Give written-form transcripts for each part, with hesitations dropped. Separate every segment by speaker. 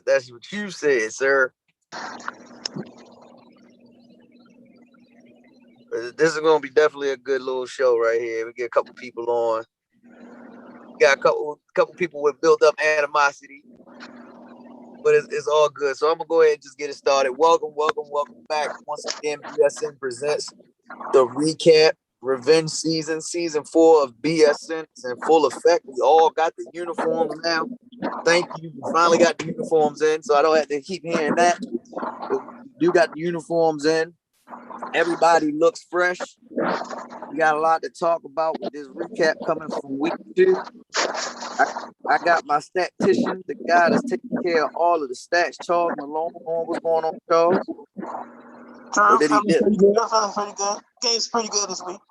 Speaker 1: That's what you said, sir. This is gonna be definitely a good little show right here. We get a couple people on. Got a couple people with built up animosity, but it's all good. So I'm gonna go ahead and just get it started. Welcome back once again. BSN presents the recap revenge season 4 of BSN is in full effect. We all got the uniforms now. Thank you. We finally got the uniforms in, so I don't have to keep hearing that. But you got the uniforms in. Everybody looks fresh. We got a lot to talk about with this recap coming from week 2. I got my statistician, the guy that's taking care of all of the stats, Charles Malone. What's going on, Charles?
Speaker 2: Pretty good. Game's pretty good this week.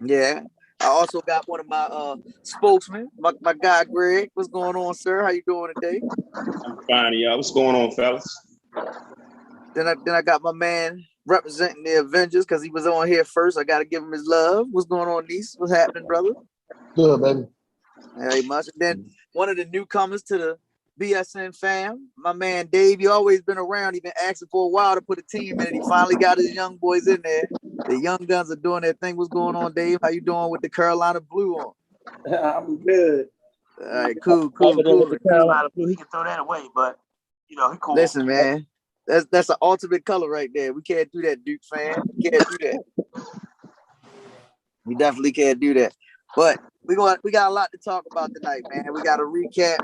Speaker 1: Yeah. I also got one of my spokesmen, my guy Greg. What's going on, sir? How you doing today?
Speaker 3: I'm fine, y'all. What's going on, fellas?
Speaker 1: Then I got my man representing the Avengers because he was on here first. I got to give him his love. What's going on, Niece? What's happening, brother?
Speaker 2: Good, baby.
Speaker 1: Very much. And then one of the newcomers to the BSN fam, my man Dave. You always been around. He been asking for a while to put a team in, and he finally got his young boys in there. The young guns are doing their thing. What's going on, Dave? How you doing with the Carolina Blue on?
Speaker 2: I'm good.
Speaker 1: All right, cool.
Speaker 2: The Carolina Blue, he can throw that away, but he cool.
Speaker 1: Listen, man, that's an ultimate color right there. We can't do that, Duke fan. We can't do that. We definitely can't do that. But we got a lot to talk about tonight, man. We got to recap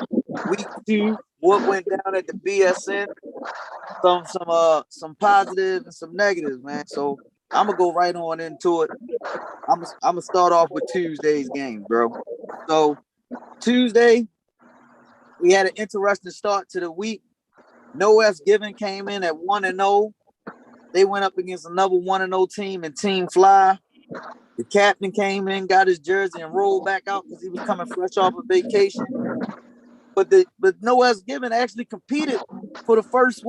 Speaker 1: week 2, what went down at the BSN, some positives and some negatives, man. So I'm gonna go right on into it. I'm gonna start off with Tuesday's game, bro. So Tuesday, we had an interesting start to the week. No F's Given came in at 1-0. They went up against another 1-0 team and Team Fly. The captain came in, got his jersey, and rolled back out because he was coming fresh off of vacation. But No F's Given actually competed for the first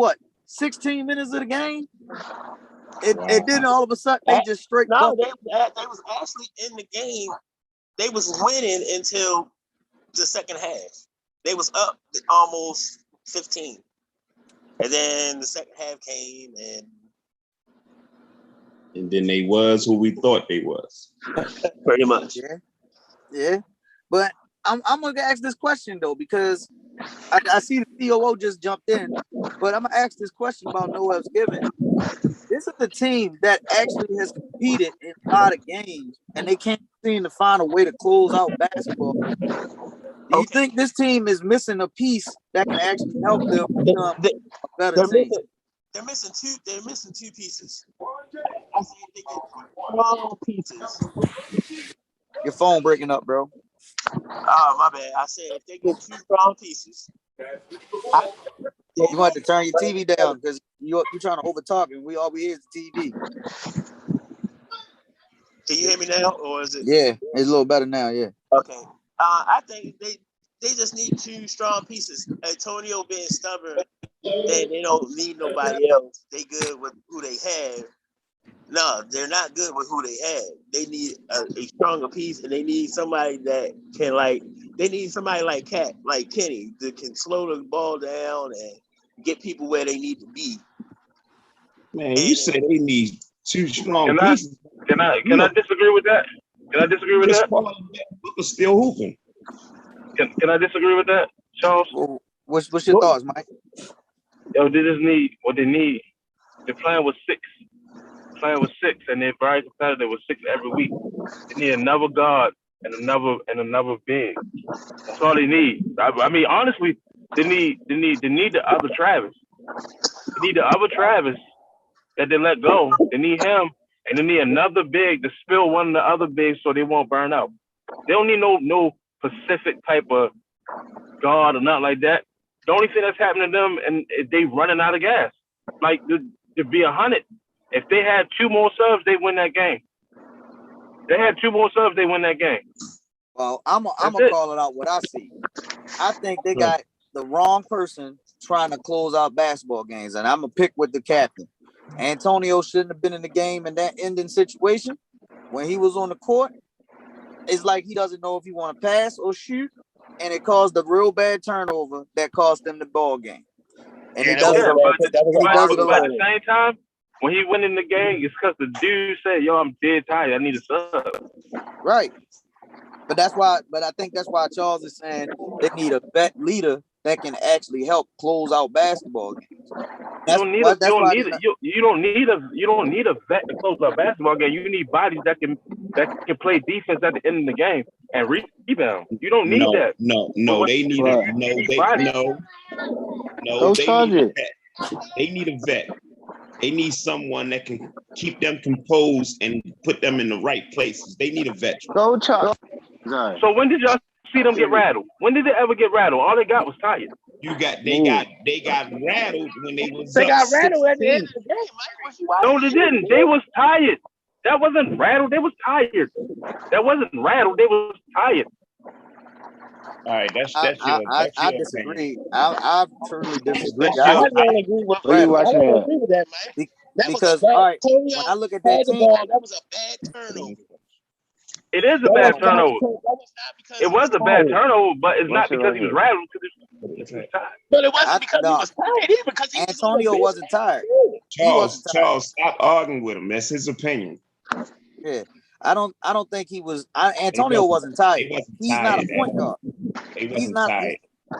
Speaker 1: 16 minutes of the game. And then all of a sudden they just straight.
Speaker 2: No, they was actually in the game. They was winning until the second half. They was up almost 15, and then the second half came
Speaker 3: and then they was who we thought they was.
Speaker 2: Pretty much.
Speaker 1: Yeah. But I'm gonna ask this question though, because I see the COO just jumped in, but I'm gonna ask this question about No F's Given. This is a team that actually has competed in a lot of games, and they can't seem to find a way to close out basketball. Do you think this team is missing a piece that can actually help them become a better team?
Speaker 2: They're missing two pieces. I say they get 2 strong pieces.
Speaker 1: Your phone breaking up, bro.
Speaker 2: Oh, my bad. I said if they get 2 strong pieces.
Speaker 1: You want to turn your TV down because you're trying to overtalk and all we hear is the TV.
Speaker 2: Can you hear me now, or is it?
Speaker 1: Yeah, it's a little better now. Yeah.
Speaker 2: Okay. I think they just need 2 strong pieces. Antonio being stubborn, they don't need nobody else. They good with who they have. No, they're not good with who they have. They need a stronger piece, and they need somebody that can They need somebody like Kenny that can slow the ball down and get people where they need to be.
Speaker 3: Man, you said they need 2 strong pieces.
Speaker 4: Can I disagree with that? Can I disagree with that?
Speaker 3: Booker's still hooping.
Speaker 4: Can I disagree with that, Charles?
Speaker 1: Well, what's your thoughts, Mike?
Speaker 4: Yo, they just need what they need. They're playing with 6. And they're very competitive with 6 every week. They need another guard and another big. That's all they need. I mean, honestly, they need the other Travis. They need the other Travis that they let go. They need him, and they need another big to spill one of the other bigs so they won't burn out. They don't need no Pacific type of guard or nothing like that. The only thing that's happening to them, and they running out of gas. Like to be 100. If they had 2 more subs, they win that game. They had 2 more subs, they win that game.
Speaker 1: Well, I'm gonna call it out what I see. I think they got the wrong person trying to close out basketball games, and I'm gonna pick with the captain. Antonio shouldn't have been in the game in that ending situation. When he was on the court, it's like he doesn't know if he want to pass or shoot, and it caused a real bad turnover that cost them the ball game. And he
Speaker 2: Yeah,
Speaker 1: does it. He does it a
Speaker 4: but
Speaker 1: lot.
Speaker 4: at the same time, when he went in the game, it's because the dude said, "Yo, I'm dead tired. I need a sub."
Speaker 1: Right. But that's why. But I think that's why Charles is saying they need a vet leader that can actually help close out basketball games.
Speaker 4: You don't need a vet to close a basketball game. You need bodies that can play defense at the end of the game and rebound. You don't need that.
Speaker 3: No. They need a vet. They need a vet. They need someone that can keep them composed and put them in the right places. They need a veteran.
Speaker 5: Go Charles.
Speaker 4: So when did y'all see them get rattled? When did they ever get rattled? All they got was tired.
Speaker 3: They got rattled when they was
Speaker 2: They
Speaker 3: up
Speaker 2: got rattled at the
Speaker 3: 16.
Speaker 2: end of the game, Mike.
Speaker 4: No, they didn't. They was tired. That wasn't rattled. They was tired. That wasn't rattled. They was tired.
Speaker 3: All right, that's
Speaker 1: I
Speaker 3: your
Speaker 1: disagree.
Speaker 3: opinion.
Speaker 1: I truly disagree.
Speaker 2: I don't agree with
Speaker 5: What are you watching at?
Speaker 2: that, Mike. That
Speaker 1: Because
Speaker 2: was a bad,
Speaker 1: all right,
Speaker 2: Antonio
Speaker 1: when I look at
Speaker 2: had
Speaker 1: that
Speaker 2: the
Speaker 1: team,
Speaker 2: ball, that was a bad turnover.
Speaker 4: It is a bad turnover.
Speaker 2: That was not because
Speaker 4: It was a bad turnover, but it's not
Speaker 5: Watch it
Speaker 4: because
Speaker 5: right
Speaker 4: he was
Speaker 5: here.
Speaker 4: rattled. Because he was tired.
Speaker 2: But it wasn't because he
Speaker 1: no.
Speaker 2: was tired either, because he
Speaker 1: Antonio
Speaker 2: was
Speaker 1: wasn't tired. He wasn't tired.
Speaker 3: Charles, stop arguing with him. That's his opinion.
Speaker 1: Yeah, I don't think he was. Antonio wasn't tired. He's not a point guard.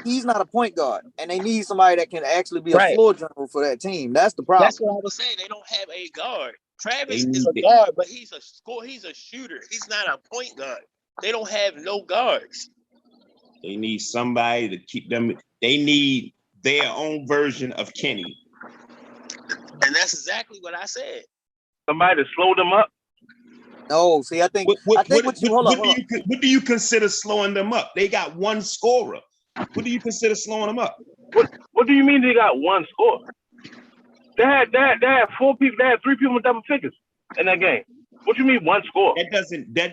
Speaker 1: He's not a point guard, and they need somebody that can actually be a floor general for that team. That's the problem.
Speaker 2: That's what I was saying. They don't have a guard. Travis is a guard, but he's a shooter. He's not a point guard. They don't have no guards.
Speaker 3: They need somebody to keep them. They need their own version of Kenny.
Speaker 2: And that's exactly what I said.
Speaker 4: Somebody to slow them up.
Speaker 1: No, see, I think
Speaker 3: What do you consider slowing them up? They got one scorer. What do you consider slowing them up?
Speaker 4: What do you mean they got one score? They had 4 people. They had 3 people with double figures in that game. What do you mean one score?
Speaker 3: That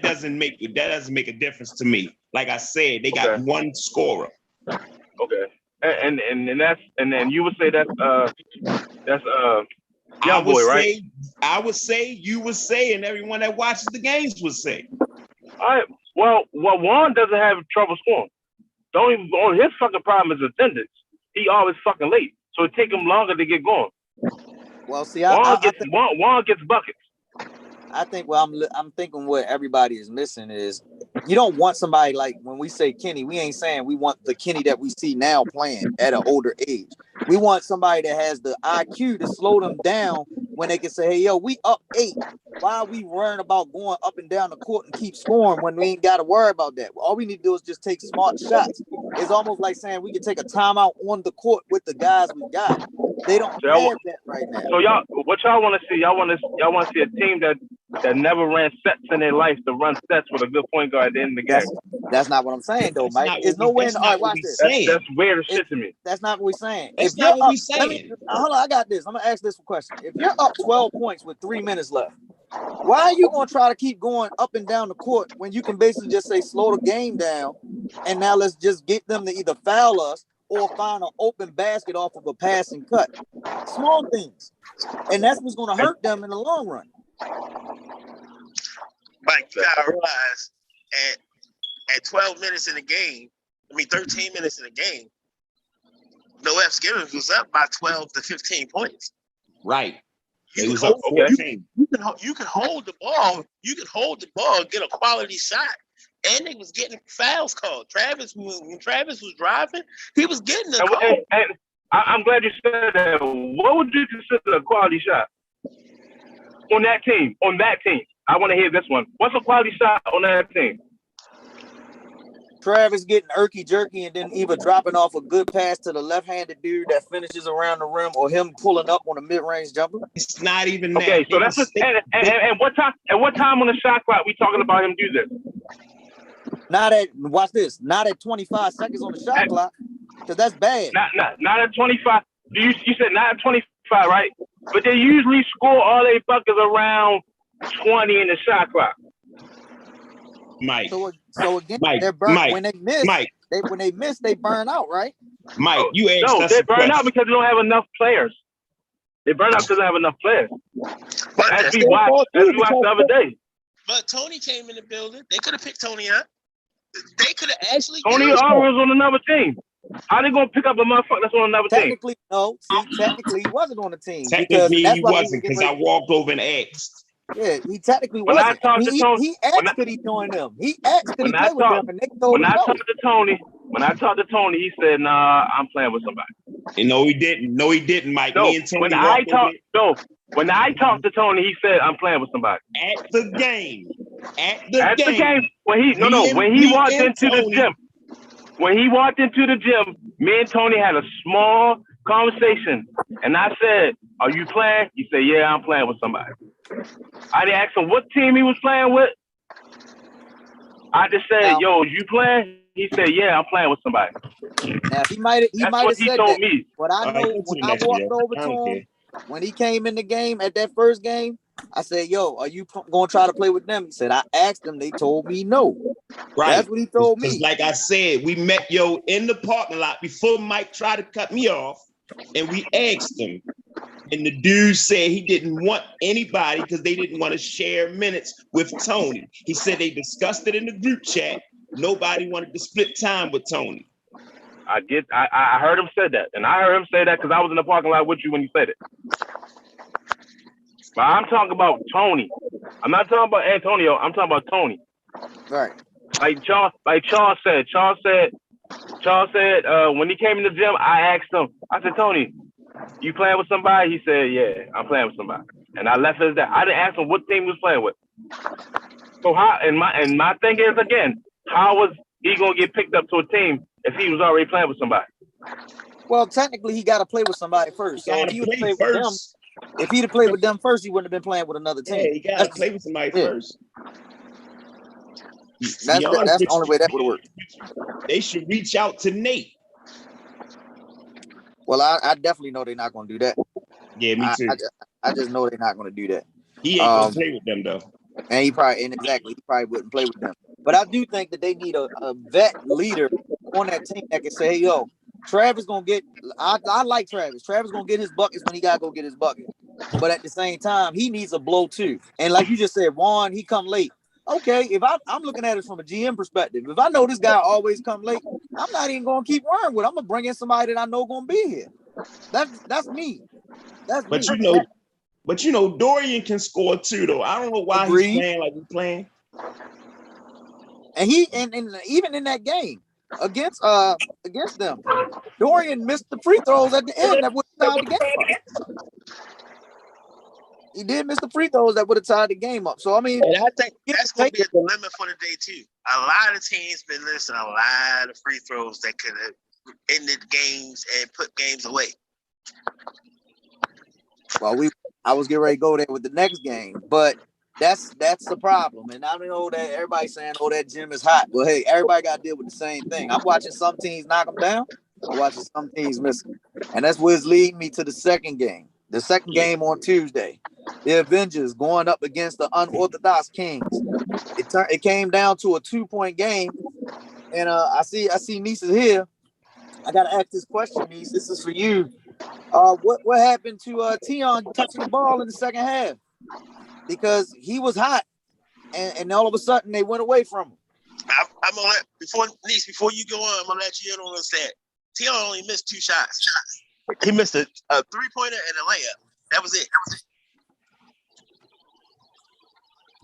Speaker 3: doesn't make a difference to me. Like I said, they got one scorer.
Speaker 4: Okay, and then you would say that's young boy, right?
Speaker 3: I would say, you would say, and everyone that watches the games would say.
Speaker 4: All right. Well, Juan doesn't have trouble scoring. His fucking problem is attendance. He always fucking late, so it take him longer to get going.
Speaker 1: Well, see,
Speaker 4: Juan gets buckets.
Speaker 1: I think I'm thinking what everybody is missing is you don't want somebody like when we say Kenny, we ain't saying we want the Kenny that we see now playing at an older age. We want somebody that has the IQ to slow them down when they can say, hey, yo, we up 8. Why are we worrying about going up and down the court and keep scoring when we ain't got to worry about that? All we need to do is just take smart shots. It's almost like saying we can take a timeout on the court with the guys we got. They don't have that right now.
Speaker 4: So what y'all want to see? Y'all want to see a team that never ran sets in their life to run sets with a good point guard at the end of the game.
Speaker 1: That's not what I'm saying, though, Mike. There's no way in. All right, watch this.
Speaker 4: That's weird as shit to me.
Speaker 1: That's not what we're saying.
Speaker 3: That's not what we're saying.
Speaker 1: Hold on, I got this. I'm gonna ask this question. If you're up 12 points with 3 minutes left, why are you gonna try to keep going up and down the court when you can basically just say slow the game down, and now let's just get them to either foul us or find an open basket off of a passing cut? Small things, and that's what's gonna hurt them in the long run.
Speaker 2: Mike, you gotta realize at 12 minutes in the game, 13 minutes in the game, Noel Gibbons was up by 12 to 15 points.
Speaker 3: Right.
Speaker 2: You can hold the ball. You can hold the ball and get a quality shot. And they was getting fouls called. When Travis was driving, he was getting a call.
Speaker 4: And I'm glad you said that. What would you consider a quality shot on that team? I want to hear this one. What's a quality shot on that team?
Speaker 1: Travis getting jerky and then either dropping off a good pass to the left-handed dude that finishes around the rim, or him pulling up on a mid-range jumper.
Speaker 3: It's not even that.
Speaker 4: Okay, so that's and what time on the shot clock we talking about him do this?
Speaker 1: Watch this. Not at 25 seconds on the shot clock, because that's bad.
Speaker 4: Not at 25. You said not at 25, right? But they usually score all their buckets around 20 in the shot clock.
Speaker 3: Mike.
Speaker 1: So again,
Speaker 3: Mike,
Speaker 1: they're burnt.
Speaker 3: Mike,
Speaker 1: when they miss,
Speaker 3: Mike.
Speaker 1: They burn out, right?
Speaker 3: Mike, you asked us
Speaker 4: they burn out because they don't have enough players. They burn out because they don't have enough players.
Speaker 2: But
Speaker 4: as we watched the other day.
Speaker 2: But Tony came in the building. They could have picked Tony up. They could have actually
Speaker 4: Tony
Speaker 2: used
Speaker 4: Alvarez on another team. How they gonna pick up a motherfucker that's on another team?
Speaker 5: Technically, no. See, technically, he wasn't on the team because
Speaker 3: Technically,
Speaker 5: that's
Speaker 3: he
Speaker 5: why
Speaker 3: wasn't because I walked over and asked.
Speaker 5: Yeah, he technically
Speaker 4: When I
Speaker 5: wasn't.
Speaker 4: talked to Tony,
Speaker 5: He asked could he join them. He asked could he play with them, and they told
Speaker 4: when
Speaker 5: him
Speaker 4: I
Speaker 5: no.
Speaker 4: talked to Tony, he said, "Nah, I'm playing with somebody."
Speaker 3: And no, he didn't. No, he didn't, Mike.
Speaker 4: No,
Speaker 3: Me and Tony walked over
Speaker 4: when I talked to Tony, he said, "I'm playing with somebody."
Speaker 3: at the game. At
Speaker 4: The game, when he walked into the gym. When he walked into the gym, me and Tony had a small conversation, and I said, "Are you playing?" He said, "Yeah, I'm playing with somebody." I didn't ask him what team he was playing with. I just said, "Yo, you playing?" He said, "Yeah, I'm playing with somebody."
Speaker 5: Now he might have said
Speaker 4: told
Speaker 5: that,
Speaker 4: me.
Speaker 5: but I know when I walked over to him, when he came in the game at that first game, I said, "Yo, are you going to try to play with them?" He said, "I asked them. They told me no."
Speaker 3: Right.
Speaker 5: That's what he told me.
Speaker 3: Because like I said, we met in the parking lot before Mike tried to cut me off, and we asked him. And the dude said he didn't want anybody because they didn't want to share minutes with Tony. He said they discussed it in the group chat. Nobody wanted to split time with Tony.
Speaker 4: I heard him say that. And I heard him say that because I was in the parking lot with you when you said it. But I'm talking about Tony. I'm not talking about Antonio. I'm talking about Tony.
Speaker 5: Right.
Speaker 4: Like Charles said. Charles said when he came in the gym, I asked him. I said, "Tony, you playing with somebody?" He said, "Yeah, I'm playing with somebody." And I left it at that. I didn't ask him what team he was playing with. So how? And my thing is again, how was he gonna get picked up to a team if he was already playing with somebody?
Speaker 5: Well, technically, he got to play with somebody first. So if he would play with them, if he'd have played with them first, he wouldn't have been playing with another team.
Speaker 3: Yeah, he got to play with somebody first.
Speaker 5: That's the only way that would work.
Speaker 3: They should reach out to Nate.
Speaker 5: Well, I definitely know they're not going to do that.
Speaker 3: Yeah, me too.
Speaker 5: I just know they're not going to do that.
Speaker 3: He ain't going to play with them, though.
Speaker 5: And he probably wouldn't play with them. But I do think that they need a vet leader on that team that can say, "Hey, yo, Travis going to get – I like Travis. Travis going to get his buckets when he got to go get his bucket. But at the same time, he needs a blow too. And like you just said, Juan, he come late. Okay, if I'm looking at it from a GM perspective, if I know this guy always come late, I'm not even going to keep worrying with him. I'm going to bring in somebody that I know going to be here. That's me.
Speaker 3: But Dorian can score too, though. I don't know why he's playing like he's playing.
Speaker 5: And even in that game against them, Dorian missed the free throws at the end that would have tied the game up. He did miss the free throws that would have tied the game up. So I mean,
Speaker 2: and I think that's going to be a dilemma for the day too. A lot of teams been missing a lot of free throws that could have ended games and put games away.
Speaker 5: Well, I was getting ready to go there with the next game, but that's the problem. And I know that everybody's saying, "Oh, that gym is hot." Well, hey, everybody got to deal with the same thing. I'm watching some teams knock them down. I'm watching some teams miss them. And that's what's leading me to the second game. The second game on Tuesday. The Avengers going up against the unorthodox Kings. It came down to a 2-point game. And I see Niece is here. I gotta ask this question, Niece. This is for you. What happened to Tion touching the ball in the second half? Because he was hot, and all of a sudden they went away from him.
Speaker 2: I'm gonna let before you go on, I'm gonna let you in on this. That Tion only missed 2 shots. He missed a 3-pointer and a layup. That was it.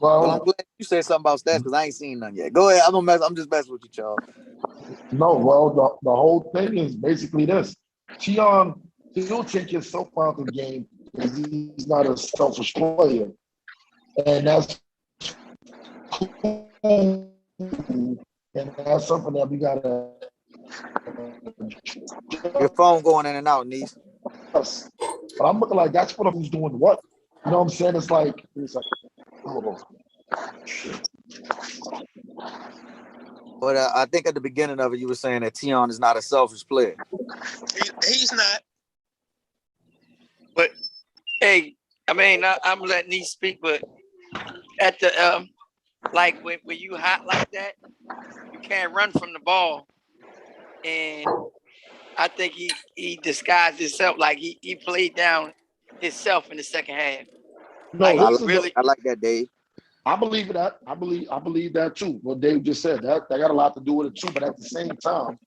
Speaker 5: Well, I'm glad you said something about stats because I ain't seen none yet. Go ahead. I'm just messing with you, Charles.
Speaker 6: No, well, the whole thing is basically this. Tion, he'll take himself out of the game because he's not a selfish player. And that's cool. And that's something that we got to...
Speaker 5: Your phone going in and out, Niece.
Speaker 6: But I'm looking like that's what who's doing what. You know what I'm saying? It's like hold on.
Speaker 5: But I think at the beginning of it, you were saying that Tion is not a selfish player.
Speaker 2: He's not.
Speaker 7: But hey, I mean, I'm letting these speak, but at the like when you hot like that, you can't run from the ball, and I think he disguised himself like he played down himself in the second half.
Speaker 6: No,
Speaker 7: like,
Speaker 5: I like that, Dave.
Speaker 6: I believe that. I believe that too. What Dave just said, that got a lot to do with it too. But at the same time,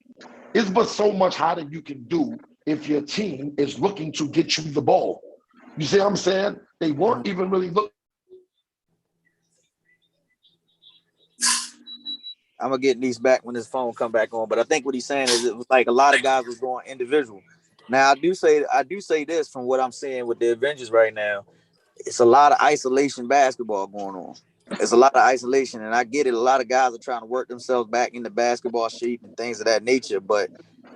Speaker 6: it's but so much harder you can do if your team is looking to get you the ball. You see what I'm saying? They weren't even really looking.
Speaker 5: I'm gonna get these back when his phone come back on. But I think what he's saying is it was like a lot of guys was going individual. Now I do say this from what I'm seeing with the Avengers right now. It's a lot of isolation basketball going on. It's a lot of isolation, and I get it. A lot of guys are trying to work themselves back into basketball shape and things of that nature, but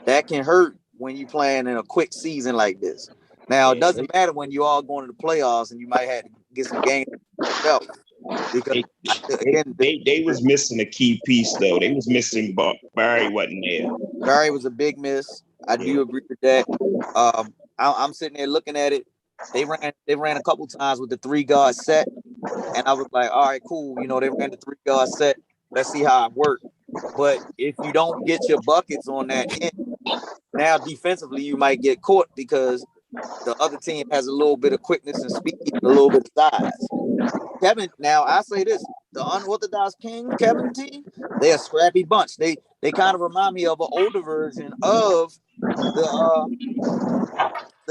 Speaker 5: that can hurt when you're playing in a quick season like this. Now, it
Speaker 3: Yeah,
Speaker 5: doesn't matter when you all going to the playoffs and you might have to get some games yourself because
Speaker 3: they,
Speaker 5: again,
Speaker 3: they was missing a key piece though. They was missing Barry wasn't there.
Speaker 5: Barry was a big miss. I
Speaker 3: Yeah.
Speaker 5: do agree with that. I'm sitting there looking at it. They ran a couple times with the 3 guard set, and I was like, all right, cool. You know, they ran the 3 guard set. Let's see how it works. But if you don't get your buckets on that end, now defensively you might get caught because the other team has a little bit of quickness and speed and a little bit of size. Kevin, now I say this: the unorthodox King Kevin team, they a scrappy bunch. They kind of remind me of an older version of the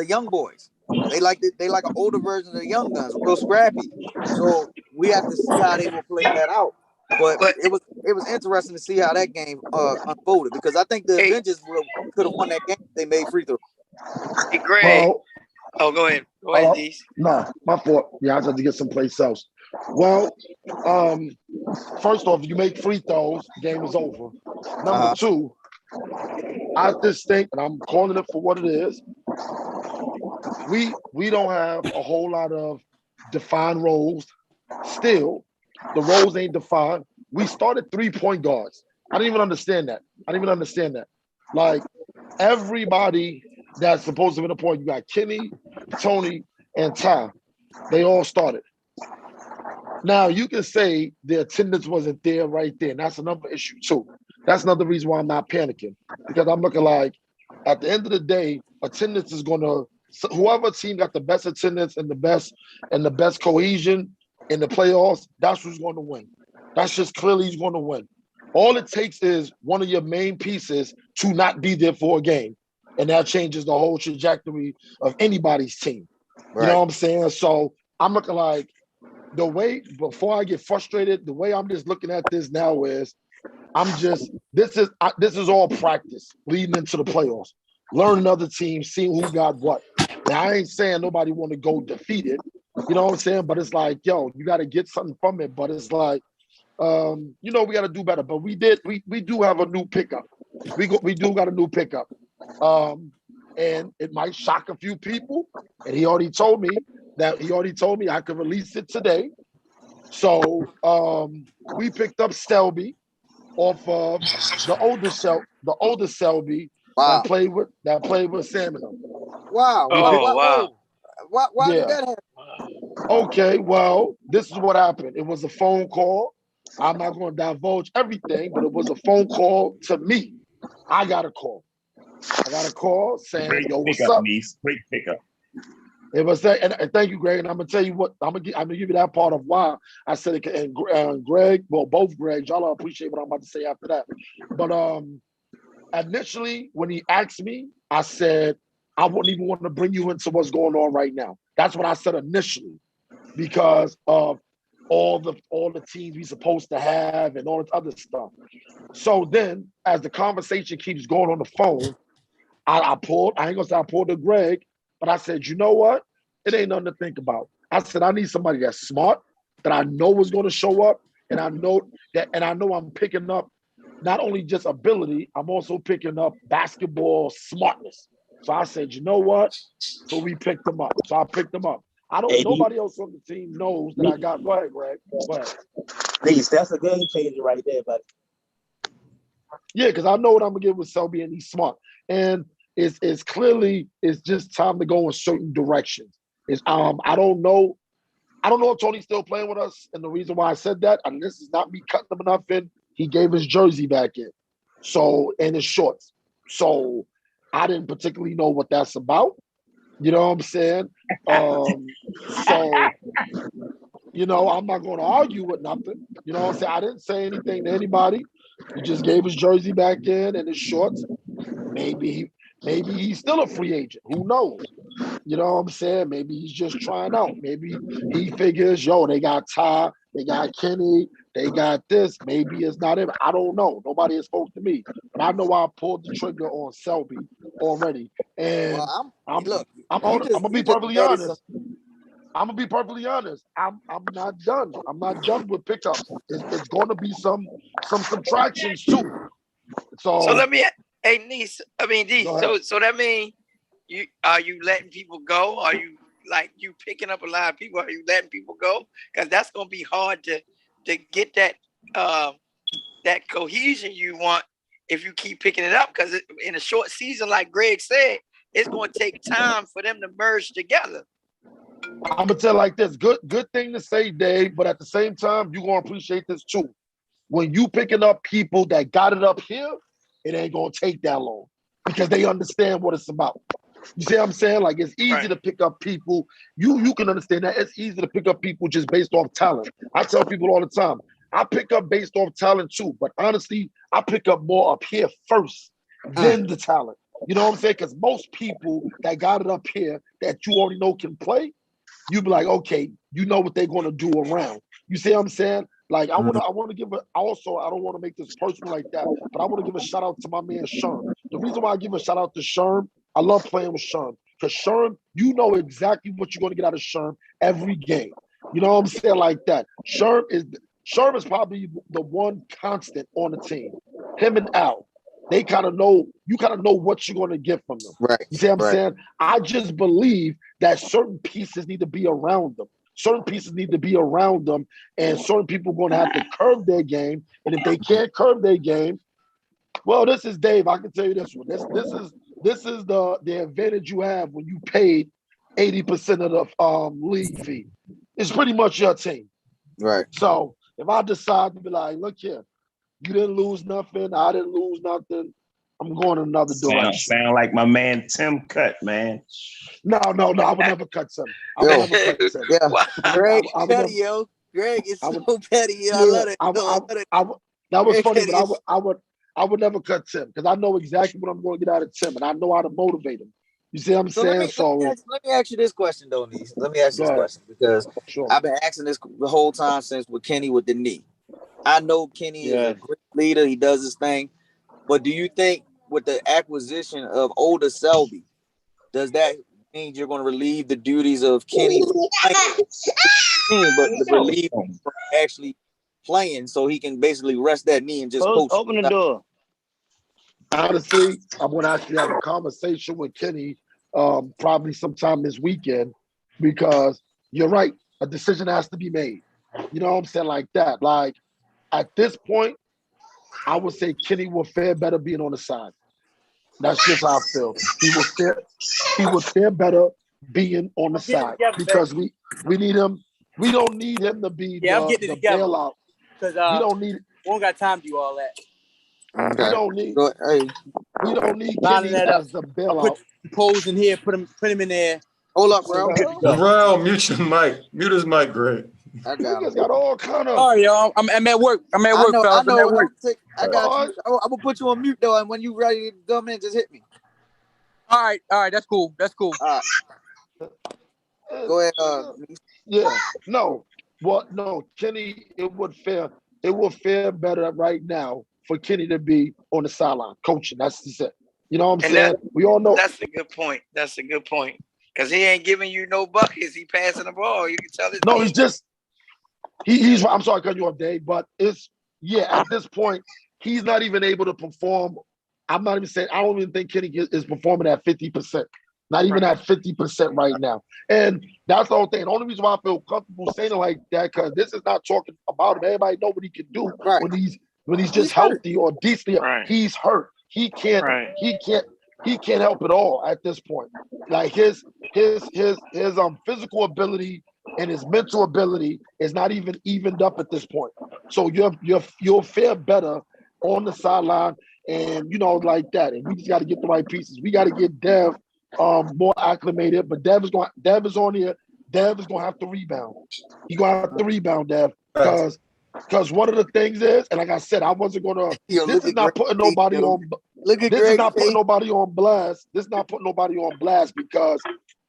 Speaker 5: young boys. They like an older version of the young guns, real scrappy. So we have to see how they will play that out. But
Speaker 7: But
Speaker 5: it was interesting to see how that game unfolded because I think the
Speaker 7: hey,
Speaker 5: Avengers could have won that game if they made free throws.
Speaker 7: hey, Greg.
Speaker 6: Well,
Speaker 7: Oh, go ahead. Go ahead,
Speaker 6: hello.
Speaker 7: Dees.
Speaker 6: No, my fault. Yeah, I just had to get someplace else. Well, um, first off, you make free throws, game is over. Number
Speaker 5: Uh-huh.
Speaker 6: two, I just think, and I'm calling it for what it is, we don't have a whole lot of defined roles. Still, the roles ain't defined. We started 3 point guards. I didn't even understand that. I didn't even understand that. Like everybody that's supposed to be in the point, you got Kenny, Tony, and Ty. They all started. Now you can say the attendance wasn't there right there, and that's another issue too. That's another reason why I'm not panicking because I'm looking like at the end of the day, attendance is going to whoever team got the best attendance and the best cohesion in the playoffs. That's who's going to win. That's just clearly who's going to win. All it takes is one of your main pieces to not be there for a game, and that changes the whole trajectory of anybody's team. You know
Speaker 5: Right.
Speaker 6: what I'm saying? So I'm looking like the way before I get frustrated, the way I'm just looking at this now is this is all practice leading into the playoffs, learning other teams, seeing who got what. Now I ain't saying nobody want to go defeated, you know what I'm saying? But it's like, yo, you got to get something from it. But it's like, we got to do better. But we do have a new pickup. We do got a new pickup, and it might shock a few people. And he already told me I could release it today. So we picked up Selby off of the older Selby
Speaker 5: Wow.
Speaker 6: that played with Sam and them.
Speaker 5: Wow.
Speaker 6: We
Speaker 5: What?
Speaker 6: picked
Speaker 7: Oh,
Speaker 5: What?
Speaker 7: wow.
Speaker 5: Whoa. Why did
Speaker 6: yeah.
Speaker 5: that happen?
Speaker 6: Okay, well, this is what happened. It was a phone call. I'm not going to divulge everything, but it was a phone call to me. I got a call. I got a call saying,
Speaker 3: Great
Speaker 6: "Yo, what's
Speaker 3: pickup,
Speaker 6: up?"
Speaker 3: niece. Great pickup.
Speaker 6: It was that, and thank you, Greg. And I'm gonna tell you what I'm gonna give you that part of why I said it. And Greg, well, both Gregs, y'all appreciate what I'm about to say after that. But initially, when he asked me, I said I wouldn't even want to bring you into what's going on right now. That's what I said initially because of all the teams we supposed to have and all this other stuff. So then, as the conversation keeps going on the phone, I pulled. I ain't gonna say I pulled the Greg, but I said, you know what? It ain't nothing to think about. I said I need somebody that's smart, that I know is going to show up, and I know I'm picking up not only just ability, I'm also picking up basketball smartness. So I said, you know what? So we picked them up. So I picked them up. I don't.
Speaker 2: Hey,
Speaker 6: Nobody else on the team knows that I got. Go ahead, Greg. Go ahead.
Speaker 2: Dees, that's a game changer right there, buddy.
Speaker 6: Yeah, because I know what I'm gonna get with Selby, and he's smart. And it's clearly it's just time to go in certain directions. It's I don't know if Tony's still playing with us, and the reason why I said that, and this is not me cutting him enough in, he gave his jersey back in, so and his shorts. So I didn't particularly know what that's about. You know what I'm saying? So You know, I'm not going to argue with nothing. You know what I'm saying? I didn't say anything to anybody. He just gave his jersey back in and his shorts. Maybe he's still a free agent. Who knows? You know what I'm saying? Maybe he's just trying out. Maybe he figures, yo, they got Ty, they got Kenny, they got this. Maybe it's not him. I don't know. Nobody has spoke to me, but I know I pulled the trigger on Selby already. And
Speaker 5: Well,
Speaker 6: I'm
Speaker 5: look.
Speaker 6: I'm gonna be perfectly honest. I'm gonna be perfectly honest. I'm not done. I'm not done with pickups. It's going to be some subtractions too.
Speaker 7: So
Speaker 6: So
Speaker 7: let me, hey niece, I mean D. So that means you letting people go? Are you like you picking up a lot of people? Are you letting people go? Because that's gonna be hard to get that that cohesion you want if you keep picking it up. Because in a short season, like Greg said, it's gonna take time for them to merge together.
Speaker 6: I'm gonna tell like this. Good thing to say, Dave. But at the same time, you're gonna appreciate this too. When you picking up people that got it up here, it ain't gonna take that long because they understand what it's about. You see what I'm saying? Like it's easy to pick up people. You can understand that it's easy to pick up people just based off talent. I tell people all the time, I pick up based off talent too, but honestly, I pick up more up here first than the talent. You know what I'm saying? Because most people that got it up here that you already know can play, you be like, okay, you know what they're gonna do around. You see what I'm saying? Like I wanna give a also I don't want to make this personal like that, but I want to give a shout out to my man Sherm. The reason why I give a shout out to Sherm, I love playing with Sherm. Because Sherm, you know exactly what you're gonna get out of Sherm every game. You know what I'm saying? Like that. Sherm is probably the one constant on the team. Him and Al. They kind of know, you kind of know what you're going to get from them.
Speaker 5: Right.
Speaker 6: You see what I'm
Speaker 5: Right.
Speaker 6: saying? I just believe that certain pieces need to be around them. Certain pieces need to be around them, and certain people are going to have to curb their game. And if they can't curb their game, well, this is Dave. I can tell you this one. This is the advantage you have when you paid 80% of the league fee. It's pretty much your team.
Speaker 5: Right.
Speaker 6: So if I decide to be like, look here, you didn't lose nothing, I didn't lose nothing, I'm going another direction.
Speaker 3: Sound like my man Tim Cut, man.
Speaker 6: No, I would never cut Tim. I would never cut Tim.
Speaker 5: Yeah. Greg petty, yo. Greg is so petty. Yo. I love it.
Speaker 6: That was funny, but I would never cut Tim because I know exactly what I'm going to get out of Tim, and I know how to motivate him. You see what I'm saying?
Speaker 5: Let me ask you this question, though, niece. Let me ask you this question because I've been asking this the whole time since with Kenny with the knee. I know Kenny is a great leader. He does his thing. But do you think with the acquisition of older Selby, does that mean you're going to relieve the duties of Kenny, but relieve him from actually playing so he can basically rest that knee and just coach?
Speaker 2: Open the door.
Speaker 6: Honestly, I'm going to actually have a conversation with Kenny probably sometime this weekend because you're right. A decision has to be made. You know what I'm saying? Like that. Like at this point, I would say Kenny will fare better being on the side. That's just how I feel. He would fare better being on the side because we need him. We don't need him to be the bailout.
Speaker 8: Because
Speaker 6: we don't
Speaker 8: got time to do all that.
Speaker 5: Okay.
Speaker 6: We don't need Kenny as the bailout.
Speaker 8: Put poles in here, put him in there.
Speaker 5: Hold up, bro.
Speaker 9: Bro, mute your mic. Mute his mic, Greg.
Speaker 6: I got all kind of.
Speaker 8: Oh, y'all, I'm at work. I'm at work, fellas. I'm at work.
Speaker 5: I got you. I'm gonna put you on mute though, and when you ready to come in, just hit me.
Speaker 8: All right, that's cool. All
Speaker 5: right. Go ahead.
Speaker 6: Yeah. No. What? No, Kenny. It would fare better right now for Kenny to be on the sideline coaching. That's just it. You know what I'm saying? We all know.
Speaker 7: That's a good point. Because he ain't giving you no buckets. He passing the ball. You can tell it.
Speaker 6: No, he's just. He's. I'm sorry, cut you off, Dave, but it's at this point, he's not even able to perform. I'm not even saying. I don't even think Kenny is performing at 50%. Not even at 50% right now. And that's the whole thing. The only reason why I feel comfortable saying it like that, because this is not talking about him. Everybody know what he can do when he's just healthy or decently. He's hurt. He can't help at all at this point. Like his physical ability and his mental ability is not even evened up at this point. So you'll fare better on the sideline and like that. And we just got to get the right pieces. We got to get Dev more acclimated, but Dev is on here. Dev is gonna have to rebound. He gonna have to rebound, Dev, because one of the things is, and like I said, I wasn't gonna. This is not putting nobody on.
Speaker 5: Look at
Speaker 6: this
Speaker 5: Greg's
Speaker 6: is not putting
Speaker 5: face.
Speaker 6: nobody on blast. This is not putting nobody on blast because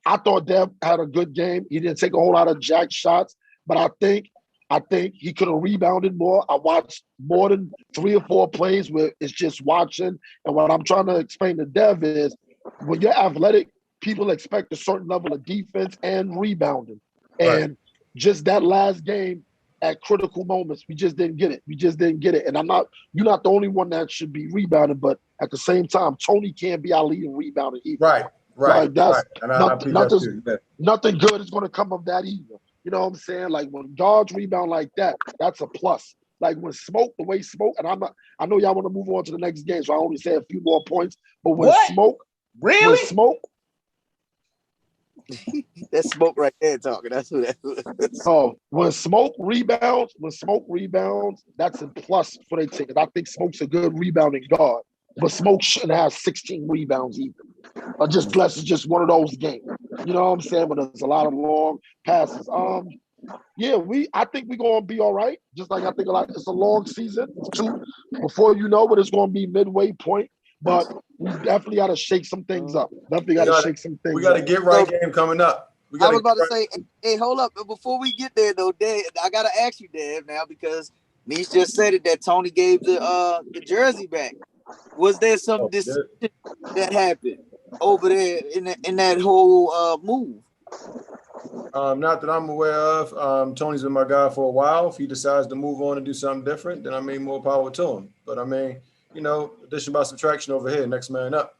Speaker 6: I thought Dev had a good game. He didn't take a whole lot of jack shots, but I think he could have rebounded more. I watched more than 3 or 4 plays where it's just watching. And what I'm trying to explain to Dev is when you're athletic, people expect a certain level of defense and rebounding. And just that last game at critical moments, we just didn't get it. And you're not the only one that should be rebounding, but at the same time, Tony can't be our leading rebounder either. Like that's nothing good is going to come of that either. You know what I'm saying? Like when guards rebound like that, that's a plus. Like when Smoke, the way Smoke, and I know y'all want to move on to the next game, so I only say a few more points. But when Smoke,
Speaker 3: really?
Speaker 6: When Smoke,
Speaker 5: that's Smoke right there talking. That's who that is.
Speaker 6: Oh, when Smoke rebounds, that's a plus for their team. I think Smoke's a good rebounding guard, but Smoke shouldn't have 16 rebounds either. Unless it's just one of those games. You know what I'm saying? But there's a lot of long passes. I think we're gonna be all right. Just like I think it's a long season. Before you know it, it's gonna be midway point. But we definitely gotta shake some things up. We got
Speaker 9: a get right game coming up.
Speaker 5: I was about to say, hey, hold up. Before we get there though, Dave, I gotta ask you, Dave, now because Niche just said it that Tony gave the jersey back. Was there some decision that happened over there in that whole move?
Speaker 9: Not that I'm aware of. Tony's been my guy for a while. If he decides to move on and do something different, then I mean more power to him. But I mean, addition by subtraction over here, next man up.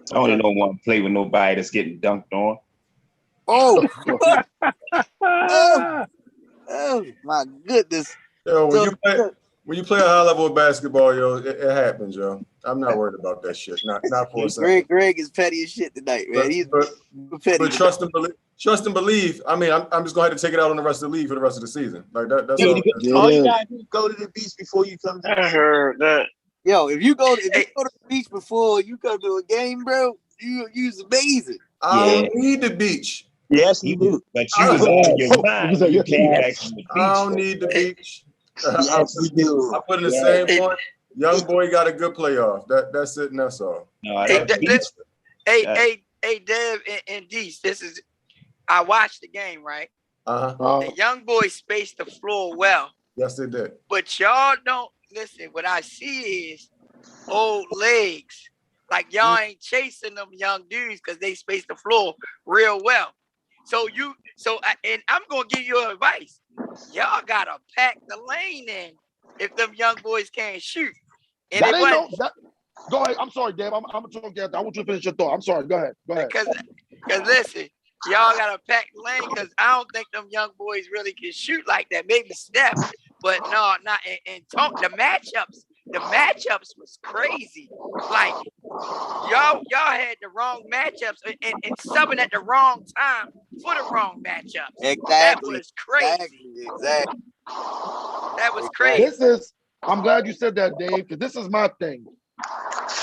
Speaker 3: Tony don't want to play with nobody that's getting dunked on.
Speaker 5: Oh, oh my goodness.
Speaker 9: Yo, when you play a high level of basketball, it happens, yo. I'm not worried about that shit. Not for a second.
Speaker 5: Greg is petty as shit tonight, man. He's petty.
Speaker 9: But trust and believe. I mean, I'm just going to have to take it out on the rest of the league for the rest of the season. Like that's all.
Speaker 2: All you gotta do is go to the beach before you come down.
Speaker 7: I heard that.
Speaker 5: Yo, if you go to the beach before you come to a game, bro, you's amazing.
Speaker 9: I don't need the beach.
Speaker 2: Yes, you do.
Speaker 3: But you was on your mind. You came back from the beach.
Speaker 9: I don't need the beach.
Speaker 2: Yes, you do.
Speaker 9: I put in the same point. Young boy got a good playoff. That's it, and that's all.
Speaker 3: No,
Speaker 7: hey, Dev and Deese, I watched the game, right? The young boys spaced the floor well.
Speaker 9: Yes, they did.
Speaker 7: But y'all don't listen. What I see is old legs. Like y'all ain't chasing them young dudes because they space the floor real well. And I'm gonna give you advice. Y'all gotta pack the lane in if them young boys can't shoot. And
Speaker 6: go ahead. I'm sorry, Dave. I'm gonna talk to you. I want you to finish your thought. I'm sorry. Go ahead.
Speaker 7: Because listen, y'all gotta pack the lane because I don't think them young boys really can shoot like that. Maybe Steph, but no, not. And the matchups was crazy. Like y'all had the wrong matchups and subbing at the wrong time for the wrong matchups.
Speaker 5: Exactly.
Speaker 7: That was crazy.
Speaker 5: Exactly.
Speaker 7: That was crazy.
Speaker 6: I'm glad you said that, Dave, because this is my thing.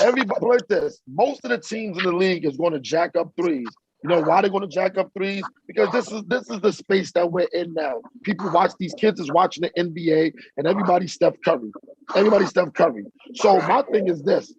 Speaker 6: Everybody like this. Most of the teams in the league is going to jack up threes. You know why they're going to jack up threes? Because this is the space that we're in now. People watch, these kids is watching the NBA, and everybody's Steph Curry. So my thing is this.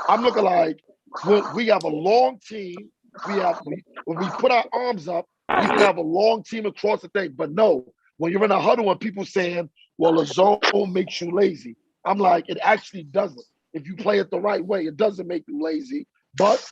Speaker 6: I'm looking like when we have a long team. When we put our arms up, we can have a long team across the thing. But no, when you're in a huddle and people saying, well, a zone makes you lazy. I'm like, it actually doesn't. If you play it the right way, it doesn't make you lazy. But,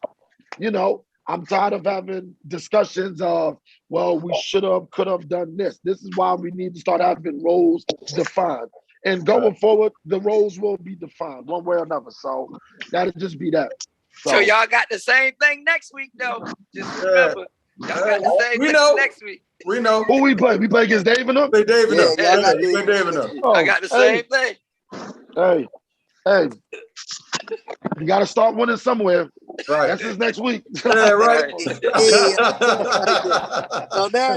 Speaker 6: I'm tired of having discussions of, well, we should have, could have done this. This is why we need to start having roles defined. And going forward, the roles will be defined one way or another. So that'll just be that.
Speaker 7: So y'all got the same thing next week, though. Just remember, y'all got the same thing next week.
Speaker 9: We know.
Speaker 6: Who we play? We play against Dave and them?
Speaker 9: Play Dave and them.
Speaker 6: Play Dave and them.
Speaker 7: I got the same thing.
Speaker 6: Hey. You got to start winning somewhere.
Speaker 9: Right.
Speaker 6: That's his next week.
Speaker 9: Yeah, right.
Speaker 5: So now,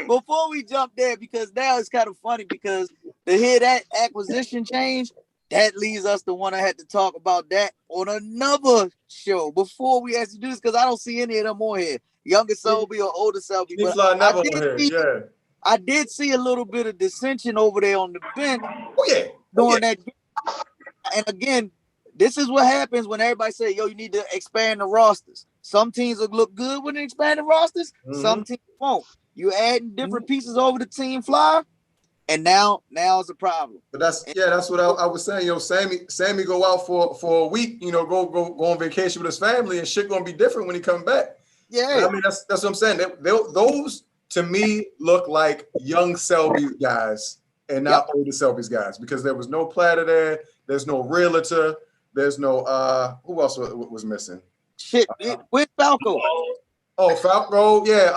Speaker 5: before we jump there, because now it's kind of funny because to hear that acquisition change, that leads us to want to have to talk about that on another show before we actually do this, because I don't see any of them on here. Younger Selby or older Selby. But
Speaker 9: never on here. Yeah.
Speaker 5: I did see a little bit of dissension over there on the bench during that game. And again, this is what happens when everybody say, yo, you need to expand the rosters. Some teams will look good when they expand the rosters. Some teams won't. You adding different pieces over the team flyer, and now it's a problem.
Speaker 9: But that's what I was saying. You know, Sammy go out for a week. You know, go on vacation with his family, and shit gonna be different when he come back.
Speaker 5: Yeah,
Speaker 9: I mean that's what I'm saying. Those to me look like young Selby's guys and not older Selby's guys, because there was no Platter there. There's no realtor. There's no who else was missing?
Speaker 5: Shit, with Falco.
Speaker 9: Oh, Falco, yeah.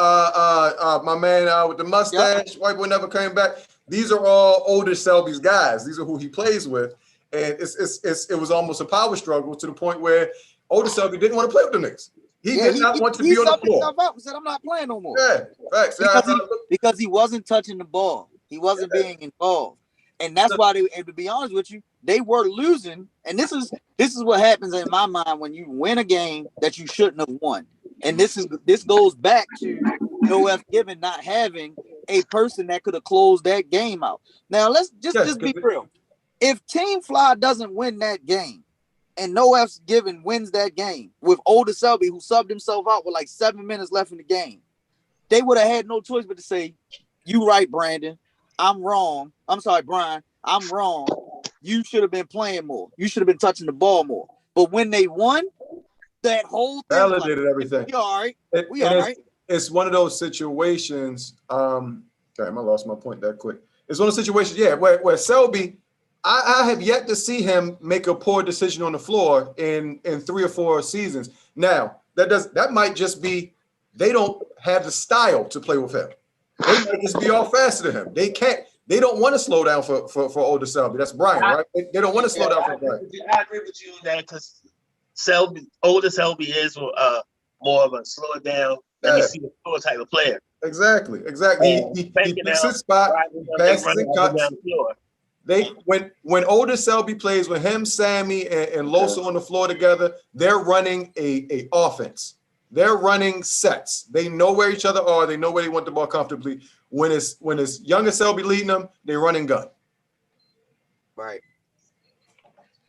Speaker 9: My man with the mustache, white boy never came back. These are all older Selby's guys. These are who he plays with, and it was almost a power struggle to the point where older Selby didn't want to play with the Knicks. He did not want to be on the floor.
Speaker 5: He said, "I'm not playing no more."
Speaker 9: Yeah, facts.
Speaker 5: Because he wasn't touching the ball. He wasn't being involved, and that's why they. And to be honest with you, they were losing. And this is what happens in my mind when you win a game that you shouldn't have won. And this goes back to Noah Given not having a person that could have closed that game out. Now let's just be real. If Team Fly doesn't win that game, and Noah Given wins that game with older Selby, who subbed himself out with like 7 minutes left in the game, they would have had no choice but to say, "You right, Brandon. I'm wrong. I'm sorry, Brian. I'm wrong. You should have been playing more. You should have been touching the ball more." But when they won, that whole thing
Speaker 9: validated everything.
Speaker 5: We all right.
Speaker 9: It's one of those situations. Damn, I lost my point that quick. It's one of those situations, where Selby, I have yet to see him make a poor decision on the floor in 3 or 4 seasons. Now, that might just be they don't have the style to play with him. They might just be all faster than him. They don't want to slow down for older Selby. That's Brian, right? They don't want to slow down for Brian.
Speaker 2: I agree with you on that, because older Selby is more of a slow it down, let me see the floor type of player.
Speaker 9: Exactly. He picks his spot, passes and cuts. When older Selby plays with him, Sammy, and Loso on the floor together, they're running a offense. They're running sets. They know where each other are. They know where they want the ball comfortably. When it's younger Selby leading them, they run and gun.
Speaker 5: Right.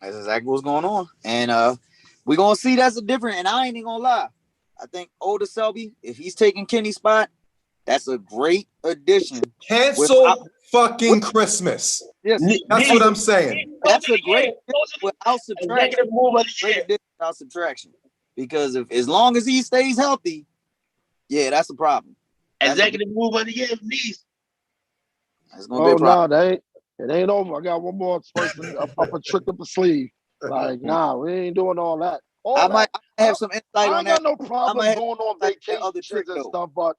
Speaker 5: That's exactly what's going on. And we're going to see that's a different, and I ain't even going to lie. I think older Selby, if he's taking Kenny's spot, that's a great addition.
Speaker 9: Cancel fucking Christmas.
Speaker 5: Yes,
Speaker 9: that's what I'm saying.
Speaker 5: That's a great without subtraction. Great addition without subtraction. Because as long as he stays healthy, that's a problem.
Speaker 2: Executive move of the year, please.
Speaker 5: It's gonna be a problem.
Speaker 6: It ain't over. I got one more person up a trick up the sleeve. Like, we ain't doing all that.
Speaker 5: I might have some insight on that.
Speaker 6: I ain't got no problem going on vacations and stuff, but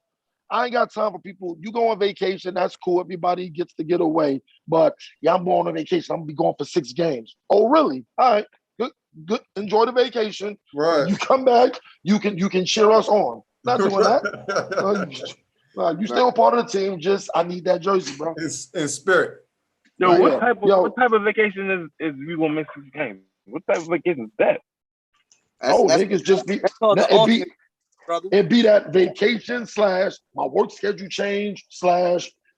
Speaker 6: I ain't got time for people. You go on vacation, that's cool. Everybody gets to get away. But I'm going on vacation. I'm gonna be going for 6 games. Oh, really? All right. Good. Enjoy the vacation.
Speaker 9: Right.
Speaker 6: When you come back, you can cheer us on. Not doing that. You still part of the team. Just I need that jersey, bro.
Speaker 9: It's in spirit.
Speaker 4: Yo, what type of vacation is you gonna miss 6 games? What type of vacation is that?
Speaker 6: Niggas just be it be that vacation / my work schedule change /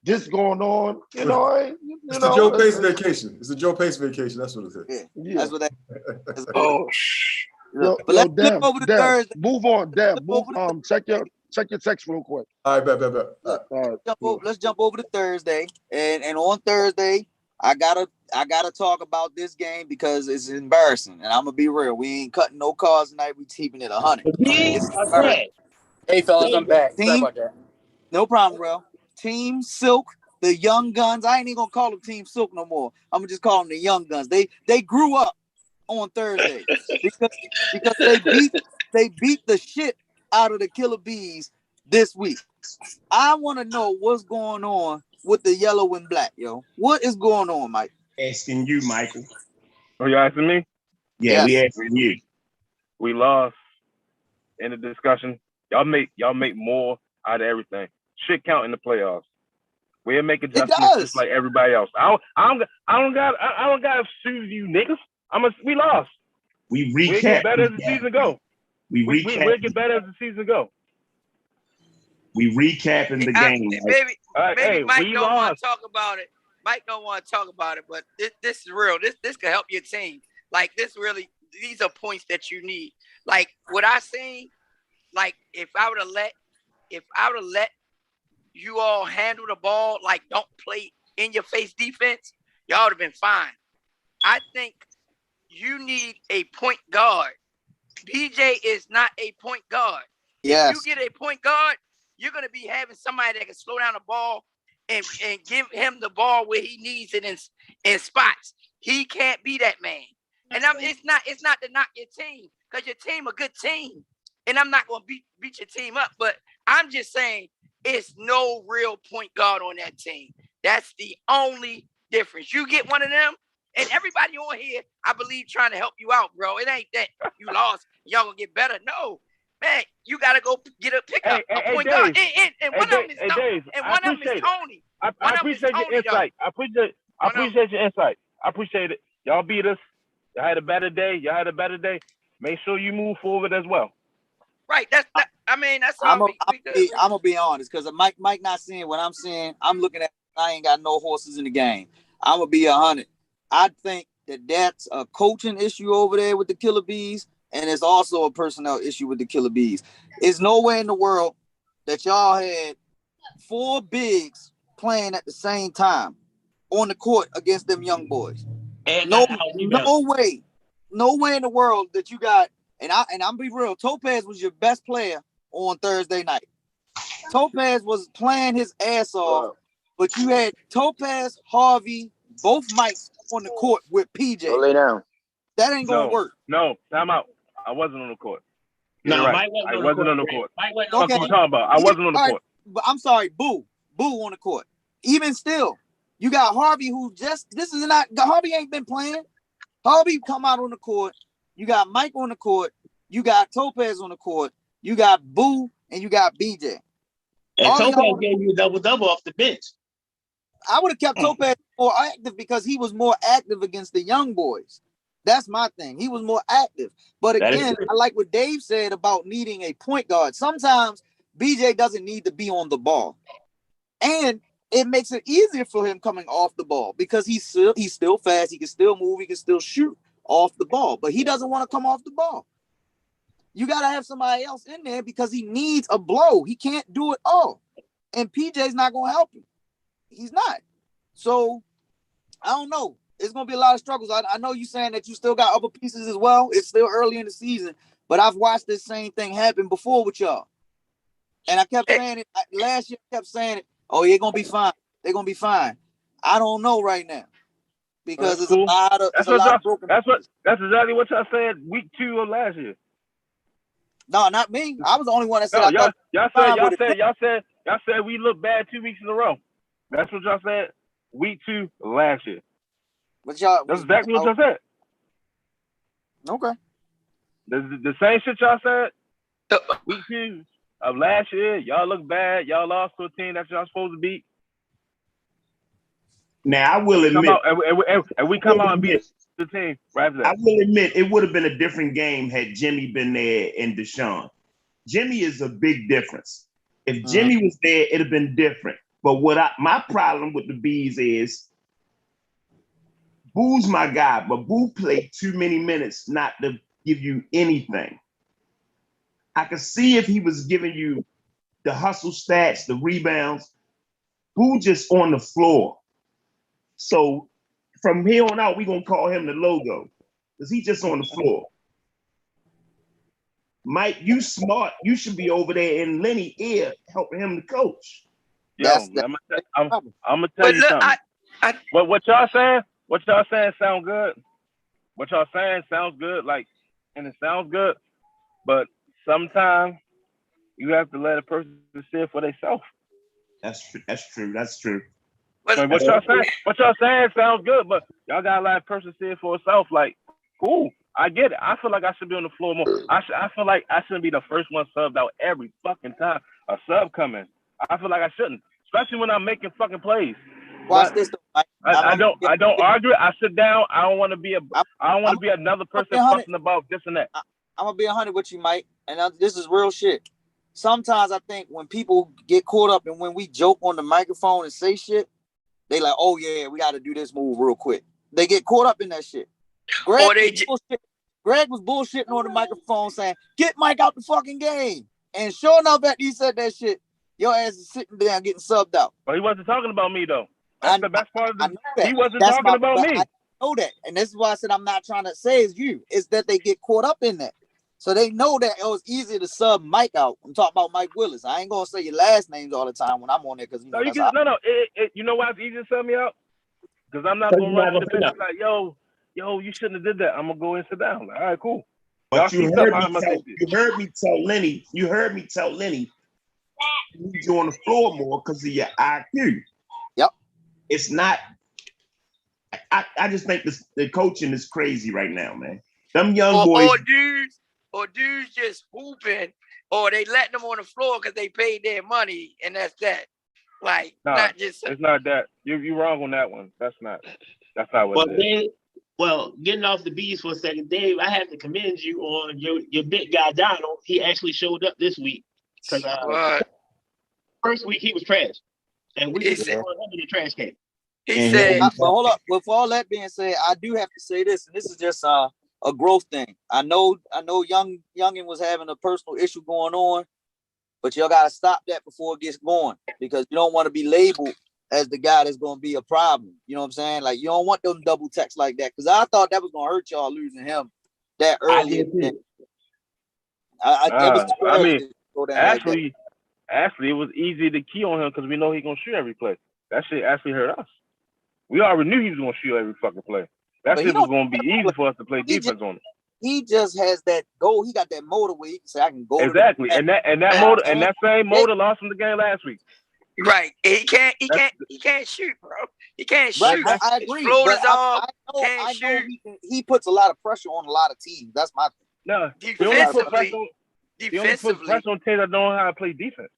Speaker 6: this going on.
Speaker 9: It's the Joe Pace vacation. It's the Joe Pace vacation. That's what it is.
Speaker 5: Yeah. That's what that is.
Speaker 6: But let's flip over to Thursday. Move on, Deb. Check your text real quick.
Speaker 9: All right, bet.
Speaker 5: Let's jump over to Thursday. And on Thursday, I gotta talk about this game because it's embarrassing. And I'm gonna be real. We ain't cutting no cards tonight. We keeping it 100.
Speaker 8: Hey fellas, I'm back. Sorry about that.
Speaker 5: No problem, bro. Team Silk, the Young Guns. I ain't even gonna call them Team Silk no more. I'm gonna just call them the Young Guns. They grew up on Thursday because they beat the shit out of the Killer Bees this week. I want to know what's going on with the yellow and black, yo. What is going on, Mike?
Speaker 3: Asking you, Michael.
Speaker 4: Oh, you asking me?
Speaker 3: Yeah, we asking you.
Speaker 4: We lost in the discussion. Y'all make more out of everything. Shit count in the playoffs. We'll make adjustments just
Speaker 5: does.
Speaker 4: like everybody else. I don't got to sue you niggas. We lost.
Speaker 3: We
Speaker 4: We'll
Speaker 3: recap.
Speaker 4: get better as the season go.
Speaker 3: We'll
Speaker 4: get better as the season go.
Speaker 3: We recapping the game.
Speaker 7: Maybe Mike
Speaker 4: we
Speaker 7: don't want
Speaker 4: lost.
Speaker 7: to talk about it. Mike don't want to talk about it, but this is real. This could help your team. Like this really, these are points that you need. Like what I seen, like if I would have let you all handle the ball, like don't play in your face defense, y'all would have been fine. I think you need a point guard. BJ is not a point guard.
Speaker 5: Yes.
Speaker 7: If you get a point guard, you're going to be having somebody that can slow down the ball and give him the ball where he needs it in spots. He can't be that man. And it's not to knock your team, because your team a good team. And I'm not going to beat your team up, but I'm just saying it's no real point guard on that team. That's the only difference. You get one of them, and everybody on here, I believe, trying to help you out, bro. It ain't that you lost, y'all gonna get better. No, man, you gotta go pick up a point guard. And one of them is Tony. And one of them is Tony.
Speaker 4: I appreciate your insight. I appreciate your insight. I appreciate it. Y'all beat us. Y'all had a better day. Make sure you move forward as well.
Speaker 7: Right. That's all.
Speaker 5: I'm gonna be honest, because Mike not seeing what I'm seeing. I'm looking at. I ain't got no horses in the game. I'm gonna be 100. I think that's a coaching issue over there with the Killer Bees, and it's also a personnel issue with the Killer Bees. It's nowhere in the world that y'all had 4 bigs playing at the same time on the court against them young boys.
Speaker 3: And
Speaker 5: no way in the world that you got. And I'm be real. Topaz was your best player on Thursday night. Topaz was playing his ass off, but you had Topaz, Harvey, both Mikes on the court with PJ.
Speaker 1: Go lay down.
Speaker 5: That ain't gonna work.
Speaker 4: No, time out. I wasn't on the court.
Speaker 3: No,
Speaker 4: right.
Speaker 3: Mike
Speaker 4: I wasn't on the court.
Speaker 3: Mike wasn't
Speaker 4: on the court. What you talking about? I wasn't on the court.
Speaker 5: But I'm sorry, Boo on the court. Even still, you got Harvey, who Harvey ain't been playing. Harvey come out on the court. You got Mike on the court. You got Topaz on the court. You got Boo and you got BJ.
Speaker 3: And Topaz gave you a double-double off the bench.
Speaker 5: I would have kept Topaz more active because he was more active against the young boys. That's my thing. He was more active. But again, I like what Dave said about needing a point guard. Sometimes BJ doesn't need to be on the ball. And it makes it easier for him coming off the ball because he's still fast. He can still move. He can still shoot off the ball. But he doesn't want to come off the ball. You got to have somebody else in there because he needs a blow. He can't do it all. And PJ's not going to help him. He's not. So, I don't know. It's going to be a lot of struggles. I know you're saying that you still got other pieces as well. It's still early in the season. But I've watched this same thing happen before with y'all. And I kept saying it. Last year, I kept saying it. Oh, they're going to be fine. They're going to be fine. I don't know right now. Because there's a lot of broken pieces.
Speaker 4: That's exactly what y'all said week 2 of last year.
Speaker 5: No, not me. I was the only one that said.
Speaker 4: No, y'all said we look bad 2 weeks in a row. That's what y'all said week 2 of last year.
Speaker 5: But y'all,
Speaker 4: that's exactly what y'all said.
Speaker 5: Okay.
Speaker 4: The same shit y'all said week 2 of last year. Y'all look bad. Y'all lost to a team that y'all supposed to beat.
Speaker 3: Now I will admit,
Speaker 4: and we come out and beat the team. Right there.
Speaker 3: I will admit it would have been a different game had Jimmy been there and Deshaun. Jimmy is a big difference. If Jimmy was there, it'd have been different. But my problem with the Bees is Boo's my guy, but Boo played too many minutes not to give you anything. I could see if he was giving you the hustle stats, the rebounds. Boo just on the floor. So from here on out, we're going to call him the logo because he's just on the floor. Mike, you smart. You should be over there in Lenny's ear helping him to coach.
Speaker 4: Yo, I'm gonna tell you something. What y'all saying sound good. What y'all saying sounds good, and it sounds good. But sometimes you have to let a person see it for themselves.
Speaker 3: That's true.
Speaker 4: So what y'all saying sounds good, but y'all gotta let a person see it for itself. Like, cool, I get it. I feel like I should be on the floor more. I feel like I shouldn't be the first one subbed out every fucking time a sub come in. I feel like I shouldn't. especially when I'm making fucking plays.
Speaker 5: Watch
Speaker 4: But
Speaker 5: this. Though,
Speaker 4: I don't argue. I sit down. I don't want to be another person fussing about this and that.
Speaker 5: I'm gonna be 100 with you, Mike, and this is real shit. Sometimes I think when people get caught up and when we joke on the microphone and say shit, they like, oh yeah, we got to do this move real quick. They get caught up in that shit. Greg was bullshitting on the microphone saying, "Get Mike out the fucking game." And sure enough, after he said that shit, your ass is sitting down getting subbed out.
Speaker 4: But he wasn't talking about me though. That's the best part of the. He wasn't
Speaker 5: That's
Speaker 4: talking about me.
Speaker 5: I know that, and this is why I said I'm not trying to say it's you. It's that they get caught up in that. So they know that it was easy to sub Mike out. I'm talking about Mike Willis. I ain't gonna say your last names all the time when I'm on there because you know
Speaker 4: you know why it's easy to sub me out? Because I'm not gonna run to the bench like, yo, you shouldn't have did that. I'm gonna go and sit down. Like, all right, cool.
Speaker 3: But you heard me tell Lenny. You heard me tell Lenny. You need you on the floor more because of your IQ.
Speaker 5: Yep.
Speaker 3: It's not. I just think the coaching is crazy right now, man. Them young boys.
Speaker 7: Or dudes just hooping, or they letting them on the floor because they paid their money, and that's that. Like, not just.
Speaker 4: It's not that. You're wrong on that one. That's not what it is.
Speaker 2: Well, getting off the bees for a second, Dave, I have to commend you on your big guy Donald. He actually showed up this week. Because first week he was trash. And we just throwing him in the trash can.
Speaker 7: He said,
Speaker 5: but hold up. With all that being said, I do have to say this, and this is just a growth thing. I know Youngin was having a personal issue going on, but y'all gotta stop that before it gets going because you don't want to be labeled as the guy that's gonna be a problem. You know what I'm saying? Like you don't want them double texts like that because I thought that was gonna hurt y'all losing him that early.
Speaker 4: Actually, it was easy to key on him because we know he's gonna shoot every play. That shit actually hurt us. We already knew he was gonna shoot every fucking play. That shit was gonna be easy for us to play defense on him.
Speaker 5: He just has that goal. He got that motor where he can say, "I can go."
Speaker 4: Exactly, and that same motor lost him the game last week.
Speaker 7: Right, he can't shoot, bro. He can't shoot.
Speaker 5: I agree. I know he puts a lot of pressure on a lot of teams. That's my thing.
Speaker 4: No, he only puts pressure on teams that know how to play defense.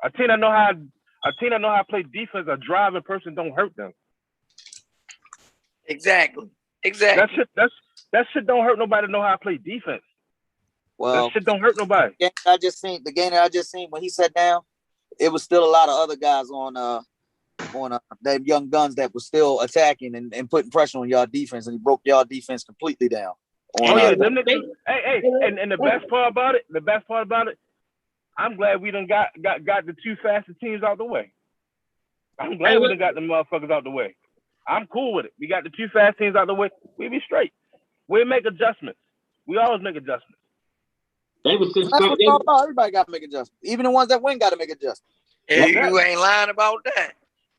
Speaker 4: A team that know how to play defense, a driving person don't hurt them.
Speaker 7: Exactly.
Speaker 4: That shit don't hurt nobody to know how to play defense.
Speaker 5: Well,
Speaker 4: that shit don't hurt nobody.
Speaker 5: The game that I just seen when he sat down, it was still a lot of other guys on them young guns that were still attacking and putting pressure on y'all defense, and he broke y'all defense completely down.
Speaker 4: Them niggas, and the best part about it, I'm glad we done got the two fastest teams out the way. I'm glad we done got the motherfuckers out the way. I'm cool with it. We got the two fast teams out the way. We be straight. We make adjustments. We always make adjustments.
Speaker 5: Everybody got to make adjustments. Even the ones that win got to make adjustments.
Speaker 7: You ain't lying about that.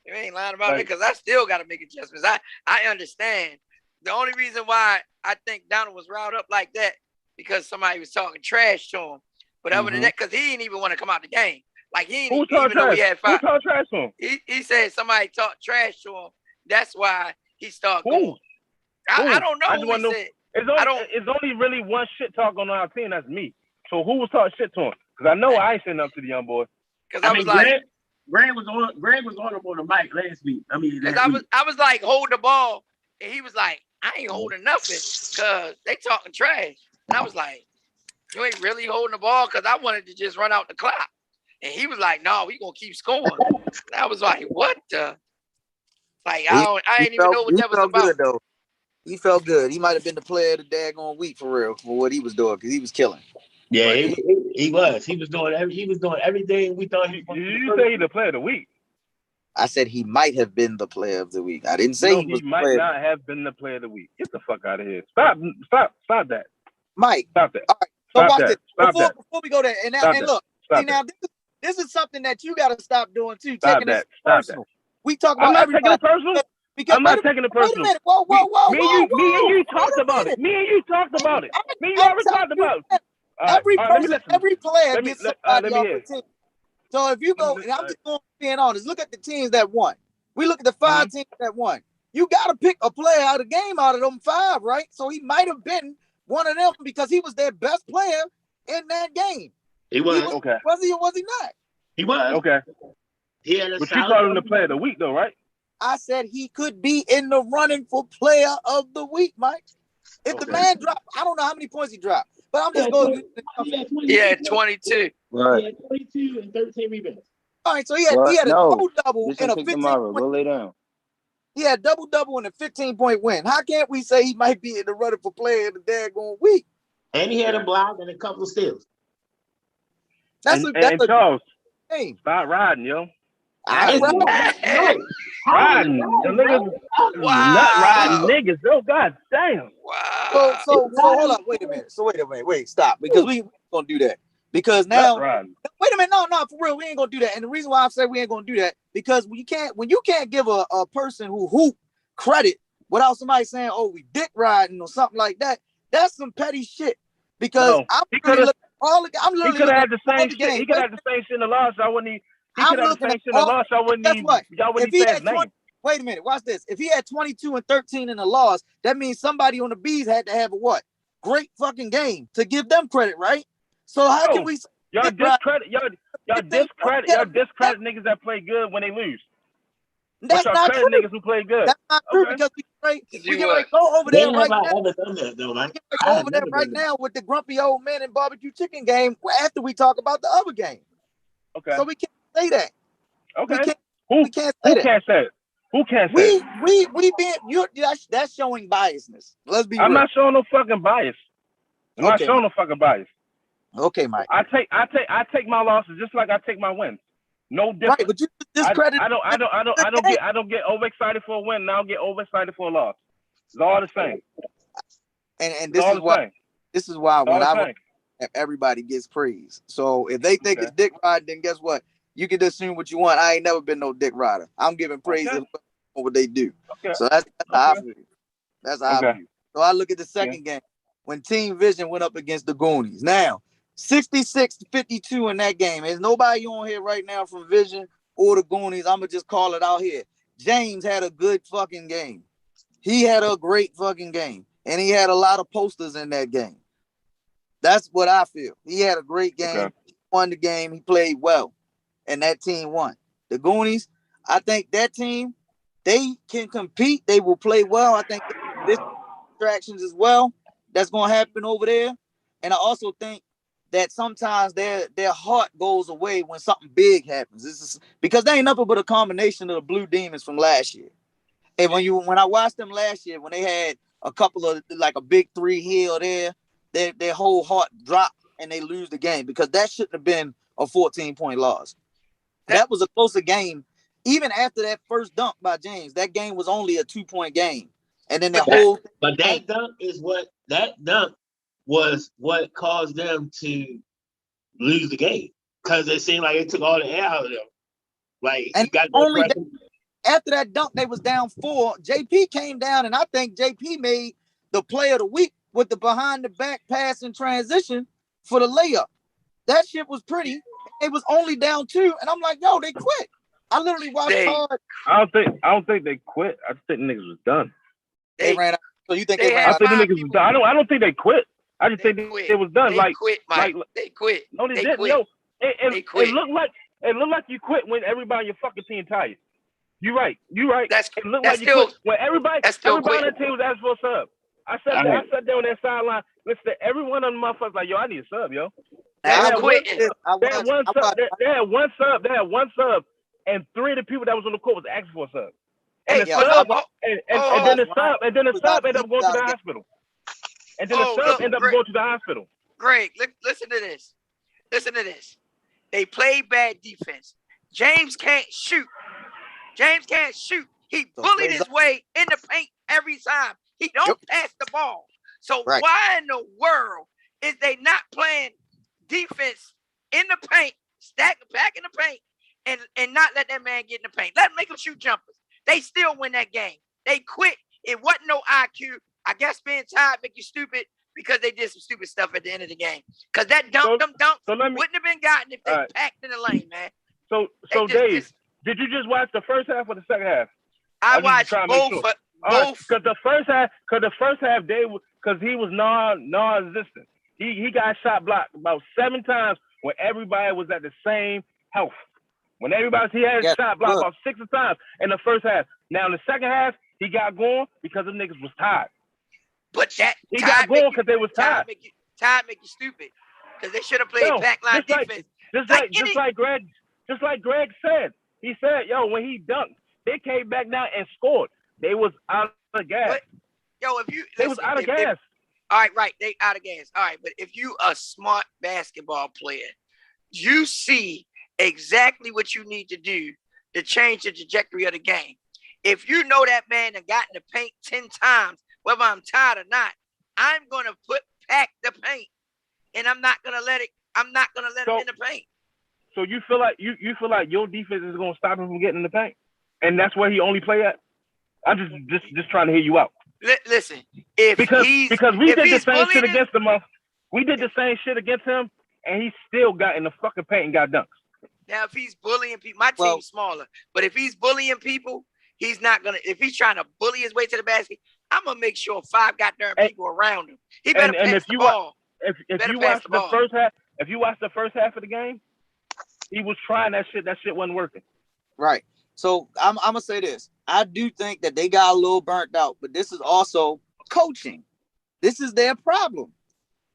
Speaker 7: You ain't lying about it because I still got to make adjustments. I understand. The only reason why I think Donald was riled up like that because somebody was talking trash to him. But other than that, because he didn't even want to come out the game. Like he didn't even know he had 5.
Speaker 4: Who talked trash to him?
Speaker 7: He said somebody talked trash to him. That's why he started going. I don't know who he said.
Speaker 4: It's only really one shit talk on our team. That's me. So who was talking shit to him? Because I know I ain't saying up to the young boy.
Speaker 2: Because I was like, Greg was on him on the mic last week. I
Speaker 7: was like, hold the ball, and he was like, I ain't holding nothing because they talking trash. And I was like, you ain't really holding the ball because I wanted to just run out the clock. And he was like, no, we gonna keep scoring. And I was like, what the? Like I didn't even know what that was about.
Speaker 5: Good, though. He felt good. He might have been the player of the daggone week for real for what he was doing because he was killing.
Speaker 2: Yeah, he was. He was doing everything we thought he was.
Speaker 4: Did you say he's the player of the week?
Speaker 5: I said he might have been the player of the week. I didn't say
Speaker 4: he might not have been the player of the week. Get the fuck out of here. Stop that.
Speaker 5: Mike.
Speaker 4: Stop that.
Speaker 5: All right. So watch this. Before we go there, and look, now this is something that you got to stop doing too. Taking this personal. We talk about everybody.
Speaker 4: I'm not taking it personal. I'm not taking it personal.
Speaker 5: Wait a minute. Whoa.
Speaker 4: Me and you talked about it. Me and you already talked about it.
Speaker 5: Every player gets somebody off the team. So if you go, and I'm just going being honest, look at the teams that won. We look at the 5 teams that won. You got to pick a player out of the game out of them 5, right? So he might have been one of them because he was their best player in that game.
Speaker 2: He was.
Speaker 5: Okay. Was he or was he not?
Speaker 2: He was.
Speaker 4: Okay.
Speaker 2: He had a
Speaker 4: But you
Speaker 2: solid
Speaker 4: called him the
Speaker 2: game.
Speaker 4: player of the week, though, right?
Speaker 5: I said he could be in the running for player of the week, Mike. If the man dropped, I don't know how many points he dropped, but I'm just going to.
Speaker 7: Yeah, 22.
Speaker 2: He had 22 and 13 rebounds.
Speaker 5: All right, so he had a double
Speaker 8: This
Speaker 5: and
Speaker 8: will
Speaker 5: a
Speaker 8: pick
Speaker 5: 15
Speaker 8: tomorrow.
Speaker 5: point.
Speaker 8: Go lay down.
Speaker 5: He had double and a 15-point win. How can't we say he might be in the running for player of the daggone week?
Speaker 2: And he had a block and a couple of steals.
Speaker 5: That's
Speaker 4: And
Speaker 5: a
Speaker 4: Charles,
Speaker 5: game.
Speaker 4: stop riding, yo.
Speaker 5: I ain't right.
Speaker 7: Hey,
Speaker 4: Riding. The niggas nut riding
Speaker 7: wow.
Speaker 4: niggas. Oh, god damn.
Speaker 7: Wow.
Speaker 5: So hold up. Wait a minute. Wait, stop. Because we ain't gonna do that. Because now,
Speaker 4: Nut riding.
Speaker 5: wait a minute. No, for real, we ain't gonna do that. And the reason why I say we ain't gonna do that, because when you can't give a person who hoop credit without somebody saying, "Oh, we dick riding" or something like that, that's some petty shit. Because
Speaker 4: No,
Speaker 5: I'm
Speaker 4: he
Speaker 5: literally
Speaker 4: could
Speaker 5: looking
Speaker 4: have
Speaker 5: at
Speaker 4: had the
Speaker 5: all
Speaker 4: same
Speaker 5: the
Speaker 4: shit. He
Speaker 5: games.
Speaker 4: could have the same shit in the loss. I wouldn't even. He
Speaker 5: I'm
Speaker 4: could have the
Speaker 5: looking
Speaker 4: same
Speaker 5: at
Speaker 4: shit in the
Speaker 5: all.
Speaker 4: loss. I wouldn't
Speaker 5: Guess
Speaker 4: even.
Speaker 5: what?
Speaker 4: Y'all wouldn't
Speaker 5: If he
Speaker 4: even say
Speaker 5: had
Speaker 4: his
Speaker 5: 20,
Speaker 4: name.
Speaker 5: wait a minute, watch this. If he had 22 and 13 in the loss, that means somebody on the Bees had to have a what? Great fucking game to give them credit, right? So how can we
Speaker 4: Y'all discredit
Speaker 5: that's
Speaker 4: niggas that play good when they lose. But
Speaker 5: not
Speaker 4: y'all
Speaker 5: true.
Speaker 4: credit niggas who play good.
Speaker 5: That's not true
Speaker 4: Okay.
Speaker 5: because we
Speaker 7: You
Speaker 5: get ready
Speaker 7: what?
Speaker 5: to go over there
Speaker 2: When have
Speaker 5: right
Speaker 2: I
Speaker 5: now.
Speaker 2: ever done that though, man?
Speaker 5: We get ready to
Speaker 2: I
Speaker 5: go
Speaker 2: have
Speaker 5: over there
Speaker 2: never
Speaker 5: right
Speaker 2: done that.
Speaker 5: now with the grumpy old man and barbecue chicken game after we talk about the other game.
Speaker 4: Okay.
Speaker 5: So we can't say that.
Speaker 4: Okay.
Speaker 5: We can't say that.
Speaker 4: Can't say it? Who can't say it?
Speaker 5: We being that's showing biasness. Let's be
Speaker 4: I'm
Speaker 5: real.
Speaker 4: not showing no fucking bias. I'm not showing no fucking bias.
Speaker 5: Okay, Mike.
Speaker 4: I take my losses just like I take my wins. No different.
Speaker 5: Right, but you discredit.
Speaker 4: I don't get overexcited for a win, and I don't get overexcited for a loss. It's all the same.
Speaker 5: And this is why when I run, everybody gets praise. So if they think it's dick riding, then guess what? You can assume what you want. I ain't never been no dick rider. I'm giving praise for what they do.
Speaker 4: Okay.
Speaker 5: So that's how I feel. That's how I feel. So I look at the second game when Team Vision went up against the Goonies. Now, 66-52 in that game. There's nobody on here right now from Vision or the Goonies. I'm going to just call it out here. James had a good fucking game. He had a great fucking game. And he had a lot of posters in that game. That's what I feel. He had a great game. Okay. He won the game. He played well. And that team won. The Goonies, I think that team, they can compete. They will play well. I think this distractions as well that's going to happen over there. And I also think that sometimes their heart goes away when something big happens. This is because they ain't nothing but a combination of the Blue Demons from last year. And when I watched them last year, when they had a couple of like a big three here or there, their whole heart dropped and they lose the game because that shouldn't have been a 14-point loss. That was a closer game. Even after that first dunk by James, that game was only a 2-point game. And then
Speaker 2: that dunk was what caused them to lose the game. Because it seemed like it took all the air out of them. Like
Speaker 5: and
Speaker 2: got
Speaker 5: only after that dunk, they was down 4. JP came down, and I think JP made the play of the week with the behind the back pass and transition for the layup. That shit was pretty. It was only down 2, and I'm like, yo, they quit. I literally watched hard.
Speaker 4: I don't think they quit. I think the niggas was done.
Speaker 5: They ran out. So you think they ran out?
Speaker 4: I think the niggas was done. I don't think they quit. I just think it was done.
Speaker 7: They quit, Mike. They quit.
Speaker 4: No, they didn't.
Speaker 7: Quit.
Speaker 4: Yo,
Speaker 7: they quit.
Speaker 4: It looked like you quit when everybody on your fucking team tired. You right. It looked like you quit when everybody on that team was asking for a sub. I sat down on that sideline. Listen to every one of them motherfuckers like, yo, I need a sub, yo. They had one sub, and 3 of the people that was on the court was asking for a sub. And then the sub ended up going to the hospital. And then the sub ended up going to the hospital.
Speaker 7: Greg, listen to this. Listen to this. They played bad defense. James can't shoot. He bullied his way in the paint every time. He don't pass the ball. So why in the world is they not playing defense in the paint, back in the paint, and not let that man get in the paint? Let him make him shoot jumpers. They still win that game. They quit. It wasn't no IQ. I guess being tired make you stupid because they did some stupid stuff at the end of the game. Because that dunks wouldn't have been gotten if they packed in the lane, man.
Speaker 4: So Dave, did you just watch the first half or the second half?
Speaker 7: I watched both.
Speaker 4: Because the first half, Dave, because he was non-existent. He got shot blocked about 7 times when everybody was at the same health. When everybody he had a shot blocked about 6 times in the first half. Now in the second half, he got going because the niggas was tired.
Speaker 7: But that
Speaker 4: he got going because they was tired.
Speaker 7: Time make you stupid because they should have played backline defense.
Speaker 4: Just like Greg said. He said, yo, when he dunked, they came back down and scored. They was out of gas.
Speaker 7: But,
Speaker 4: they was out of gas.
Speaker 7: All right, they out of gas. All right, but if you a smart basketball player, you see exactly what you need to do to change the trajectory of the game. If you know that man that got in the paint 10 times, whether I'm tired or not, I'm gonna pack the paint, and I'm not gonna let him in the paint.
Speaker 4: So you feel like you feel like your defense is gonna stop him from getting in the paint, and that's where he only play at. I'm just trying to hear you out.
Speaker 7: Listen,
Speaker 4: because we did the same shit against him. We did the same shit against him, and he still got in the fucking paint and got dunks.
Speaker 7: Now, if he's bullying people, my team's smaller, but if he's bullying people, he's not gonna. If he's trying to bully his way to the basket, I'm gonna make sure 5 goddamn people around him. He better pass the ball.
Speaker 4: If you watch the first half, if you watch the first half of the game, he was trying that shit. That shit wasn't working.
Speaker 5: Right. So I'm gonna say this. I do think that they got a little burnt out, but this is also coaching. This is their problem.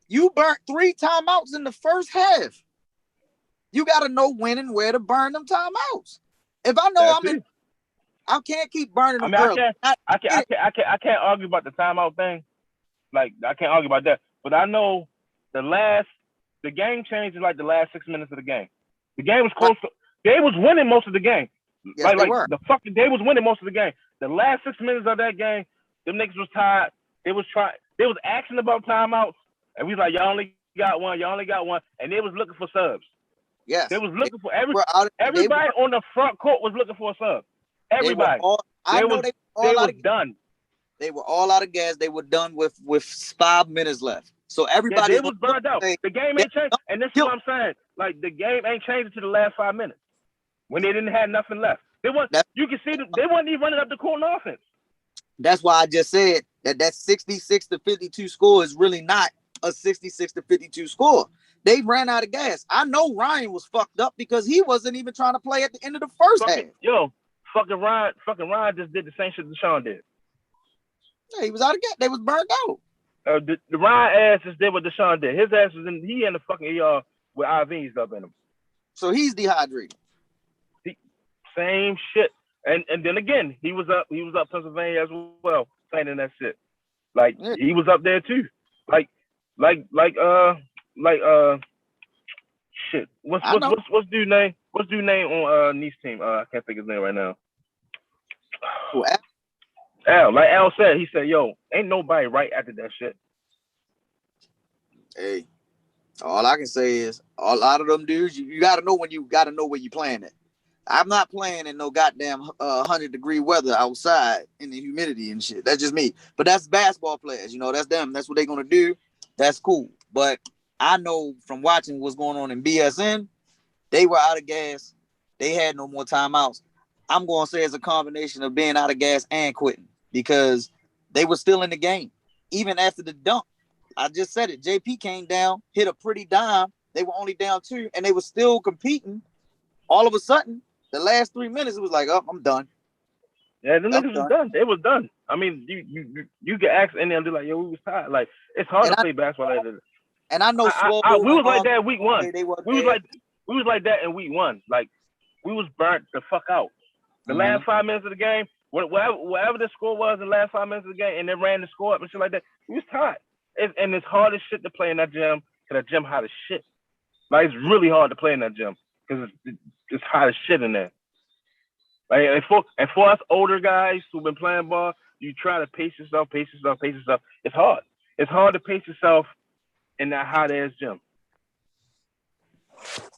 Speaker 5: You burnt 3 timeouts in the first half. You got to know when and where to burn them timeouts. If I know I can't keep burning them.
Speaker 4: I can't argue about the timeout thing. Like I can't argue about that. But I know the game changed in like the last 6 minutes of the game. The game was close. They was winning most of the game.
Speaker 5: Yes,
Speaker 4: they was winning most of the game. The last 6 minutes of that game, them niggas was tired. They was asking about timeouts, and we was like, y'all only got one, and they was looking for subs.
Speaker 5: Yes.
Speaker 4: They was looking for everybody on the front court was looking for a sub. Everybody. They was done.
Speaker 5: They were all out of gas. They were done with 5 minutes left. So everybody
Speaker 4: was burned out. The game ain't changed. And this is what I'm saying. Like the game ain't changed until the last 5 minutes. When they didn't have nothing left. You can see they wasn't even running up the court on offense.
Speaker 5: That's why I just said that 66-52 score is really not a 66-52 score. They ran out of gas. I know Ryan was fucked up because he wasn't even trying to play at the end of the first half.
Speaker 4: Fucking Ryan just did the same shit that Sean did.
Speaker 5: Yeah, he was out of gas. They was burned out.
Speaker 4: The Ryan ass just did what Deshaun did. His ass was in the fucking ER with IVs up in him.
Speaker 5: So he's dehydrated.
Speaker 4: Same shit. And then again, he was up Pennsylvania as well, playing in that shit. Like he was up there too. Like shit. What's dude name? What's dude name on Nice team? I can't think of his name right now. Al. Like Al said, he said, yo, ain't nobody right after that shit.
Speaker 5: Hey, all I can say is a lot of them dudes, you gotta know when you gotta know where you playing at. I'm not playing in no goddamn 100-degree weather outside in the humidity and shit. That's just me. But that's basketball players. You know, that's them. That's what they're going to do. That's cool. But I know from watching what's going on in BSN, they were out of gas. They had no more timeouts. I'm going to say it's a combination of being out of gas and quitting because they were still in the game. Even after the dunk, I just said it. JP came down, hit a pretty dime. They were only down 2, and they were still competing. All of a sudden, the last 3 minutes, it was like, oh, I'm done.
Speaker 4: Yeah, the niggas was done. They was done. I mean, you get asked and they'll be like, yo, we was tired. Like, it's hard to play basketball like that.
Speaker 5: And I know
Speaker 4: we was like that week 1. We was like that in week 1. Like, we was burnt the fuck out. The last 5 minutes of the game, whatever the score was in the last 5 minutes of the game, and they ran the score up and shit like that, we was tired. And it's hard as shit to play in that gym, because that gym hot as shit. Like, it's really hard to play in that gym, because it's hot as shit in there. Like, and for us older guys who've been playing ball, you try to pace yourself. It's hard. It's hard to pace yourself in that hot ass gym.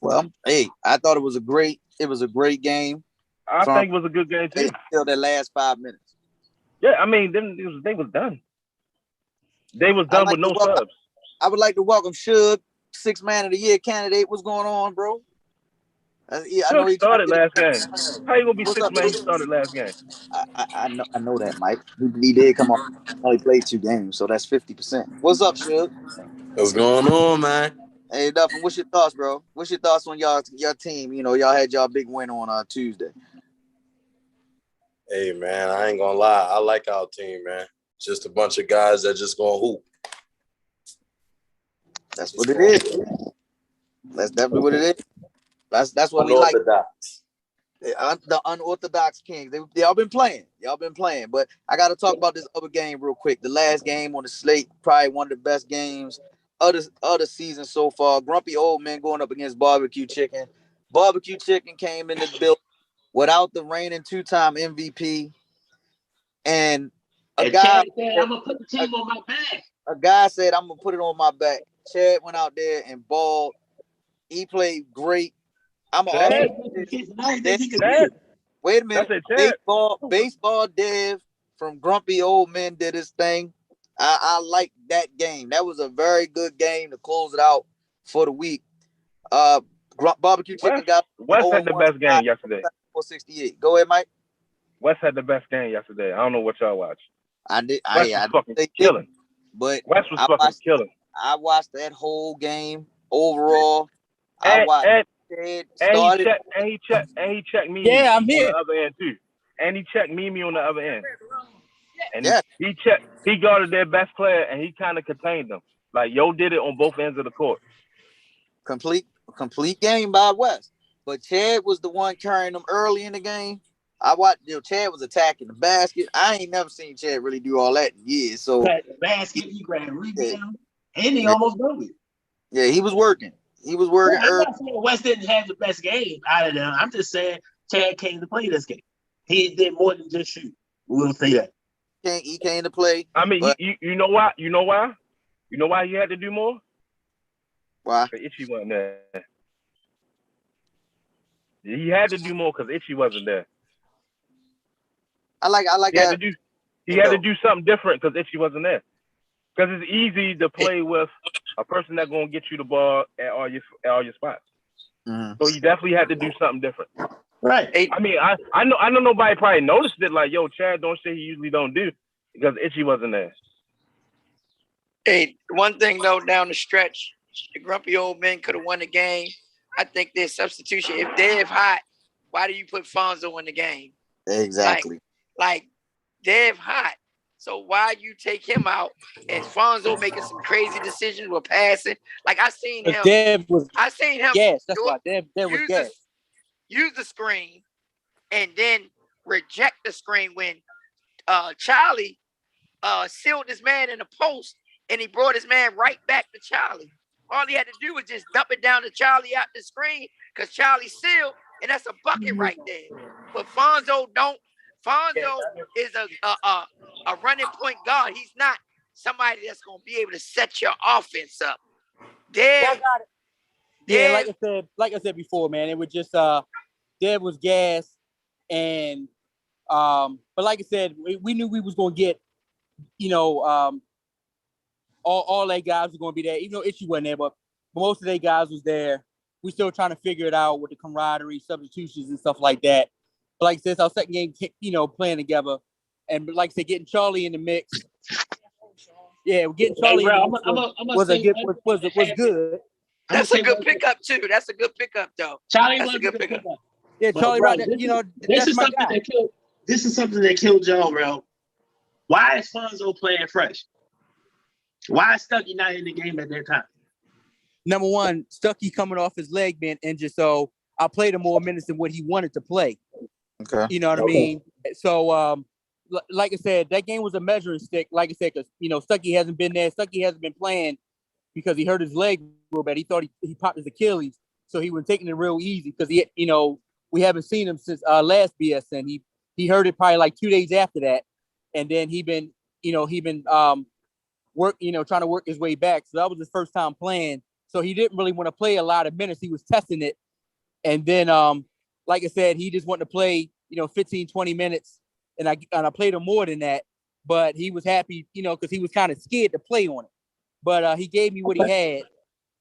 Speaker 5: Well, hey, I thought it was a great game.
Speaker 4: I think it was a good game too.
Speaker 5: Until the last 5 minutes.
Speaker 4: Yeah, I mean, they was done. They was done with no subs.
Speaker 5: I would like to welcome Suge, 6th Man of the Year candidate. What's going on, bro?
Speaker 4: I know he started last game. How you gonna be 6th man? He started last game.
Speaker 5: I know that, Mike. He did come on. Only played 2 games, so that's 50%. What's up, Suge?
Speaker 10: What's going on, man?
Speaker 5: Hey, Duffin, what's your thoughts, bro? What's your thoughts on your team? You know, y'all had y'all big win on Tuesday.
Speaker 10: Hey man, I ain't gonna lie. I like our team, man. Just a bunch of guys that just gonna hoop.
Speaker 5: That's what it is. That's definitely what it is. That's what we like.
Speaker 10: Unorthodox.
Speaker 5: The unorthodox Kings. Y'all been playing. But I got to talk about this other game real quick. The last game on the slate, probably one of the best games of the season so far. Grumpy Old Men going up against Barbecue Chicken. Barbecue Chicken came in the build without the reigning 2-time MVP. And a guy
Speaker 2: said, I'm gonna put the team on my back.
Speaker 5: A guy said, I'm gonna put it on my back. Chad went out there and balled. He played great. I'm
Speaker 4: Chad?
Speaker 5: Wait a minute.
Speaker 4: That's a Chad.
Speaker 5: Baseball Dev from Grumpy Old Men did his thing. I like that game. That was a very good game to close it out for the week. Barbecue Chicken
Speaker 4: West had the best game yesterday.
Speaker 5: 468. Go ahead, Mike.
Speaker 4: West had the best game yesterday. I don't know what y'all watched.
Speaker 5: West
Speaker 4: was fucking killing.
Speaker 5: But
Speaker 4: West was fucking killing.
Speaker 5: I watched that whole game overall.
Speaker 4: And he checked me
Speaker 8: Yeah, I'm here.
Speaker 4: on the other end too. And he checked Mimi on the other end. And
Speaker 5: yeah.
Speaker 4: he guarded their best player and he kind of contained them. Like Yo did it on both ends of the court.
Speaker 5: Complete game by West. But Chad was the one carrying them early in the game. I watched, Chad was attacking the basket. I ain't never seen Chad really do all that in years. So
Speaker 2: the basket, he grabbed rebound, and he almost broke it.
Speaker 5: Yeah, he was working. Early.
Speaker 2: I'm not saying West didn't have the best game out of them. I'm just saying Chad came to play this game. He did more than just shoot. We'll say that.
Speaker 5: He came to play.
Speaker 4: I mean, you know why? You know why? You know why he had to do more?
Speaker 5: Why?
Speaker 4: Because Itchy wasn't there. He had to do more because Itchy wasn't there.
Speaker 5: I like
Speaker 4: he
Speaker 5: that.
Speaker 4: He had to do something different because Itchy wasn't there. Because it's easy to play with a person that's gonna get you the ball at all your spots.
Speaker 5: Mm-hmm.
Speaker 4: So he definitely had to do something different.
Speaker 2: Right.
Speaker 4: I mean, I know nobody probably noticed it. Like, yo, Chad don't shit he usually don't do because Itchy wasn't there.
Speaker 7: Hey, one thing though, down the stretch, the Grumpy Old Men could have won the game. I think their substitution. If Dev hot, why do you put Fonzo in the game?
Speaker 5: Exactly.
Speaker 7: Like Dev hot. So why you take him out and Fonzo making some crazy decisions with passing? Like I seen him.
Speaker 8: Yes, that's why Dev was gas.
Speaker 7: Use the screen and then reject the screen when Charlie sealed his man in the post and he brought his man right back to Charlie. All he had to do was just dump it down to Charlie out the screen because Charlie sealed, and that's a bucket right there. But Fonzo don't. Fonzo is a running point guard. He's not somebody that's going to be able to set your offense up.
Speaker 8: Yeah, like I said before, man, it was just Dev was gas, and but like I said, we knew we was going to get, all their guys were going to be there, even though Itchy wasn't there, but most of their guys was there. We still trying to figure it out with the camaraderie, substitutions, and stuff like that. But like I said, it's our second game, playing together. And like I said, getting Charlie in the mix. Yeah, getting Charlie was good.
Speaker 7: That's a good pickup, too. That's a good pickup, though.
Speaker 2: Charlie
Speaker 7: was a good pickup.
Speaker 8: Yeah, Charlie,
Speaker 2: bro,
Speaker 8: right.
Speaker 2: This is something that killed Joe, bro. Why is Fonzo playing fresh? Why is Stuckey not in the game at that time?
Speaker 8: Number one, Stuckey coming off his leg being injured, so I played him more minutes than what he wanted to play.
Speaker 5: Okay.
Speaker 8: You know what I mean? So, like I said, that game was a measuring stick. Like I said, because Stuckey hasn't been there. Stuckey hasn't been playing because he hurt his leg real bad. He thought he popped his Achilles, so he was taking it real easy because we haven't seen him since last BSN. He hurt it probably like 2 days after that, and then he been trying to work his way back. So that was his first time playing. So he didn't really want to play a lot of minutes. He was testing it. And then, like I said, he just wanted to play, 15, 20 minutes. And I played him more than that. But he was happy, because he was kind of scared to play on it. But he gave me what he had.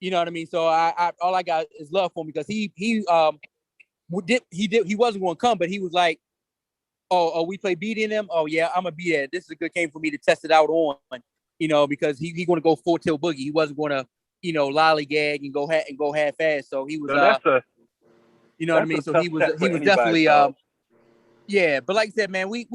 Speaker 8: You know what I mean? So I all I got is love for him because he wasn't going to come, but he was like, oh, we play beating him. Oh yeah, I'm gonna be there. This is a good game for me to test it out on, because he's going to go full tilt boogie. He wasn't going to, lollygag and go half fast. So he was
Speaker 4: So that's a
Speaker 8: you know what I mean.
Speaker 4: that's a
Speaker 8: So
Speaker 4: tough
Speaker 8: he was
Speaker 4: test for anybody,
Speaker 8: definitely
Speaker 4: dog.
Speaker 8: yeah. But like I said, man, we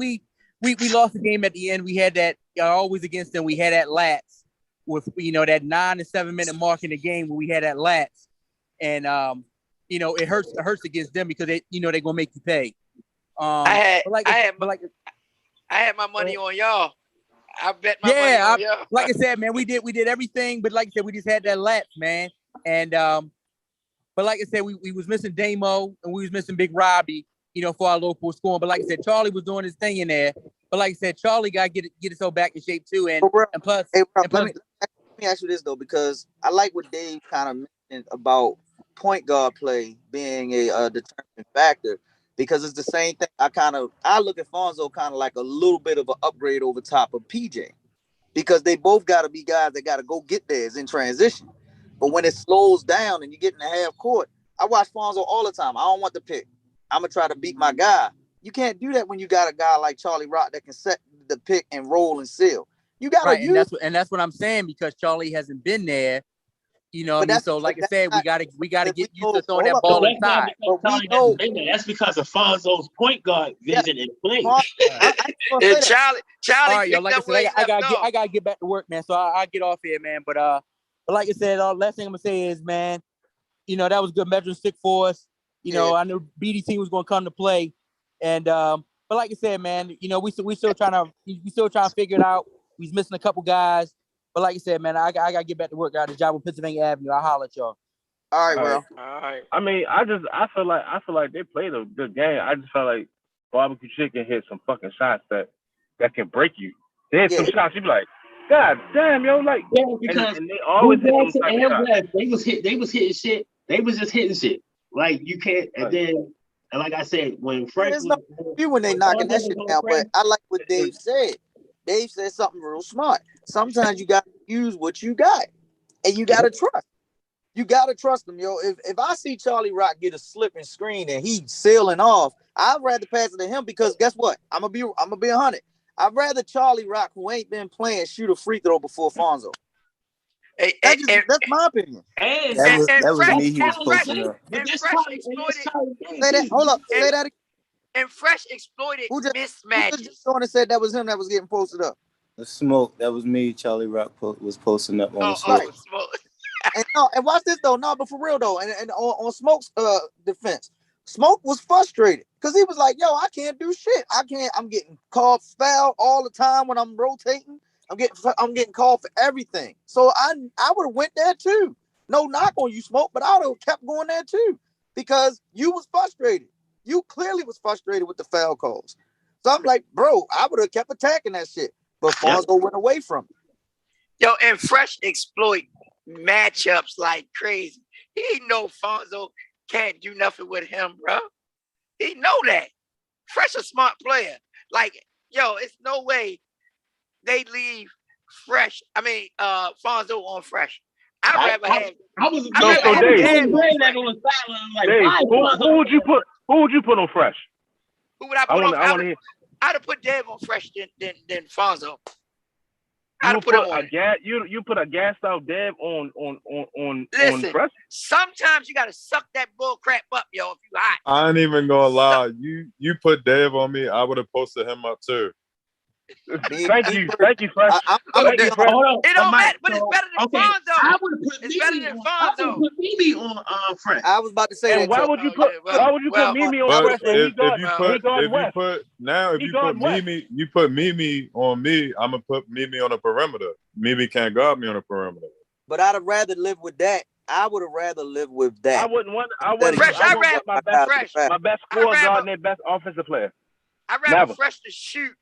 Speaker 8: lost the game at the end. We had that always against them. We had that lapse with that 9 and 7 minute mark in the game where we had that lapse, and it hurts against them because they're gonna make you pay.
Speaker 7: I had my money on y'all. I bet my money on y'all.
Speaker 8: Like I said, man, we did everything, but like I said, we just had that lapse, man. And but like I said, we was missing Damo and we was missing Big Robbie, for our local scoring. But like I said, Charlie was doing his thing in there. But like I said, Charlie got to get himself back in shape too. And plus,
Speaker 5: let me ask you this though, because I like what Dave kind of mentioned about point guard play being a determining factor. Because it's the same thing. I look at Fonzo kind of like a little bit of an upgrade over top of PJ, because they both got to be guys that got to go get theirs in transition. But when it slows down and you get in the half court, I watch Fonzo all the time. I don't want the pick. I'm gonna try to beat my guy. You can't do that when you got a guy like Charlie Rock that can set the pick and roll and seal. You got to use.
Speaker 8: And that's what I'm saying, because Charlie hasn't been there. You know what I mean? So like I said, we gotta get used to throwing that ball inside.
Speaker 2: That's because of Fonzo's point guard vision and play.
Speaker 7: Charlie.
Speaker 8: All right, yo, like I said, I gotta get back to work, man. So I'll get off here, man. But like I said, last thing I'm gonna say is, man, that was good measuring stick for us. I knew BD team was gonna come to play, and but like I said, man, we still trying to figure it out. We's missing a couple guys. But like I said, man, I gotta get back to work. I got a job on Pennsylvania Avenue. I'll holler at y'all.
Speaker 5: All right, bro.
Speaker 7: All right.
Speaker 4: I mean, I feel like they played a good game. I just felt like Barbecue Chicken hit some fucking shots that can break you. They hit some shots. You be like, God damn, yo, like,
Speaker 2: because
Speaker 4: and they always hit those type of shots.
Speaker 2: They was hitting shit. They was just hitting shit. Like you can't. And then, and like I said, when Frank
Speaker 5: there's no few when they knocking that shit down. But I like what Dave said. Dave said something real smart. Sometimes you got to use what you got, and you got to trust. You got to trust them, yo. If I see Charlie Rock get a slipping screen and he's sailing off, I'd rather pass it to him, because guess what? I'm gonna be 100. I'd rather Charlie Rock, who ain't been playing, shoot a free throw before Fonzo. That's my opinion.
Speaker 11: That was me. He was posting up.
Speaker 5: Say that. Hold up. Say that again.
Speaker 7: And Fresh exploited mismatches.
Speaker 5: Who just going and said that was him that was getting posted up?
Speaker 11: The Smoke. That was me. Charlie Rock was posting up on the Smoke.
Speaker 5: And watch this though. No, but for real though, and on Smoke's defense, Smoke was frustrated because he was like, "Yo, I can't do shit. I'm getting called foul all the time when I'm rotating. I'm getting called for everything. So I would have went there too. No knock on you, Smoke, but I would have kept going there too, because you was frustrated. You clearly was frustrated with the foul calls. So I'm like, bro, I would have kept attacking that shit, but Fonzo went away from it.
Speaker 7: Yo, and Fresh exploit matchups like crazy. He know Fonzo can't do nothing with him, bro. He know that. Fresh a smart player. Like, yo, it's no way they leave Fresh. I mean, Fonzo on Fresh. I'd rather have.
Speaker 4: Dave, who would you put? Who would you put on Fresh?
Speaker 7: Who would I put on? I'd have put Dev on Fresh than Fonzo. I'd have put him on.
Speaker 4: You put a gassed out Dev on
Speaker 7: Listen,
Speaker 4: Fresh?
Speaker 7: sometimes you gotta suck that bull crap up, yo, if you hot.
Speaker 12: I ain't even gonna lie. You put Dev on me, I would have posted him up too.
Speaker 4: Thank you, Fresh.
Speaker 7: It don't matter, but it's better than Fonzo.
Speaker 2: I would have put
Speaker 7: it's better than Fonzo.
Speaker 2: put Mimi on Fresh.
Speaker 5: I was about to say that.
Speaker 4: Why would you put Mimi on Fresh?
Speaker 12: If you put Mimi on me, I'm gonna put Mimi on the perimeter. Mimi can't guard me on the perimeter.
Speaker 5: But I'd have rather lived with that. I would have rather lived with that.
Speaker 4: I wouldn't want
Speaker 7: Fresh.
Speaker 4: my best scorer guard and their best offensive player.
Speaker 7: I'd rather Fresh to shoot.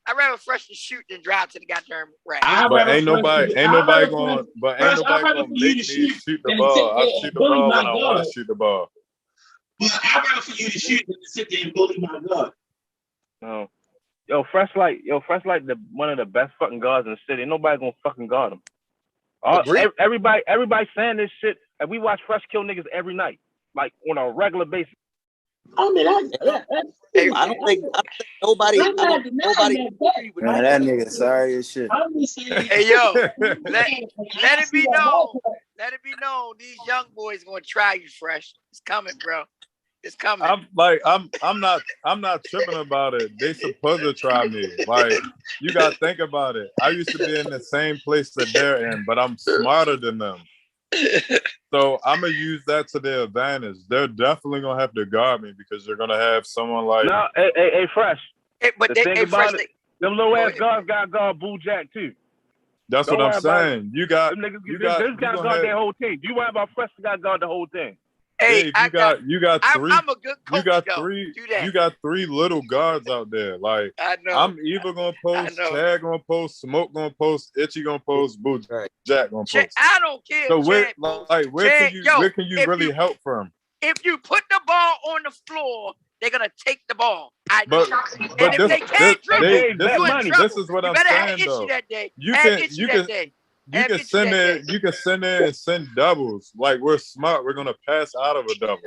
Speaker 7: I'd rather Fresh to shoot than drive to the goddamn rack.
Speaker 12: But ain't nobody going to make me shoot the ball. I shoot the ball when I want to shoot the ball.
Speaker 2: But I'd rather for you to shoot than to sit there and bully my guard.
Speaker 4: No. Fresh like one of the best fucking guards in the city. Nobody gonna fucking guard him. Everybody saying this shit, and we watch Fresh kill niggas every night, like on a regular basis.
Speaker 2: I mean,
Speaker 7: Hey,
Speaker 5: I don't think nobody. I don't think nobody agree with
Speaker 11: Man,
Speaker 5: that.
Speaker 11: that nigga sorry as shit.
Speaker 2: I'm just saying.
Speaker 7: hey, yo, let it be known. Let it be known. These young boys gonna try you, Fresh. It's coming, bro. It's coming.
Speaker 12: I'm not tripping about it. They supposed to try me. Like, you gotta think about it. I used to be in the same place that they're in, but I'm smarter than them. So I'm gonna use that to their advantage. They're definitely gonna have to guard me because they're gonna have someone like.
Speaker 4: No, hey, Fresh.
Speaker 7: Hey, but
Speaker 4: The
Speaker 7: they,
Speaker 4: thing
Speaker 7: hey,
Speaker 4: about
Speaker 7: Fresh,
Speaker 4: it, them little
Speaker 7: go
Speaker 4: ass
Speaker 7: ahead.
Speaker 4: guards got guard Boo Jack too.
Speaker 12: That's
Speaker 4: Don't
Speaker 12: what I'm
Speaker 4: worry about it.
Speaker 12: saying. You got
Speaker 4: Them niggas,
Speaker 12: you
Speaker 4: this
Speaker 12: got
Speaker 4: got
Speaker 12: you
Speaker 4: guard
Speaker 12: gonna
Speaker 4: their
Speaker 12: have,
Speaker 4: whole team. You worry about Fresh got guard the whole thing.
Speaker 7: Hey,
Speaker 12: Dave, you got three.
Speaker 7: I'm a good coach, though. Do that.
Speaker 12: You got three little guards out there. Like,
Speaker 7: I know.
Speaker 12: I'm either gonna post, Chad gonna post, Smoke gonna post, Itchy gonna post, Boo Jack gonna post.
Speaker 7: I don't care.
Speaker 12: So
Speaker 7: Chad
Speaker 12: where
Speaker 7: Chad,
Speaker 12: can you really help from?
Speaker 7: If you put the ball on the floor, they're gonna take the ball.
Speaker 12: But
Speaker 7: and if they can't dribble, you in trouble.
Speaker 12: This is what I'm
Speaker 7: better
Speaker 12: saying,
Speaker 7: have Itchy
Speaker 12: though.
Speaker 7: that day.
Speaker 12: You
Speaker 7: have
Speaker 12: can
Speaker 7: Itchy that day.
Speaker 12: You can send in and send doubles. Like, we're smart. We're gonna pass out of a double.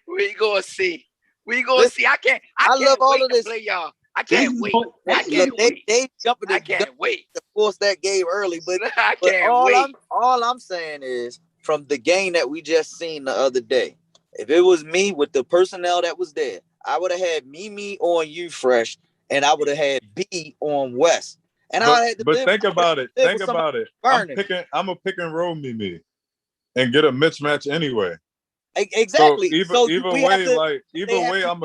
Speaker 7: We gonna see. We gonna see. I can't
Speaker 5: love all
Speaker 7: wait
Speaker 5: of this.
Speaker 7: to play y'all. I can't wait. I can't
Speaker 5: Look,
Speaker 7: wait.
Speaker 5: they jumping.
Speaker 7: I can't wait
Speaker 5: to force that game early, but
Speaker 7: I can't wait.
Speaker 5: all I'm saying is from the game that we just seen the other day. If it was me with the personnel that was there, I would have had Mimi on you, Fresh, and I would have had B on West. And
Speaker 12: but think about it. Think about it. I'm a pick and roll Mimi and get a mismatch anyway.
Speaker 5: Exactly.
Speaker 12: So either way, I'm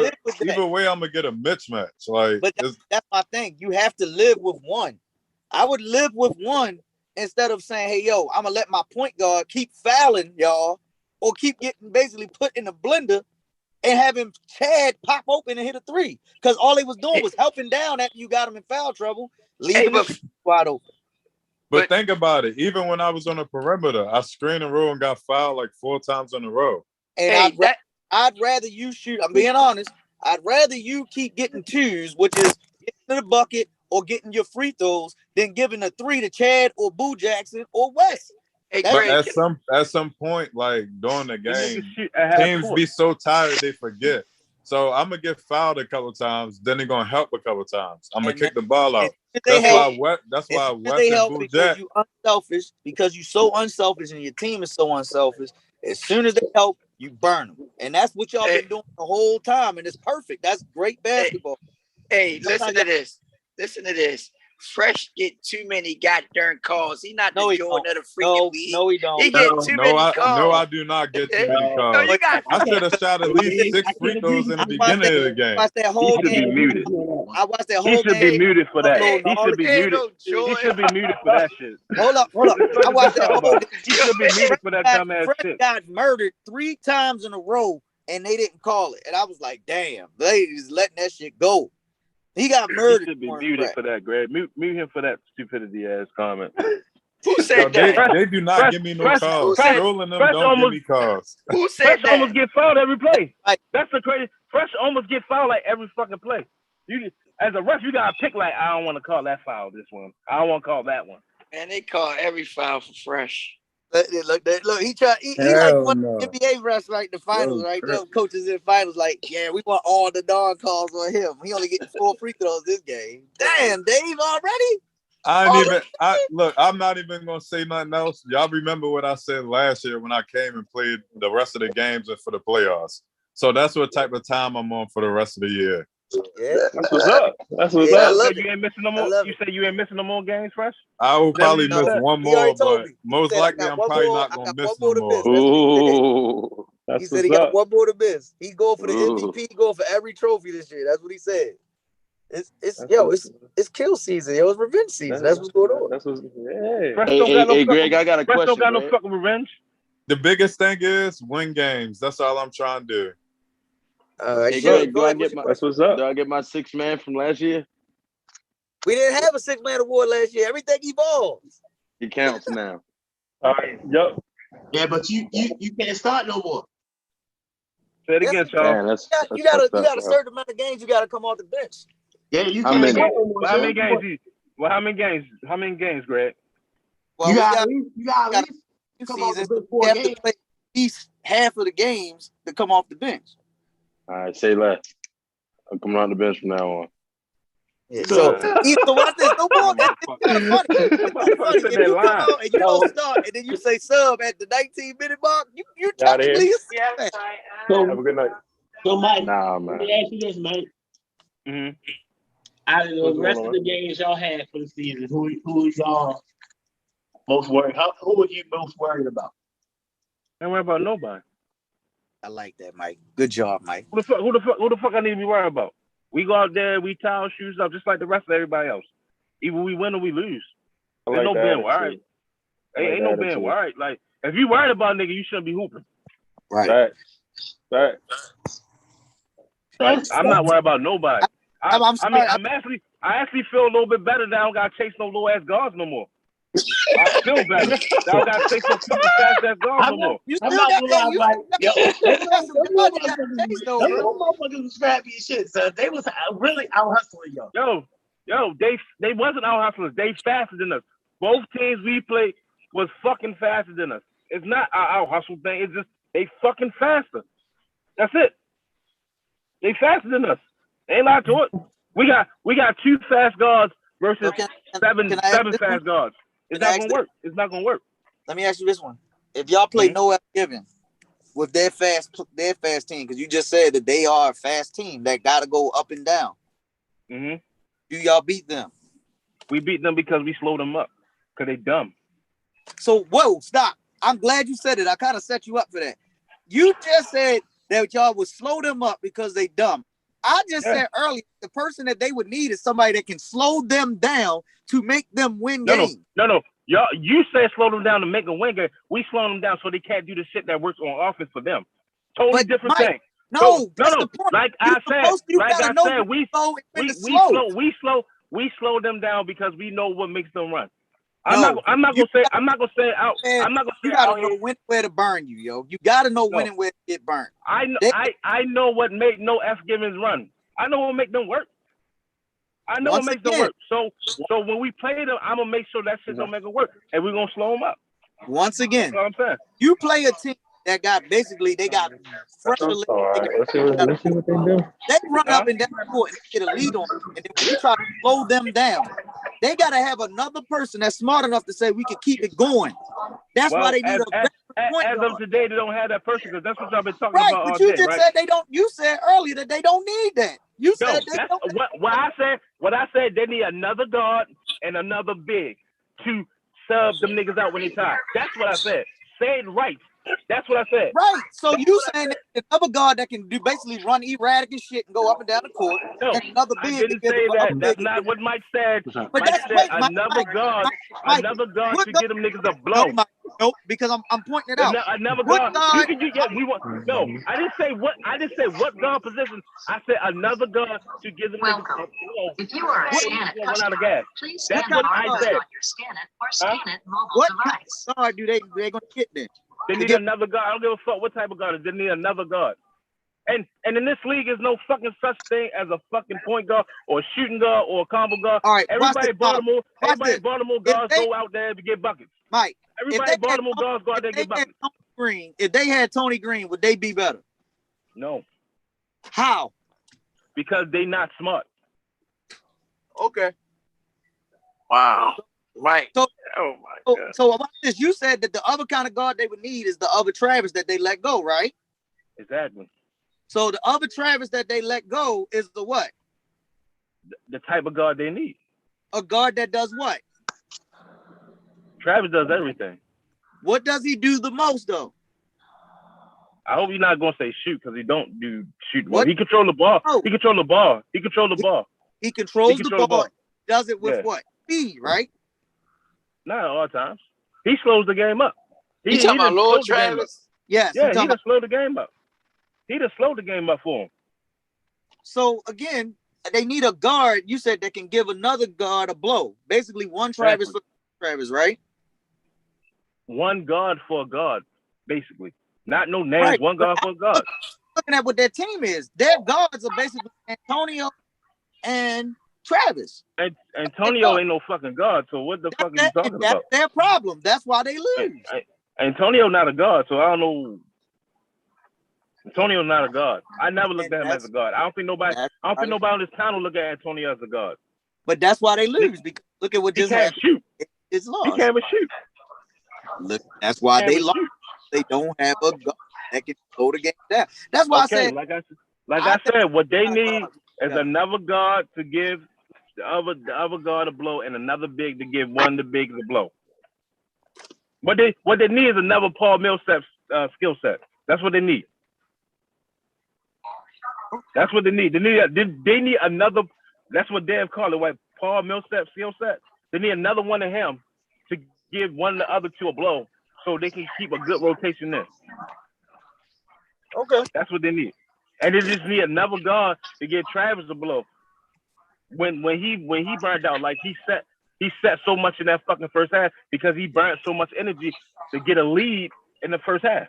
Speaker 12: gonna get a mismatch. Like,
Speaker 5: but that's my thing. You have to live with one. I would live with one instead of saying, "Hey, yo, I'm gonna let my point guard keep fouling y'all, or keep getting basically put in the blender and having Chad pop open and hit a three." Because all he was doing was helping down after you got him in foul trouble, leaving the wide open.
Speaker 12: But think about it. Even when I was on the perimeter, I screened and roll and got fouled like 4 times in a row.
Speaker 5: And I'd rather you shoot. I'm being honest. I'd rather you keep getting twos, which is getting to the bucket or getting your free throws, than giving a three to Chad or Boo Jackson or West.
Speaker 12: But at some point, like during the game, teams be so tired they forget. So I'm gonna get fouled a couple times, then they're gonna help a couple times. I'm gonna kick the ball out. That's why West and Boo Jack.
Speaker 5: You unselfish, because you're so unselfish and your team is so unselfish. As soon as they help, you burn them, and that's what y'all been doing the whole time, and it's perfect. That's great basketball.
Speaker 7: Hey, listen to this. Listen to this. Fresh get too many goddamn calls. He not the Jordan of the freaking league.
Speaker 5: No, he don't.
Speaker 7: He get too many calls.
Speaker 12: No, I do not get too many calls.
Speaker 7: No, you got.
Speaker 12: I should have shot at least 6 free throws in the beginning of the game.
Speaker 5: I watched that whole game. I watched that whole game.
Speaker 4: He should be muted for that. He should be muted. He should be muted for that shit.
Speaker 5: Hold up. I watched that whole game.
Speaker 4: He should be muted for that dumbass shit.
Speaker 5: Fresh got murdered 3 times in a row, and they didn't call it. And I was like, damn, they just letting that shit go. He got murdered.
Speaker 4: He should be muted for that, Greg. Mute him for that stupidity ass comment.
Speaker 7: Who said that?
Speaker 12: They do not give me no calls. Trolling them don't give me calls.
Speaker 7: Who said
Speaker 4: Fresh
Speaker 7: that?
Speaker 4: almost get fouled every play. That's the crazy. Fresh almost get fouled like every fucking play. You, as a ref, you gotta pick like, I don't want to call that foul. This one, I don't want to call that one.
Speaker 7: Man, they call every foul for Fresh.
Speaker 5: Look, he tried. He like one NBA refs, like the finals, right? Those coaches in the finals, like, yeah, we want all the non-calls on him. He only getting 4 free throws this game. Damn, Dave, already?
Speaker 12: I'm not even gonna say nothing else. Y'all remember what I said last year when I came and played the rest of the games and for the playoffs. So that's what type of time I'm on for the rest of the year.
Speaker 5: Yeah,
Speaker 4: that's what's up. That's what's up. So you ain't missing no more. You say you ain't missing no more games, Fresh?
Speaker 12: I will probably miss one more, but most likely I'm probably not gonna miss no more.
Speaker 4: Ooh,
Speaker 5: he said he got one more to miss. He's going for the MVP. He going for every trophy this year. That's what he said. It's kill season. It's revenge season. That's what's going on.
Speaker 4: That's what's
Speaker 11: Hey, Greg, I got a question.
Speaker 4: Fresh don't got no fucking revenge.
Speaker 12: The biggest thing is win games. That's all I'm trying to do.
Speaker 11: Hey, Greg, do I get my 6th man from last year?
Speaker 5: We didn't have a 6-man award last year. Everything evolves.
Speaker 11: It counts now.
Speaker 4: All right. Yep.
Speaker 2: Yeah, but you can't start no more.
Speaker 4: Say it again, Charles.
Speaker 11: Man,
Speaker 5: you got a certain amount of games you got to come off the bench.
Speaker 2: Yeah, you
Speaker 11: How
Speaker 2: can't.
Speaker 11: many?
Speaker 4: How many games? How many games, Greg?
Speaker 5: Well,
Speaker 2: you got at least come off the bench 4 games.
Speaker 5: To play at least half of the games to come off the bench.
Speaker 11: All right, say less. I'm coming on the bench from now on.
Speaker 5: Yeah, so watch this. No more. It's kind of funny. It's kind of funny. If you come out and you don't start, and then you say sub at the 19-minute mark, you technically
Speaker 11: Have a good night.
Speaker 2: So Mike,
Speaker 11: Nah, man.
Speaker 2: let me ask you this, Mike.
Speaker 3: Mhm.
Speaker 2: Out of the rest of the games y'all had for the season, who is y'all most worried? Who are you most worried about?
Speaker 3: I don't worry about nobody.
Speaker 5: I like that, Mike. Good job, Mike.
Speaker 3: Who the fuck I need to be worried about? We go out there, we tie our shoes up just like the rest of everybody else. Either we win or we lose. There's no being worried. Ain't no being worried. Like, if you worried about a nigga, you shouldn't be hooping.
Speaker 5: Right.
Speaker 11: Right.
Speaker 3: Like, I'm not worried about nobody. I actually feel a little bit better that I don't gotta chase no low ass guards no more. I feel better. That I don't gotta chase no fucking fast ass guards no more.
Speaker 2: You still got those motherfuckers was scrappy as shit, son. They was really out hustling y'all.
Speaker 3: Yo, they wasn't out hustlers. They faster than us. Both teams we played was fucking faster than us. It's not our out hustle thing. It's just they fucking faster. That's it. They faster than us. Ain't lie to it. We got 2 fast guards versus seven fast guards. It's not gonna work. It's not gonna work.
Speaker 5: Let me ask you this one: if y'all play no F given with their fast team, because you just said that they are a fast team that got to go up and down.
Speaker 3: Mm-hmm.
Speaker 5: Do y'all beat them?
Speaker 3: We beat them because we slowed them up. Because they dumb.
Speaker 5: So, whoa, stop. I'm glad you said it. I kind of set you up for that. You just said that y'all would slow them up because they dumb. I just said earlier, the person that they would need is somebody that can slow them down to make them win games.
Speaker 3: No. Y'all, you said slow them down to make them win game. We slow them down so they can't do the shit that works on offense for them. Totally different thing.
Speaker 5: No, that's the point.
Speaker 3: Like I said, we slow them down because we know what makes them run. I'm not gonna say out. I'm not gonna say
Speaker 5: you gotta know when where to burn you, yo. You gotta know when and where to get burned.
Speaker 3: I know what make no F givens run. I know what make them work. I know what makes them work. So when we play them, I'm gonna make sure that shit don't make them work, and we're gonna slow them up.
Speaker 5: Once again,
Speaker 3: that's what I'm saying.
Speaker 5: You play a team that got they got fresh.
Speaker 4: Let's see what they do.
Speaker 5: They run up and down the court and get a lead on them, and then when you try to slow them down, they gotta have another person that's smart enough to say we can keep it going. That's why they need
Speaker 3: as of today, they don't have that person because that's what I've been talking about all day.
Speaker 5: But you just said they don't. You said earlier that they don't need that. You said they don't.
Speaker 3: What I said, they need another guard and another big to sub them niggas out when they tie. That's what I said. Say it right. That's what I said.
Speaker 5: Right. So you saying that another guard that can do basically run erratic and shit and go up and down the court.
Speaker 3: No,
Speaker 5: and another big
Speaker 3: I didn't say that. That's not what Mike said.
Speaker 5: But
Speaker 3: Mike said another guard to get them niggas a blow.
Speaker 5: Nope, because I'm pointing it out.
Speaker 3: Another guard. I didn't say what. I didn't say what guard position. I said another guard to give them niggas a blow.
Speaker 13: If you are a Scan It
Speaker 3: customer, please scan
Speaker 13: the barcode on your Scan It or Scan It mobile device.
Speaker 5: What guard do they gonna get then?
Speaker 3: They need another guard. I don't give a fuck what type of guard. They need another guard. And in this league, there's no fucking such thing as a fucking point guard or a shooting guard or a combo guard.
Speaker 5: All right,
Speaker 3: everybody Baltimore guards go out there to get buckets.
Speaker 5: Mike,
Speaker 3: everybody Baltimore guards go out there to get buckets.
Speaker 5: If they had Tony Green, would they be better?
Speaker 3: No.
Speaker 5: How?
Speaker 3: Because they not smart.
Speaker 5: Okay.
Speaker 7: Wow. Right.
Speaker 5: So about this, you said that the other kind of guard they would need is the other Travis that they let go, right?
Speaker 3: Exactly.
Speaker 5: So the other Travis that they let go is the what?
Speaker 3: The type of guard they need.
Speaker 5: A guard that does what?
Speaker 3: Travis does everything.
Speaker 5: What does he do the most, though?
Speaker 3: I hope you're not going to say shoot because he don't do shoot. Well, he control the ball. Oh. He control the ball. He control the ball.
Speaker 5: He controls the ball. Does it with what? Speed, right?
Speaker 3: Not at all times. He slows the game up.
Speaker 7: He talking about Lord Travis?
Speaker 5: Yes.
Speaker 3: Yeah, he done slowed the game up. He done slowed the game up for him.
Speaker 5: So, again, they need a guard, you said, that can give another guard a blow. Basically, one Travis for Travis, right?
Speaker 3: One guard for a guard, basically. Not no names, right. One guard for a guard.
Speaker 5: Looking at what their team is. Their guards are basically Antonio and Travis.
Speaker 3: And Antonio ain't no fucking guard, so what the fuck are you talking about?
Speaker 5: That's their problem. That's why they lose.
Speaker 3: Antonio not a guard, so I don't know.
Speaker 4: Antonio's not a god. I never looked at him as a god. I don't think nobody on this panel look at Antonio as a god.
Speaker 5: But that's why they lose, because look at what
Speaker 4: He
Speaker 5: just
Speaker 4: can't
Speaker 5: happened.
Speaker 4: shoot.
Speaker 5: It's lost.
Speaker 4: He can't even shoot.
Speaker 5: Look, that's why they lost. They don't have a god that can slow the game down. That's why I said,
Speaker 4: like I said, what they need is another guard to give the other guard a blow and another big to give one of the bigs a blow. What they need is another Paul Millsap skill set. That's what they need. That's what they need. They need another. That's what Dave called it. What Paul Millsap skill set. They need another one of him to give one of the other two a blow, so they can keep a good rotation in.
Speaker 5: Okay,
Speaker 4: that's what they need, and they just need another guard to give Travis a blow. When he burned out, like he set so much in that fucking first half because he burned so much energy to get a lead in the first half.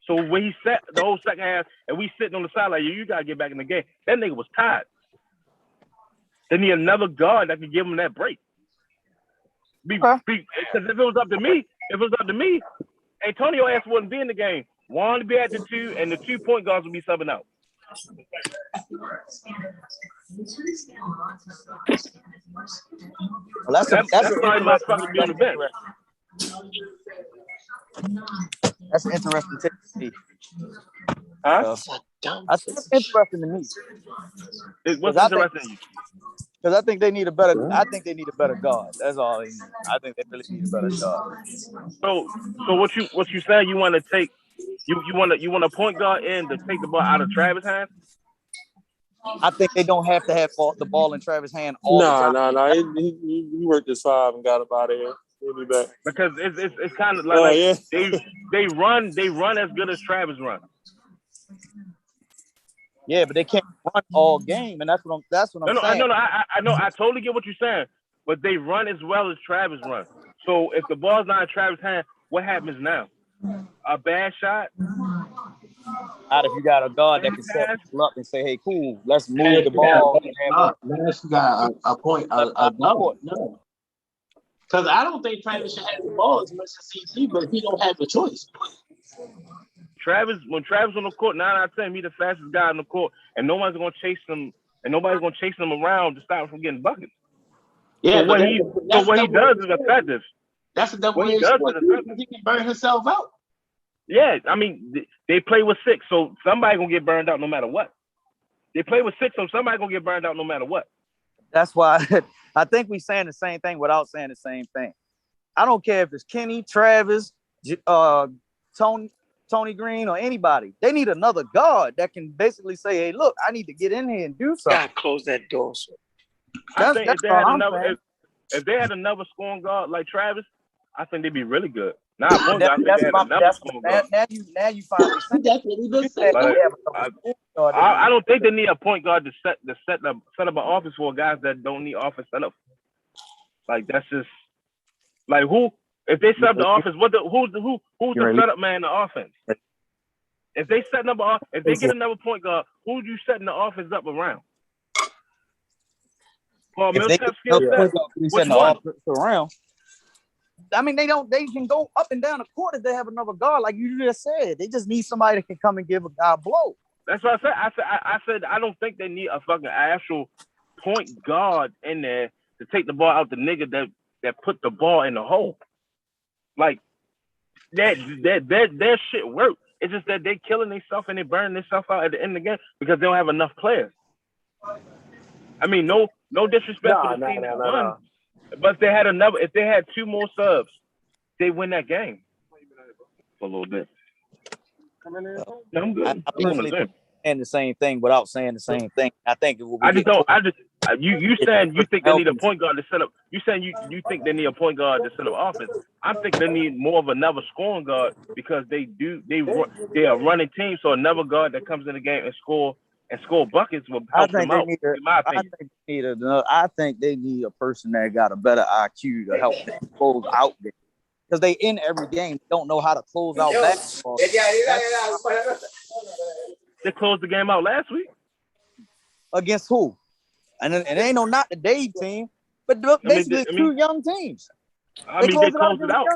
Speaker 4: So when he set the whole second half and we sitting on the side like, you gotta get back in the game, that nigga was tired. They need another guard that can give him that break. Because if it was up to me, Antonio ass wouldn't be in the game. One to be at the 2, and the 2 point guards would be subbing out.
Speaker 5: Well, that's
Speaker 4: why he motherfucker be on the bench.
Speaker 5: That's an interesting take to see.
Speaker 4: Huh?
Speaker 5: That's interesting to me.
Speaker 4: What's interesting to you?
Speaker 5: Because I think they need a better guard. That's all they need. I think they really need a better guard.
Speaker 4: So what you saying? You want to take you want a point guard in to take the ball out of Travis' hands?
Speaker 5: I think they don't have to have the ball in Travis' hand all the time.
Speaker 14: No. He worked his 5 and got up out of here. He'll be back.
Speaker 4: Because it's kind of like they run as good as Travis runs.
Speaker 5: Yeah, but they can't run all game, and that's what I'm saying.
Speaker 4: I know. I totally get what you're saying, but they run as well as Travis runs. So if the ball's not in Travis' hand, what happens now? A bad shot?
Speaker 5: Out if you got a guard that can set people up and say, "Hey, cool, let's move the ball."
Speaker 15: Unless you got a point, no. Because I don't think Travis should have the ball as much as CG, but he don't have the choice.
Speaker 4: When Travis on the court, 9 out of 10, he the fastest guy on the court, and nobody's gonna chase him, around to stop him from getting buckets.
Speaker 15: Yeah,
Speaker 4: so what he does is effective.
Speaker 15: That's a double-edged sword. He can burn himself out.
Speaker 4: Yeah, I mean they play with 6, so somebody gonna get burned out no matter what. They play with 6, so somebody gonna get burned out no matter what.
Speaker 5: That's why I think we saying the same thing without saying the same thing. I don't care if it's Kenny, Travis, Tony Green, or anybody. They need another guard that can basically say, "Hey, look, I need to get in here and do something."
Speaker 7: Gotta close that door.
Speaker 4: I think if they had another scoring guard like Travis, I think they'd be really good. Now you finally say I don't think they need a point guard to set up an offense for guys that don't need offense set up. Like that's just like who if they set up the offense, who's the setup man in the offense? If they set up if they get another point guard, who you setting the offense up around? Paul Millsap skill set. Which one?
Speaker 5: Around. I mean, they can go up and down the court if they have another guard, like you just said. They just need somebody that can come and give a guy a blow.
Speaker 4: That's what I said. I said I don't think they need a fucking actual point guard in there to take the ball out the nigga that put the ball in the hole. Like that shit work. It's just that they killing themselves and they burning themselves out at the end of the game because they don't have enough players. I mean, no disrespect to the team that won. But if they had 2 more subs, they win that game for a little bit. I'm good.
Speaker 5: I'm saying the same thing without saying the same thing. I think it will.
Speaker 4: You saying you think they need a point guard to set up? You saying you think they need a point guard to set up offense? I think they need more of another scoring guard because they are running teams. So another guard that comes in the game and score buckets will help them out.
Speaker 5: I think they need a person that got a better IQ to help them close out there. Because they in every game don't know how to close out basketball.
Speaker 4: They closed the game out last week.
Speaker 5: Against who? And it ain't not the Dave team, but basically 2 young teams.
Speaker 4: They closed it out.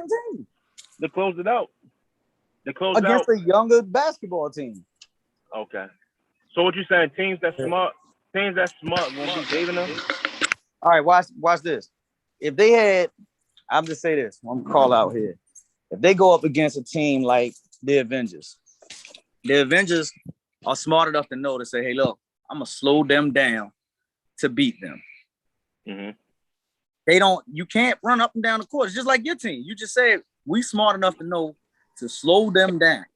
Speaker 4: They closed it out.
Speaker 5: Against a younger basketball team.
Speaker 4: Okay. So what you saying? Teams that smart gonna be saving them.
Speaker 5: All right, watch this. If they had, I'm just say this. I'm gonna call out here. If they go up against a team like the Avengers are smart enough to know to say, "Hey, look, I'm gonna slow them down to beat them."
Speaker 4: Mm-hmm.
Speaker 5: They don't. You can't run up and down the court. It's just like your team. You just said we smart enough to know to slow them down.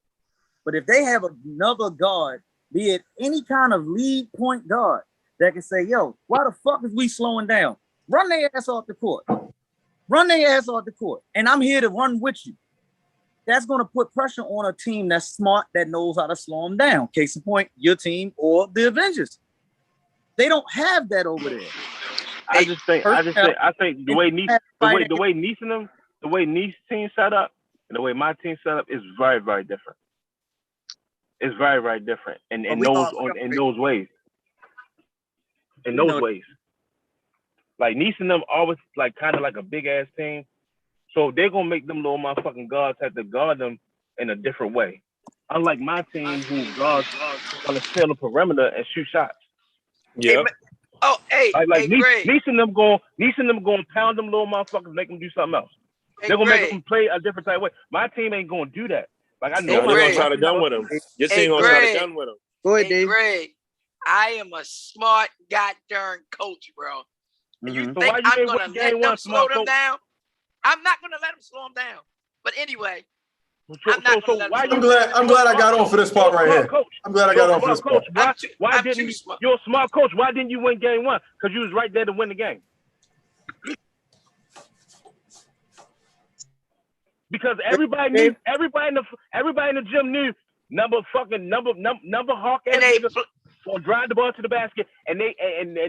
Speaker 5: But if they have another guard, be it any kind of lead point guard, that can say, "Yo, why the fuck is we slowing down? Run their ass off the court. Run their ass off the court, and I'm here to run with you." That's going to put pressure on a team that's smart, that knows how to slow them down. Case in point, your team or the Avengers. They don't have that over there.
Speaker 4: I think the way Nice team set up and the way my team set up is very, very different. It's very, very different in those ways. In those ways. Like Nice and them always like kind of like a big ass team. So they're gonna make them little motherfucking guards have to guard them in a different way. Unlike my team, who guards gonna stay on the perimeter and shoot shots.
Speaker 3: Yeah.
Speaker 7: Hey,
Speaker 4: Nice and them going pound them little motherfuckers, make them do something else. They're gonna make them play a different type of way. My team ain't gonna do that. Like I know
Speaker 3: they're gonna try to gun with them. Your team gonna try to gun with them.
Speaker 5: Go ahead, Dave.
Speaker 7: Greg, I am a smart goddamn coach, bro. And you
Speaker 4: So
Speaker 7: think
Speaker 4: why you
Speaker 7: I'm
Speaker 4: ain't
Speaker 7: gonna
Speaker 4: win
Speaker 7: let
Speaker 4: game
Speaker 7: them
Speaker 4: one,
Speaker 7: slow
Speaker 4: smart
Speaker 7: them
Speaker 4: coach?
Speaker 7: down? I'm not gonna let them slow them down. But anyway,
Speaker 9: I'm glad I got on for this part right here. I'm glad I got on for this part.
Speaker 4: Why didn't you're a smart coach? Why didn't you win game one? Because you was right there to win the game. Because everybody in the gym knew number hawk ass niggas gonna drive the ball to the basket, and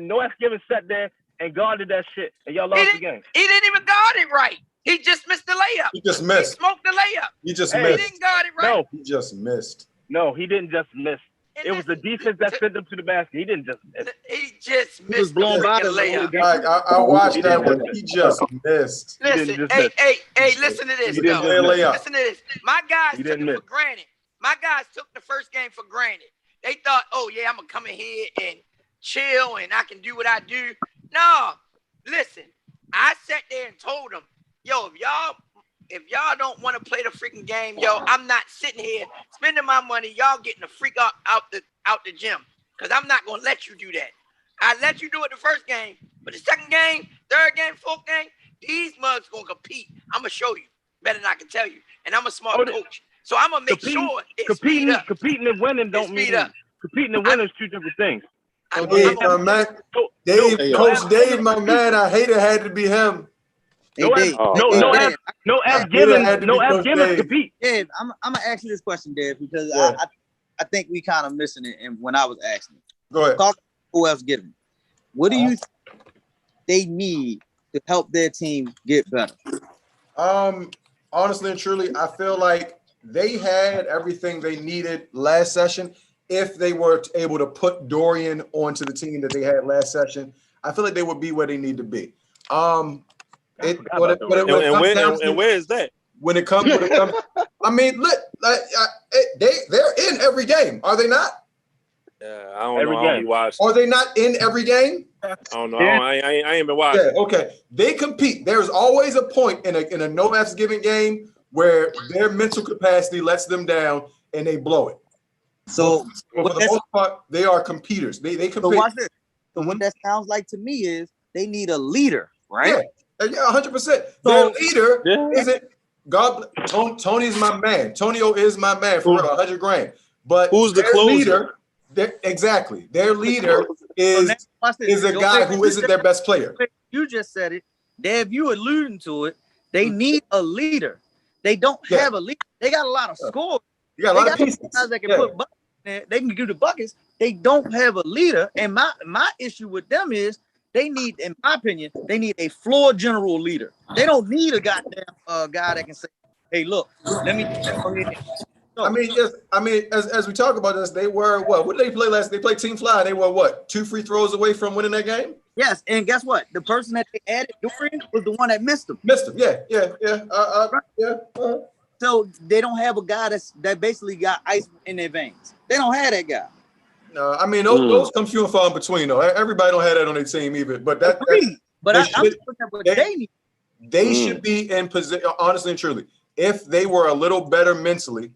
Speaker 4: no ass given sat there and guarded that shit, and y'all lost the game.
Speaker 7: He didn't even guard it right. He just missed the layup.
Speaker 9: He just missed.
Speaker 7: He smoked the layup.
Speaker 9: He just
Speaker 7: He
Speaker 9: missed.
Speaker 7: didn't guard it right.
Speaker 4: No,
Speaker 9: he just missed.
Speaker 4: No, he didn't just miss. It was the defense that sent him to the basket. He didn't just miss.
Speaker 7: He just missed.
Speaker 5: He was blown by the
Speaker 7: layup.
Speaker 9: I watched that one. He just missed.
Speaker 7: Listen, hey, listen to this. Listen to this. My guys took it for granted. My guys took the first game for granted. They thought, oh yeah, I'm gonna come in here and chill and I can do what I do. No, listen. I sat there and told them, yo, if y'all don't want to play the freaking game, yo, I'm not sitting here spending my money. Y'all getting the freak out the gym, because I'm not gonna let you do that. I let you do it the first game, but the second game, third game, fourth game, these mugs gonna compete. I'm gonna show you better than I can tell you, and I'm a smart coach, so I'm gonna make sure it's
Speaker 4: competing and winning don't mean competing and winning is two different things.
Speaker 9: Coach Dave, my man, I hate it had to be him.
Speaker 4: No F given compete.
Speaker 5: Dave, I'm gonna ask you this question, Dave, because I think we kind of missing it. And when I was asking,
Speaker 9: go ahead.
Speaker 5: Talk who else given. What do you think they need to help their team get better?
Speaker 9: Honestly and truly, I feel like they had everything they needed last session. If they were able to put Dorian onto the team that they had last session, I feel like they would be where they need to be.
Speaker 3: Where is that?
Speaker 9: When it comes, I mean, look, they're in every game, are they not?
Speaker 3: I don't know. I don't watch.
Speaker 9: Are they not in every game?
Speaker 3: I don't know. I ain't been watching.
Speaker 9: Yeah, okay. They compete. There's always a point in a no F's given game where their mental capacity lets them down and they blow it.
Speaker 5: So
Speaker 9: for the most part, they are competers. They compete.
Speaker 5: So watch this. So what that sounds like to me is they need a leader, right?
Speaker 9: Yeah, 100%. Their leader isn't God. Tony is my man. Tonio is my man for real, $100,000. But
Speaker 3: who's the closer?
Speaker 9: Exactly. Their leader is a guy who isn't their best player.
Speaker 5: You just said it. Dave, you alluding to it. They need a leader. They don't have a leader. They got a lot of scores.
Speaker 9: You got a lot of pieces.
Speaker 5: Guys that can put buckets in there. They can do the buckets. They don't have a leader. And my issue with them is they need, in my opinion, they need a floor general leader. They don't need a goddamn guy that can say, hey, look, let me.
Speaker 9: I mean, as we talk about this, they were what? What did they play last? They played Team Fly. They were what? 2 free throws away from winning that game.
Speaker 5: Yes, and guess what? The person that they added Dorian was the one that missed him.
Speaker 9: Yeah.
Speaker 5: So they don't have a guy that basically got ice in their veins. They don't have that guy.
Speaker 9: No, I mean those come few and far in between though. Everybody don't have that on their team either. But that
Speaker 5: but
Speaker 9: they
Speaker 5: I'm
Speaker 9: should,
Speaker 5: looking at what they need.
Speaker 9: They should be in position, honestly and truly. If they were a little better mentally,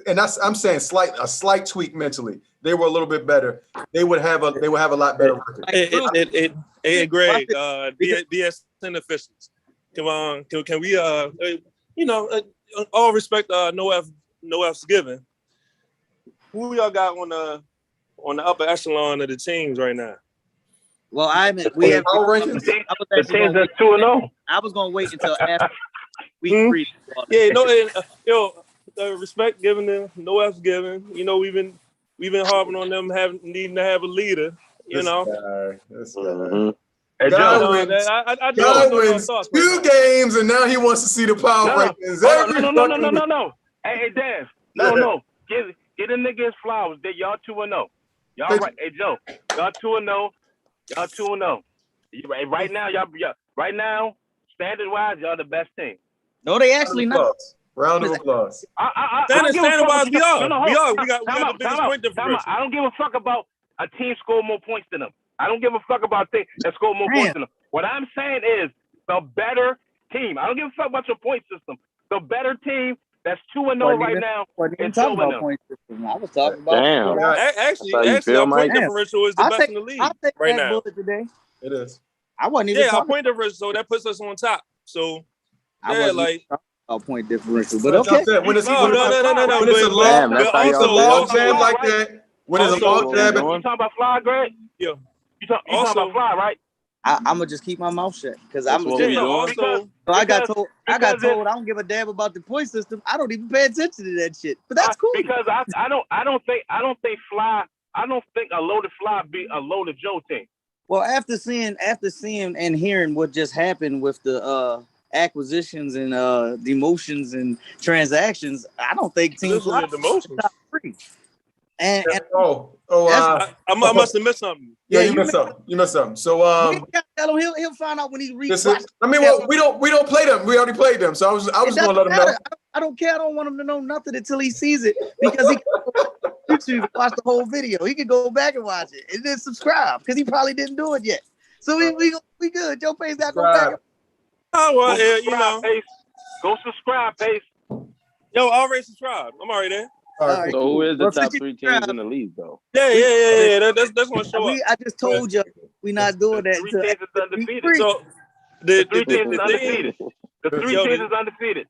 Speaker 9: and I'm saying a slight tweak mentally, they were a little bit better. They would have a lot better record.
Speaker 14: Hey, Greg, BSN officials, come on, can we all respect, no F's given. Who y'all got on the upper echelon of the teams right now?
Speaker 5: Well, we have
Speaker 4: the teams that's 2-0.
Speaker 5: I was gonna wait until after week 3.
Speaker 14: Yeah, respect given them, no F's given. You know, we've been harping on them needing to have a leader. You know,
Speaker 9: this guy.
Speaker 4: Mm-hmm. Hey,
Speaker 9: Guy
Speaker 4: Joe,
Speaker 9: wins 2 games, and now he wants to see the power rankings.
Speaker 4: No. Hey, Daz. No. Get a nigga his flowers. Y'all 2-0. Y'all right. Hey, Joe. Y'all 2-0. Y'all 2-0. Right now, right now, standard wise, y'all the best team.
Speaker 5: No, they actually not.
Speaker 9: Round of applause.
Speaker 14: Standard wise, we are. We got the biggest point differential.
Speaker 4: I don't give a fuck about a team score more points than them. I don't give a fuck about things that score more points than them. What I'm saying is the better team. I don't give a fuck about your point system. The better team that's 2-0 right now is 2-0.
Speaker 5: I was talking about.
Speaker 11: Damn.
Speaker 14: Actually, our point differential is the best in the league right now.
Speaker 5: Today.
Speaker 9: It is.
Speaker 5: I wasn't even.
Speaker 14: Yeah, our point differential, so that puts us on top. So
Speaker 5: our point differential, but okay.
Speaker 9: When it's a log jam like that, when it's a log jam,
Speaker 4: you talking about Fly, Greg?
Speaker 14: Yeah.
Speaker 4: You talking about Fly, right?
Speaker 5: I'm gonna just keep my mouth shut because I got told I don't give a damn about the point system. I don't even pay attention to that shit. But that's cool.
Speaker 4: Because I don't think Fly. I don't think a loaded Fly beat a loaded Joe team.
Speaker 5: Well, after seeing and hearing what just happened with the acquisitions and demotions and transactions, I don't think Team Fly is top 3. And
Speaker 14: I must have missed something.
Speaker 9: Yeah, you missed something. You missed something. So
Speaker 5: tell him he'll find out when he reads.
Speaker 9: We don't play them. We already played them. So I was gonna let him know.
Speaker 5: I don't care. I don't want him to know nothing until he sees it because he can YouTube and watch the whole video. He can go back and watch it and then subscribe because he probably didn't do it yet. So we good. Joe Pace got to go back.
Speaker 14: Oh well, you know.
Speaker 4: Pace. Go subscribe, Pace.
Speaker 14: Yo, I already subscribed. I'm already there.
Speaker 11: So who is the top 3 teams in the league, though?
Speaker 14: Yeah. That's gonna show up.
Speaker 5: I just told you we're not doing that.
Speaker 4: 3 teams is undefeated.
Speaker 14: So
Speaker 4: the 3 teams is undefeated. The 3 teams is undefeated.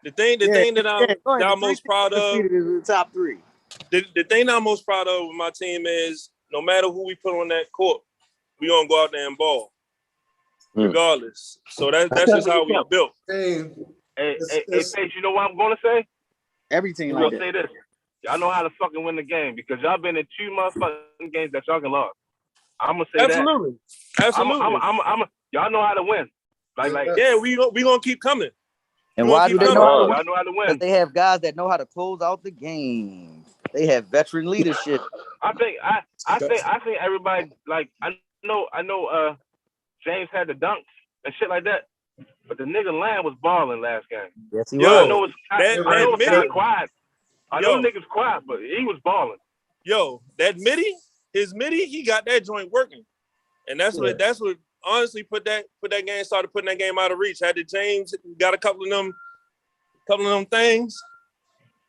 Speaker 14: The thing that I'm most proud of
Speaker 5: is the top 3.
Speaker 14: The thing that I'm most proud of with my team is no matter who we put on that court, we gonna go out there and ball, regardless. So that's just how we are built.
Speaker 4: Hey, Pace, you know what I'm gonna say?
Speaker 5: Every team
Speaker 4: I'm gonna say this. Y'all know how to fucking win the game because y'all been in 2 motherfucking games that y'all can lose. I'm gonna say
Speaker 14: Absolutely.
Speaker 4: Y'all know how to win.
Speaker 14: Yeah, we gonna keep coming.
Speaker 5: And why do they know?
Speaker 4: Y'all know how to win.
Speaker 5: Because they have guys that know how to close out the game. They have veteran leadership.
Speaker 4: I think everybody I know James had the dunks and shit like that, but the nigga Lamb was balling last game.
Speaker 5: Yes, he was.
Speaker 4: I know it's kind of quiet. I know niggas quiet, but he was balling.
Speaker 14: Yo, his midi, he got that joint working, and that's what honestly put that game, started putting that game out of reach. Had the James got a couple of them things,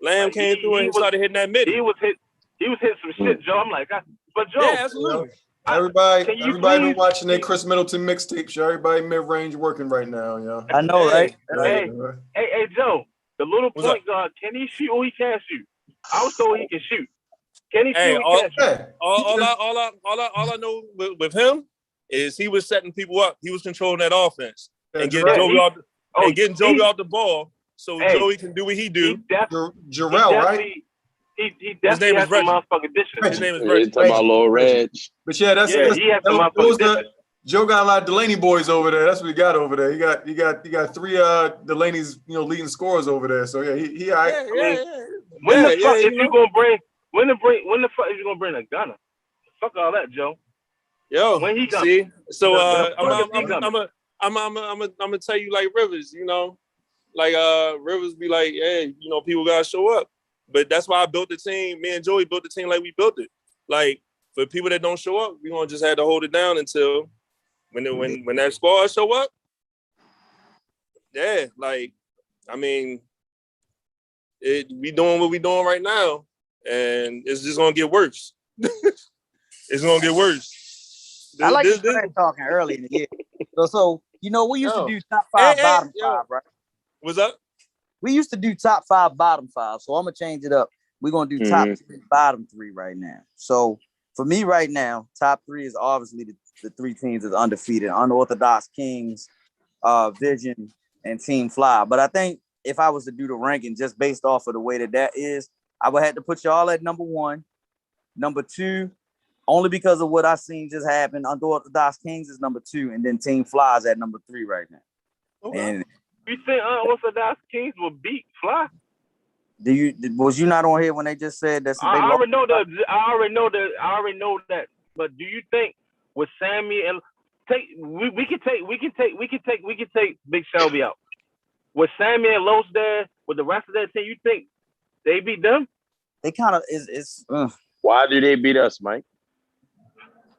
Speaker 14: Lamb came through and started hitting that midi.
Speaker 4: He was hitting some shit, Joe. I'm like, but Joe,
Speaker 14: yeah, absolutely.
Speaker 9: Everybody been watching their Chris Middleton mixtape show. Everybody mid-range working right now, yeah.
Speaker 5: I know, right?
Speaker 4: Hey, Joe, the little point guard, can he shoot or he can't shoot? I was told he can shoot. Can he shoot or he can't shoot?
Speaker 14: All I know with him is he was setting people up. He was controlling that offense and getting Joey off the ball so Joey can do what he do.
Speaker 9: Jarrell, right?
Speaker 4: He definitely has some motherfucking dishes.
Speaker 14: His name is Reggie.
Speaker 11: Talking about Lil Reg.
Speaker 9: But
Speaker 4: he has some motherfucking dishes.
Speaker 9: Joe got a lot of Delaney boys over there. That's what he got over there. You got 3 Delaney's leading scorers over there. So yeah, he all right.
Speaker 4: When the fuck is you gonna bring a gunner? Fuck all that, Joe.
Speaker 14: Yo,
Speaker 4: when he
Speaker 14: see, so I'm gonna tell you like Rivers, Rivers be like, hey, you know, people gotta show up. But that's why I built the team. Me and Joey built the team like we built it. Like for people that don't show up, we gonna just have to hold it down until when that squad show up. Yeah, like I mean, we doing what we doing right now, and it's just gonna get worse. It's gonna get worse.
Speaker 5: I like this talking early in the year. So you know, we used to do top five, bottom five, right?
Speaker 14: What's up?
Speaker 5: We used to do top five, bottom five. So I'm gonna change it up. We're gonna do top three, bottom three right now. So for me right now, top three is obviously the three teams is undefeated: Unorthodox Kings, Vision, and Team Fly. But I think if I was to do the ranking just based off of the way that is, I would have to put y'all at number one. Number two, only because of what I seen just happen, Unorthodox Kings is number two, and then Team Fly is at number three right now.
Speaker 4: Okay.
Speaker 5: And
Speaker 4: you think Unorthodox Kings will beat Fly?
Speaker 5: Was you not on here when they just said that?
Speaker 4: I already know that. But do you think with Sammy and we can take Big Shelby out with Sammy and Los there with the rest of that team? You think they beat them?
Speaker 5: They kind of is.
Speaker 11: Why do they beat us, Mike?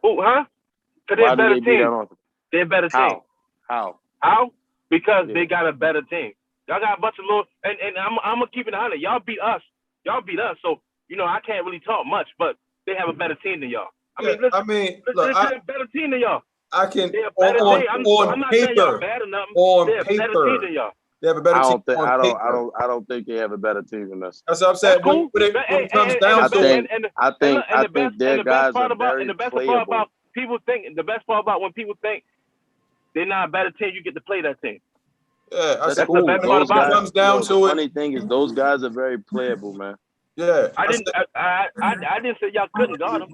Speaker 4: Oh, huh? Because they're a better team. They're a better team. How? Because they got a better team. Y'all got a bunch of little, and I'm gonna keep it 100. Y'all beat us. So you know I can't really talk much, but they have a better team than y'all. They're a better team than y'all.
Speaker 9: I can
Speaker 4: They're a better team. I'm not saying y'all bad or nothing. They're a better team than y'all.
Speaker 9: They have a better team.
Speaker 11: I don't think they have a better team than us.
Speaker 9: That's what I'm saying. When it comes down to it,
Speaker 11: I think their guys are very playable.
Speaker 4: The best part about when people think they're not a better team, you get to play that team.
Speaker 9: Yeah,
Speaker 11: that's
Speaker 9: cool.
Speaker 11: The best part
Speaker 9: about it. Comes down to it.
Speaker 11: Funny thing is, those guys are very playable, man.
Speaker 9: Yeah,
Speaker 4: I didn't say y'all couldn't guard them.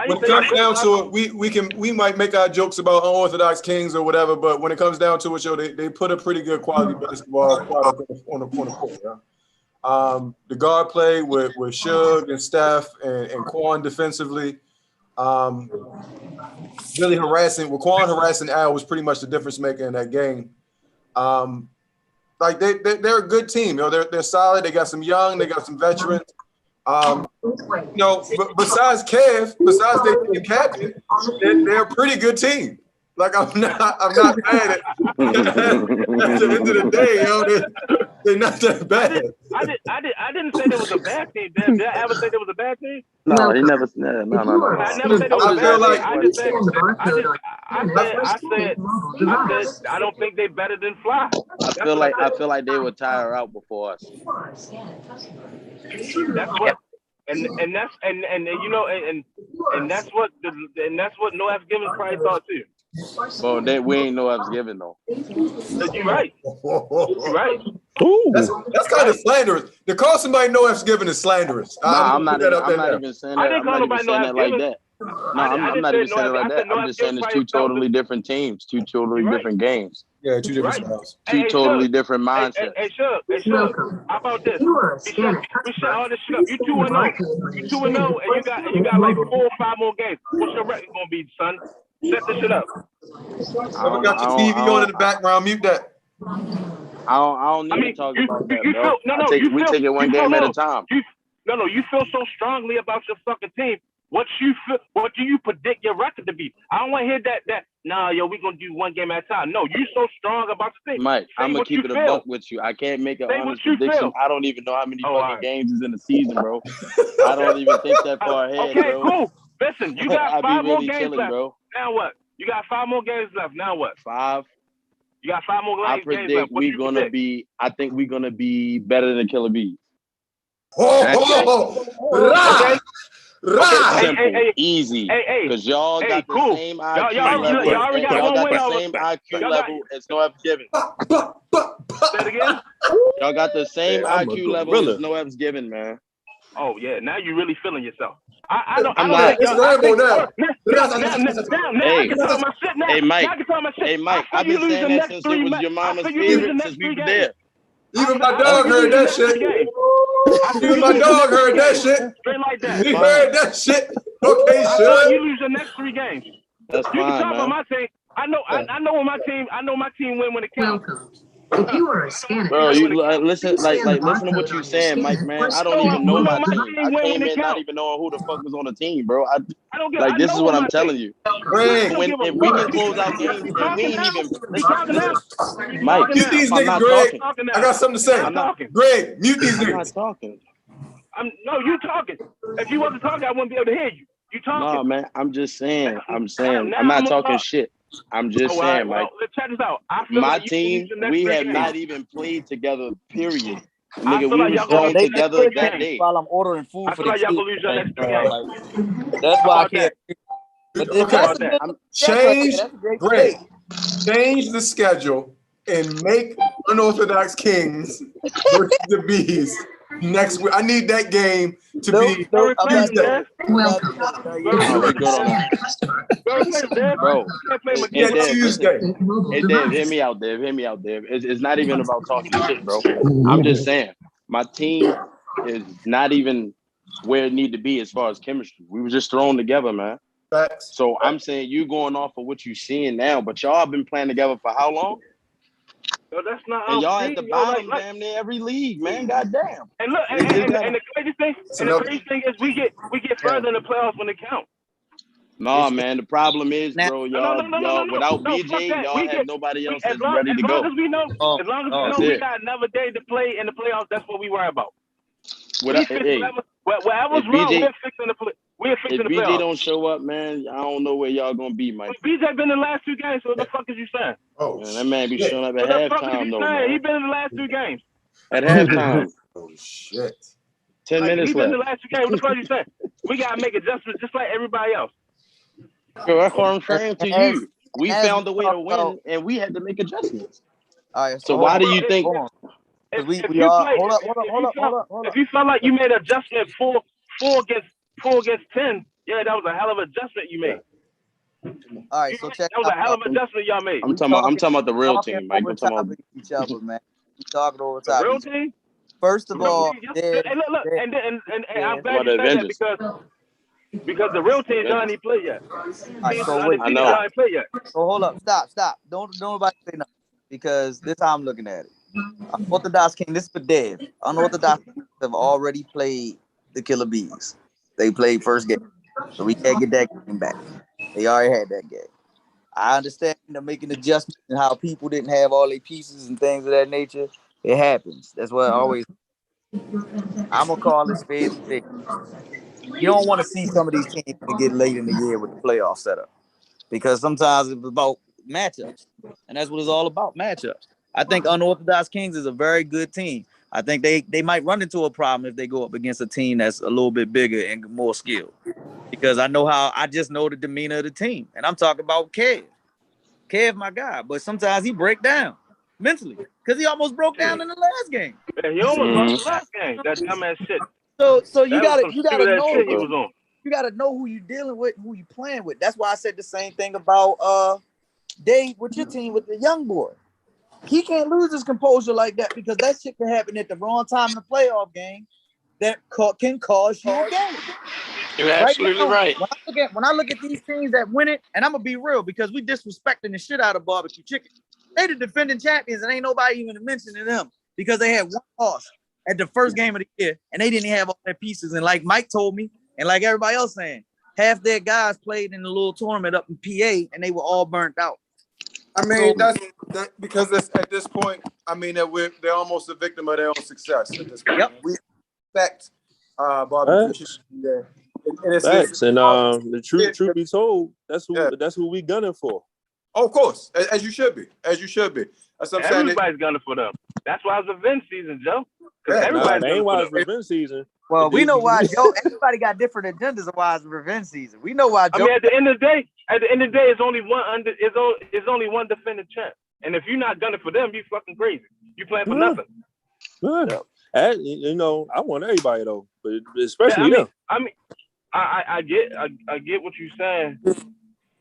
Speaker 9: When it comes down to it, we might make our jokes about Unorthodox Kings or whatever, but when it comes down to it, they put a pretty good quality basketball product on the court. Yeah. The guard play with Suge and Steph and Quan defensively, really harassing. With Quan harassing Al was pretty much the difference maker in that game. Like they're a good team. You know, they're solid. They got some young. They got some veterans. You know, besides Kev, besides their team captain, they're a pretty good team. Like I'm not mad at the end of the day, yo, they're not that bad.
Speaker 4: I didn't say there was a bad team. Did I ever say there was a bad team?
Speaker 11: No, he never. No.
Speaker 4: I never said there was a bad team. I said I don't think they're better than Fly.
Speaker 11: I feel like they would tire out before us.
Speaker 4: That's what, and you know, and that's what Noah Givens probably thought too.
Speaker 11: Well, we ain't no F's given though.
Speaker 4: You're right. You're right.
Speaker 9: Ooh. That's kind of slanderous. To call somebody no F's given is slanderous.
Speaker 11: I'm not even saying that.
Speaker 4: I didn't call nobody no F's
Speaker 11: like that. No, I'm not even saying it like that. I'm just saying it's two totally different teams, two totally different games.
Speaker 9: Yeah, two different styles.
Speaker 11: Two totally different mindsets.
Speaker 4: Hey, Shug, how about this? We shut all this shit up. You 2-0. You 2-0, and you got like 4 or 5 more games. What's your record gonna be, son? Set this shit up.
Speaker 9: We got your TV on in the background. Mute that.
Speaker 11: I don't need to talk about that, bro. We take it one game at a time.
Speaker 4: You feel so strongly about your fucking team. What do you predict your record to be? I don't want to hear that. Nah, yo, we gonna do one game at a time. No, you so strong about your team.
Speaker 11: Mike, I'm gonna keep it a buck with you. I can't make an honest prediction. I don't even know how many fucking games is in the season, bro. I don't even think that far ahead,
Speaker 4: okay,
Speaker 11: bro.
Speaker 4: Cool. Listen, you got 5 more games
Speaker 11: chilling,
Speaker 4: left.
Speaker 11: Bro.
Speaker 4: Now what? You got 5 more games left. Now what?
Speaker 11: 5.
Speaker 4: You got 5 more games left.
Speaker 11: I predict we're gonna be. I think we're gonna be better than the Killer Bees. Simple, easy. Because y'all got the same IQ level. Y'all got the same IQ level as No F's Given.
Speaker 4: Say it again.
Speaker 11: Y'all got the same IQ level as No F's Given, man.
Speaker 4: Oh yeah, now you really feeling yourself. I don't.
Speaker 9: It's Rambo now.
Speaker 11: Hey, Mike. I've been saying that since it was your mama's favorite since we were there.
Speaker 9: Even my dog heard that shit. Even my dog heard that shit.
Speaker 4: Straight like that.
Speaker 9: He heard that shit. Okay, sure.
Speaker 4: You lose your next 3 games.
Speaker 11: That's
Speaker 4: you
Speaker 11: fine,
Speaker 4: can talk
Speaker 11: man.
Speaker 4: about my team. I know when my team win when it counts.
Speaker 13: If you are a scanner,
Speaker 11: Bro, you listen, listen to what you saying, Mike. Man, I don't even know my team. I came in not even knowing who the fuck was on the team, bro. This is what I'm telling you.
Speaker 9: Greg,
Speaker 11: If we can close out games and we ain't even listen,
Speaker 9: mute
Speaker 11: Mike.
Speaker 9: these
Speaker 11: I'm
Speaker 9: niggas,
Speaker 11: not
Speaker 9: Greg.
Speaker 11: talking.
Speaker 9: I got something to say.
Speaker 11: I'm not.
Speaker 9: Greg, mute these
Speaker 11: I'm
Speaker 9: niggas.
Speaker 11: not talking.
Speaker 4: No, you talking. If you wasn't talking, I wouldn't be able to hear you. You talking.
Speaker 11: No, man. I'm just saying. I'm
Speaker 4: Now
Speaker 11: not
Speaker 4: I'm
Speaker 11: talking
Speaker 4: talk.
Speaker 11: shit. I'm just
Speaker 4: All right,
Speaker 11: saying, Mike.
Speaker 4: let's check this out. I feel
Speaker 11: My
Speaker 4: like you
Speaker 11: team,
Speaker 4: lose the next
Speaker 11: we
Speaker 4: big
Speaker 11: have
Speaker 4: game.
Speaker 11: not even played together, period.
Speaker 4: I
Speaker 11: Nigga,
Speaker 4: feel
Speaker 11: we
Speaker 4: like
Speaker 11: was
Speaker 4: y'all gonna
Speaker 11: thrown
Speaker 4: lose
Speaker 5: They
Speaker 4: the next
Speaker 11: together
Speaker 4: big
Speaker 11: that
Speaker 4: game.
Speaker 11: day.
Speaker 5: while I'm ordering food
Speaker 4: I
Speaker 5: for
Speaker 4: feel
Speaker 5: the
Speaker 4: like y'all
Speaker 5: kids.
Speaker 4: gonna lose your next big
Speaker 5: Like,
Speaker 4: game.
Speaker 5: that's
Speaker 4: How
Speaker 5: why I
Speaker 4: about that?
Speaker 5: can't. But
Speaker 9: Okay.
Speaker 5: that's a
Speaker 4: that?
Speaker 5: good sketch right there. That's a great
Speaker 9: Greg,
Speaker 5: debate.
Speaker 9: change the schedule and make Unorthodox Kings versus the Bees next week. I need that game to be
Speaker 5: No, I'm not
Speaker 9: Tuesday.
Speaker 5: doing it. I'm not doing it.
Speaker 11: No, we good on that. Bro, hey, Dev, listen. Hey, Dev, hear me out, Dev. Hear me out, Dev. It's not even about talking shit, bro. I'm just saying, my team is not even where it need to be as far as chemistry. We were just thrown together, man.
Speaker 9: Facts.
Speaker 11: So I'm saying you going off of what you seeing now, but y'all been playing together for how long?
Speaker 4: Yo, that's not
Speaker 11: And
Speaker 4: our
Speaker 11: y'all
Speaker 4: team,
Speaker 11: at the
Speaker 4: yo,
Speaker 11: bottom, damn near every league, man. Goddamn.
Speaker 4: And look,
Speaker 11: They just got
Speaker 4: and the crazy thing, is we get further in the playoffs when it counts.
Speaker 11: Nah, man. The problem is, bro,
Speaker 4: No.
Speaker 11: y'all without
Speaker 4: No, fuck
Speaker 11: BJ,
Speaker 4: that.
Speaker 11: y'all
Speaker 4: We
Speaker 11: have
Speaker 4: get
Speaker 11: nobody else
Speaker 4: as
Speaker 11: that's
Speaker 4: long
Speaker 11: ready to go.
Speaker 4: as we know,
Speaker 11: That's
Speaker 4: we
Speaker 11: it.
Speaker 4: got another day to play in the playoffs. That's what we worry about.
Speaker 11: Hey,
Speaker 4: Whatever's
Speaker 11: if
Speaker 4: wrong,
Speaker 11: BJ,
Speaker 4: we're fixing
Speaker 11: if
Speaker 4: the
Speaker 11: BJ
Speaker 4: playoffs.
Speaker 11: don't show up, man, I don't know where y'all gonna be, Mike.
Speaker 4: BJ been in the last 2 games, so what the fuck is you saying?
Speaker 9: Oh,
Speaker 11: man, that man be showing up
Speaker 4: What
Speaker 11: at
Speaker 4: the fuck is
Speaker 11: halftime,
Speaker 4: you
Speaker 11: though,
Speaker 4: saying? He
Speaker 11: man.
Speaker 4: been in the last 2 games.
Speaker 11: At halftime.
Speaker 9: Oh shit.
Speaker 11: 10 minutes
Speaker 4: He been in the
Speaker 11: left.
Speaker 4: last 2 games. What the fuck you saying? We gotta make adjustments just like everybody else.
Speaker 11: Bro, that's what I'm saying to you. We
Speaker 5: as
Speaker 11: found a way
Speaker 5: talk
Speaker 11: to
Speaker 5: about-
Speaker 11: win, and we had to make adjustments.
Speaker 5: All right,
Speaker 11: So
Speaker 5: hold
Speaker 11: why
Speaker 5: on,
Speaker 11: do you think?
Speaker 5: hold on.
Speaker 4: If
Speaker 5: We
Speaker 4: you
Speaker 5: are
Speaker 4: play,
Speaker 5: hold up.
Speaker 4: if you felt like you made an adjustment 4 against 10, yeah, that was a hell of an adjustment you made.
Speaker 5: All right, so check
Speaker 4: That was
Speaker 5: out.
Speaker 4: a hell of an adjustment y'all made.
Speaker 11: I'm talking about the real team, Mike.
Speaker 5: Over
Speaker 11: I'm talking
Speaker 5: top
Speaker 11: about
Speaker 5: of each other, man. We talking over
Speaker 4: The
Speaker 5: top of
Speaker 4: real
Speaker 5: each other.
Speaker 4: team.
Speaker 5: First of all,
Speaker 4: Hey, look, and I'm glad you
Speaker 11: the
Speaker 4: said that
Speaker 11: Avengers.
Speaker 4: because the real team y'all ain't play yet.
Speaker 5: all right, so wait,
Speaker 11: I know.
Speaker 4: Y'all ain't play yet.
Speaker 5: so hold up, stop. Don't nobody say nothing because this is how I'm looking at it. Unorthodox King, this is for Dev. Unorthodox Kings have already played the Killer Bees. They played first game, so we can't get that game back. They already had that game. I understand they're making adjustments and how people didn't have all their pieces and things of that nature. It happens. That's what I always. I'm gonna call it spade. You don't want to see some of these teams when it get late in the year with the playoff setup because sometimes it's about matchups, and that's what it's all about, matchups. I think Unorthodox Kings is a very good team. I think they might run into a problem if they go up against a team that's a little bit bigger and more skilled. Because I just know the demeanor of the team, and I'm talking about Kev. Kev, my guy, but sometimes he break down mentally because he almost broke down in the last game.
Speaker 4: Yeah, he almost lost the last game. That dumbass shit.
Speaker 5: So you
Speaker 4: That was
Speaker 5: gotta
Speaker 4: some stupid ass
Speaker 5: know
Speaker 4: shit he was on.
Speaker 5: you gotta know who you dealing with, who you playing with. That's why I said the same thing about Dave with your team with the young boy. He can't lose his composure like that because that shit can happen at the wrong time in the playoff game that can cause you a game.
Speaker 7: You're absolutely right.
Speaker 5: When I look at these teams that win it, and I'm gonna be real because we disrespecting the shit out of barbecue chicken. They the defending champions, and ain't nobody even mentioning them because they had one loss at the first game of the year, and they didn't have all their pieces. And like Mike told me, and like everybody else saying, half their guys played in the little tournament up in PA, and they were all burnt out.
Speaker 9: I mean, that's because at this point, I mean that they're almost a victim of their own success at this point.
Speaker 5: Yep.
Speaker 9: We expect barbecue chicken.
Speaker 14: Facts. And the truth be told, that's who we gunning for.
Speaker 9: Oh, of course, as you should be. That's what I'm saying.
Speaker 4: Everybody's gunning for them. That's why it's revenge season, Joe.
Speaker 14: Nah,
Speaker 4: Everybody's
Speaker 14: that ain't
Speaker 4: gunning
Speaker 14: why
Speaker 4: for
Speaker 14: it's
Speaker 4: them.
Speaker 14: revenge season.
Speaker 5: Well, we know why Joe. Everybody got different agendas of why it's revenge season. We know why Joe.
Speaker 4: I mean, at the end of the day, it's only one defending champ. And if you're not gunning for them, you fucking crazy. You playing for nothing.
Speaker 14: Yeah. And, you know, I want everybody though, but especially them.
Speaker 4: I get what you're saying.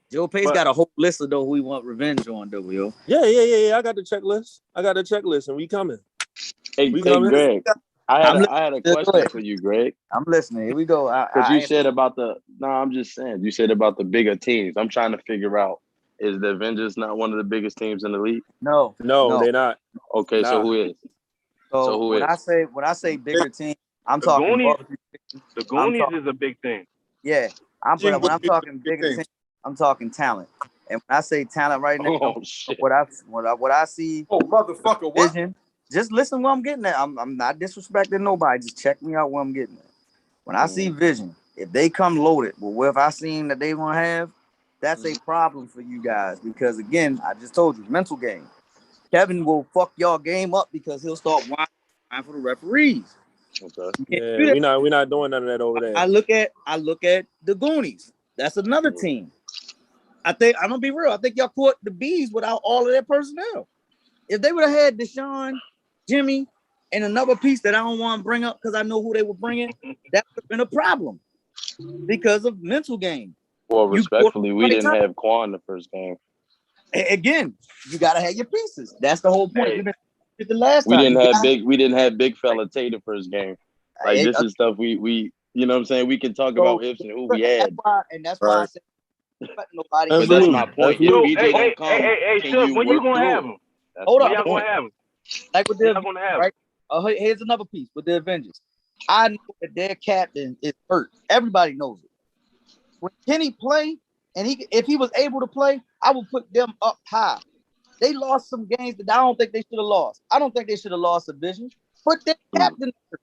Speaker 5: Joe Pace got a whole list of who we want revenge on, though, yo.
Speaker 14: Yeah. I got the checklist, and we coming.
Speaker 11: Hey, Greg. I had a question for you, Greg.
Speaker 5: I'm listening. Here we go.
Speaker 11: Because you said about I'm just saying, you said about the bigger teams. I'm trying to figure out Is the Avengers not one of the biggest teams in the league?
Speaker 8: No,
Speaker 14: No, they're not.
Speaker 11: Okay, so
Speaker 14: Nah.
Speaker 11: who is?
Speaker 5: So
Speaker 11: who
Speaker 5: when
Speaker 11: is?
Speaker 5: I say bigger team, I'm
Speaker 4: The
Speaker 5: talking
Speaker 4: Goonies,
Speaker 5: barbecue.
Speaker 4: the
Speaker 5: I'm
Speaker 4: Goonies
Speaker 5: talking,
Speaker 4: is a big thing.
Speaker 5: yeah. But when I'm talking bigger team, I'm talking talent. And when I say talent right now,
Speaker 11: Oh shit!
Speaker 5: what I see,
Speaker 9: Oh motherfucker, what?
Speaker 5: vision. Just listen where I'm getting at. I'm not disrespecting nobody. Just check me out where I'm getting at. When I see vision, if they come loaded with what I seen that they gonna have, that's a problem for you guys. Because again, I just told you, mental game. Kevin will fuck y'all game up because he'll start whining for the referees.
Speaker 11: Okay.
Speaker 14: Yeah, we're not doing none of that over there.
Speaker 5: I look at the Goonies. That's another team. I'm gonna be real. I think y'all caught the bees without all of their personnel. If they would have had Deshaun, Jimmy, and another piece that I don't want to bring up because I know who they were bringing, that would have been a problem because of mental game.
Speaker 11: Well, respectfully, we didn't have Quan the first game.
Speaker 5: Again, you gotta have your pieces. That's the whole point. The last
Speaker 11: We
Speaker 5: time
Speaker 11: didn't have big fella Tate the first game. Like this is stuff we you know what I'm saying? We can talk about ifs and who we had.
Speaker 5: That's why I said nobody.
Speaker 11: But that's my point. If BJ don't come, can
Speaker 4: Shug,
Speaker 11: you
Speaker 4: when
Speaker 11: work
Speaker 4: you gonna
Speaker 11: through
Speaker 4: have
Speaker 11: it?
Speaker 4: them?
Speaker 5: Hold
Speaker 4: When
Speaker 5: on.
Speaker 4: y'all gonna have them?
Speaker 5: Like with the
Speaker 4: y'all gonna have
Speaker 5: right? Here's another piece with the Avengers. I know that their captain is hurt. Everybody knows it. When Kenny play, and if he was able to play, I would put them up high. They lost some games that I don't think they should have lost. I don't think they should have lost a division. Put their captain hurt.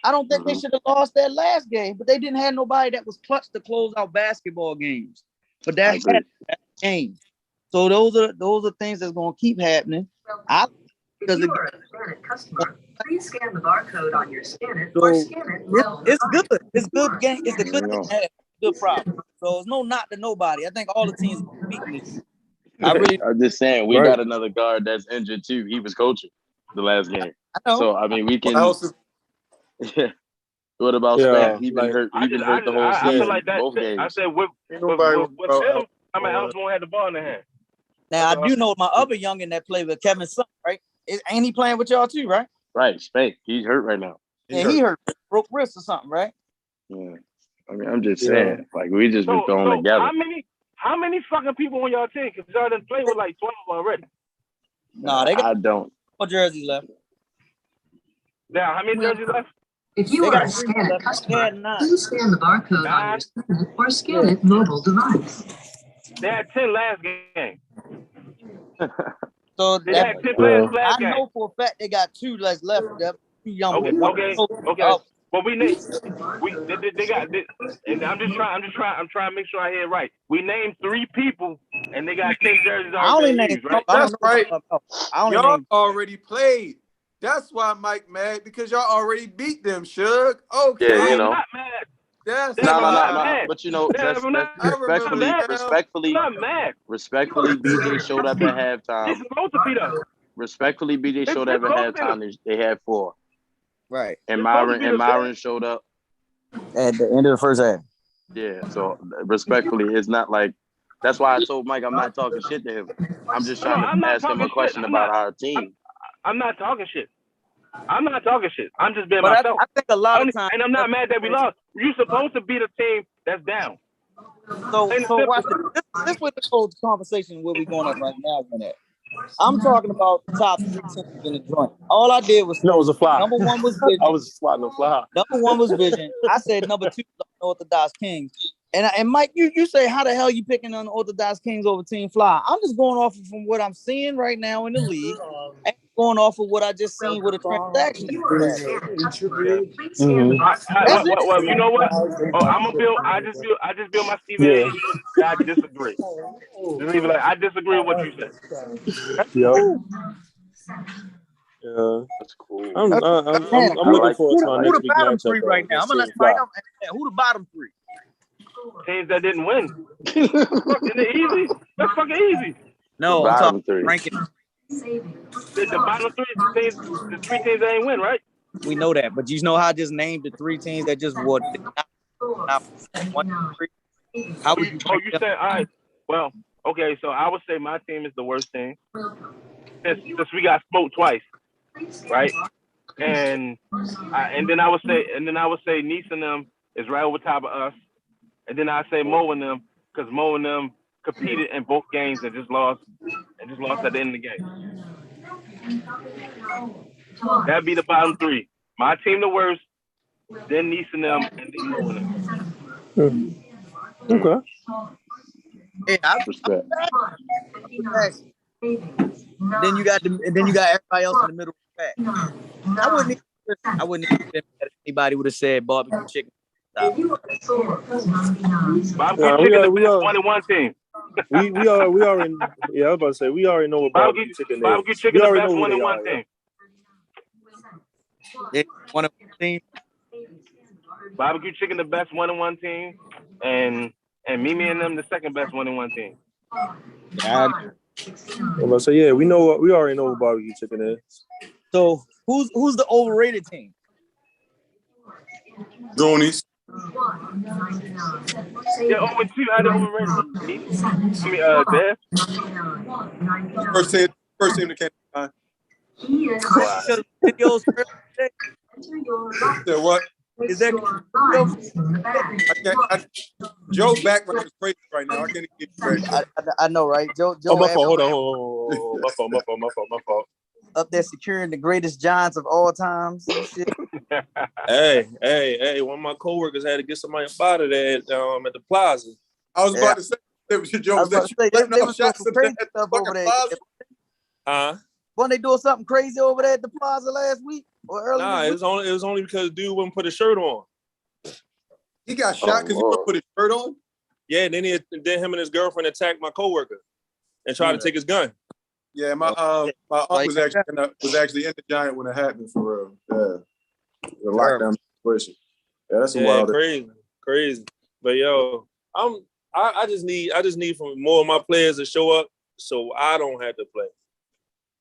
Speaker 5: I don't think they should have lost that last game, but they didn't have nobody that was clutch to close out basketball games. But that's game. So those are things that's gonna keep happening.
Speaker 13: If you are a Scan customer, please scan the barcode on your Scan It or scan it.
Speaker 5: It's good. It's good game. It's a good thing to have. Good problem. So it's no knock to nobody. I think all the teams are beating this.
Speaker 11: I'm just saying we got another guard that's injured too. He was coaching the last game. So I mean we can What about Spat? He been hurt. He been hurt the whole season.
Speaker 4: I feel like that.
Speaker 11: Both games.
Speaker 4: I said with him, somebody else won't have the ball in their hand.
Speaker 5: Now I do know my other youngin that played with Kevin Son, right? Ain't he playing with y'all too, right?
Speaker 11: Right, Spank. He's hurt right now.
Speaker 5: Yeah, he hurt, broke wrist or something, right?
Speaker 11: Yeah. I mean, I'm just saying, like we just been thrown together.
Speaker 4: How many fucking people on y'all team? Because y'all done played with like 12 already.
Speaker 5: No, they got
Speaker 11: I don't.
Speaker 5: 4 jerseys left.
Speaker 4: Now, how many jerseys left?
Speaker 13: If you are a Scan It customer, please scan the barcode on your Scan It or Scan It mobile device.
Speaker 4: They had 10 last game.
Speaker 5: So
Speaker 4: they had 10 players last game.
Speaker 5: I know for a fact they got 2 left. They're 2 young
Speaker 4: Okay. But they got, and I'm trying to make sure I hear it right. We named 3 people, and they got 10 jerseys already used, right?
Speaker 9: That's right. Y'all already played. That's why Mike mad, because y'all already beat them, Shug. Okay.
Speaker 11: Yeah, you know.
Speaker 4: I'm not mad.
Speaker 11: No. But you know, that's respectfully, BJ showed up at halftime.
Speaker 4: He's supposed to beat us.
Speaker 11: Respectfully, BJ showed up at halftime. They had 4.
Speaker 5: Right.
Speaker 11: And Myron showed up
Speaker 5: at the end of the first half.
Speaker 11: Yeah. So respectfully, it's not like that's why I told Mike I'm not talking shit to him. I'm just trying to ask him a question about our team.
Speaker 4: I'm not talking shit. I'm just being myself.
Speaker 5: I think a lot of times,
Speaker 4: and I'm not mad that we lost. You're supposed to beat a team that's down.
Speaker 5: So watch this. This was the whole conversation where we going at right now. I'm talking about the top 3 teams in the joint. All I did was
Speaker 14: it was a fly.
Speaker 5: Number 1 was Vision.
Speaker 14: I was swatting a fly.
Speaker 5: Number 1 was Vision. I said number 2 was Unorthodox Kings. And Mike, you say how the hell you picking Unorthodox Kings over Team Fly? I'm just going off from what I'm seeing right now in the league, and going off of what I just seen with a transaction.
Speaker 4: Well, you know what? I just build my Stephen A. I disagree. Just leave it like I disagree with what you said.
Speaker 14: Yeah.
Speaker 11: That's cool.
Speaker 14: I'm looking forward to our next big
Speaker 5: bottom
Speaker 14: matchup.
Speaker 5: 3 right now? I'm gonna let Mike. Who the bottom 3?
Speaker 4: Teams that didn't win. Isn't it easy? That's fucking easy.
Speaker 5: No, I'm talking ranking.
Speaker 4: The bottom 3 teams, the 3 teams that ain't win, right?
Speaker 5: We know that, but you know how I just named the 3 teams that just won. Not 1, 3. How would you?
Speaker 4: You said all right. Well, okay. So I would say my team is the worst team since we got smoked twice, right? And then I would say Nice and them is right over top of us. And then I say Mo and them, because competed in both games and just lost at the end of the game. That'd be the bottom three. My team the worst, then Nice and them, and then Mo and them.
Speaker 12: Okay.
Speaker 5: Hey,
Speaker 11: Respect.
Speaker 5: then you got everybody else in the middle of the pack. I wouldn't even been mad if anybody would have said barbecue chicken.
Speaker 4: Barbecue
Speaker 12: Nah,
Speaker 4: chicken the best 1-1 team.
Speaker 12: we already yeah, I was about to say we already know what barbecue chicken is.
Speaker 4: Barbecue chicken the best 1-1 team.
Speaker 5: Yeah, one of the team.
Speaker 4: Barbecue chicken the best 1-1 team, and Mimi and them the second best 1-1 team.
Speaker 5: Yeah.
Speaker 12: I'm about to say, yeah, we already know what barbecue chicken is.
Speaker 5: So who's the overrated team?
Speaker 9: Goonies.
Speaker 4: Yeah, 0-2 had it overrated. Dev.
Speaker 9: First team that came to mind. Said what?
Speaker 5: Is that
Speaker 9: Joe's background is crazy right now. I can't even get you crazy.
Speaker 5: I know, right? Joe.
Speaker 12: My fault. Hold on. My fault.
Speaker 5: Up there securing the greatest Giants of all times.
Speaker 14: Hey, one of my coworkers had to get somebody up out of there at the plaza.
Speaker 9: I was about to say, there was your jokes that you
Speaker 5: was shots some crazy stuff over there.
Speaker 14: Huh?
Speaker 5: Wasn't they doing something crazy over there at the plaza last week or earlier?
Speaker 14: Nah, it was only because dude wouldn't put a shirt on.
Speaker 9: He got shot because he wouldn't put his shirt on?
Speaker 14: Yeah, and then then him and his girlfriend attacked my coworker and tried to take his gun.
Speaker 9: Yeah, my aunt was actually in the Giant when it happened for real. Yeah. The lockdown situation. Yeah, that's wild.
Speaker 14: Crazy. But yo, I just need for more of my players to show up so I don't have to play.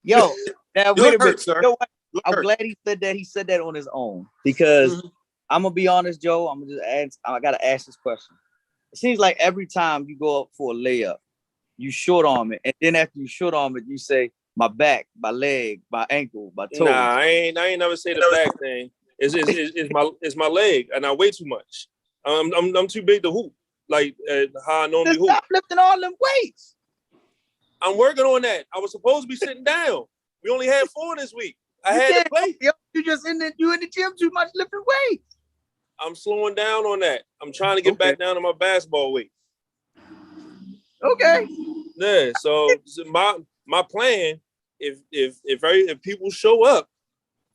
Speaker 5: Yo, now wait a minute.
Speaker 9: Sir.
Speaker 5: Yo, I'm glad he said that. He said that on his own because I'm gonna be honest, Joe. I'm gonna just ask. I gotta ask this question. It seems like every time you go up for a layup, you short arm it, and then after you short arm it, you say my back, my leg, my ankle, my toe.
Speaker 14: Nah, I ain't never say the back thing. It's my leg, and I weigh too much. I'm too big to hoop like how I normally hoop.
Speaker 5: Stop lifting all them weights.
Speaker 14: I'm working on that. I was supposed to be sitting down. We only had 4 this week. I had to play.
Speaker 5: Yo, you in the gym too much lifting weights.
Speaker 14: I'm slowing down on that. I'm trying to get back down to my basketball weight.
Speaker 5: Okay.
Speaker 14: Yeah. So my plan, if people show up,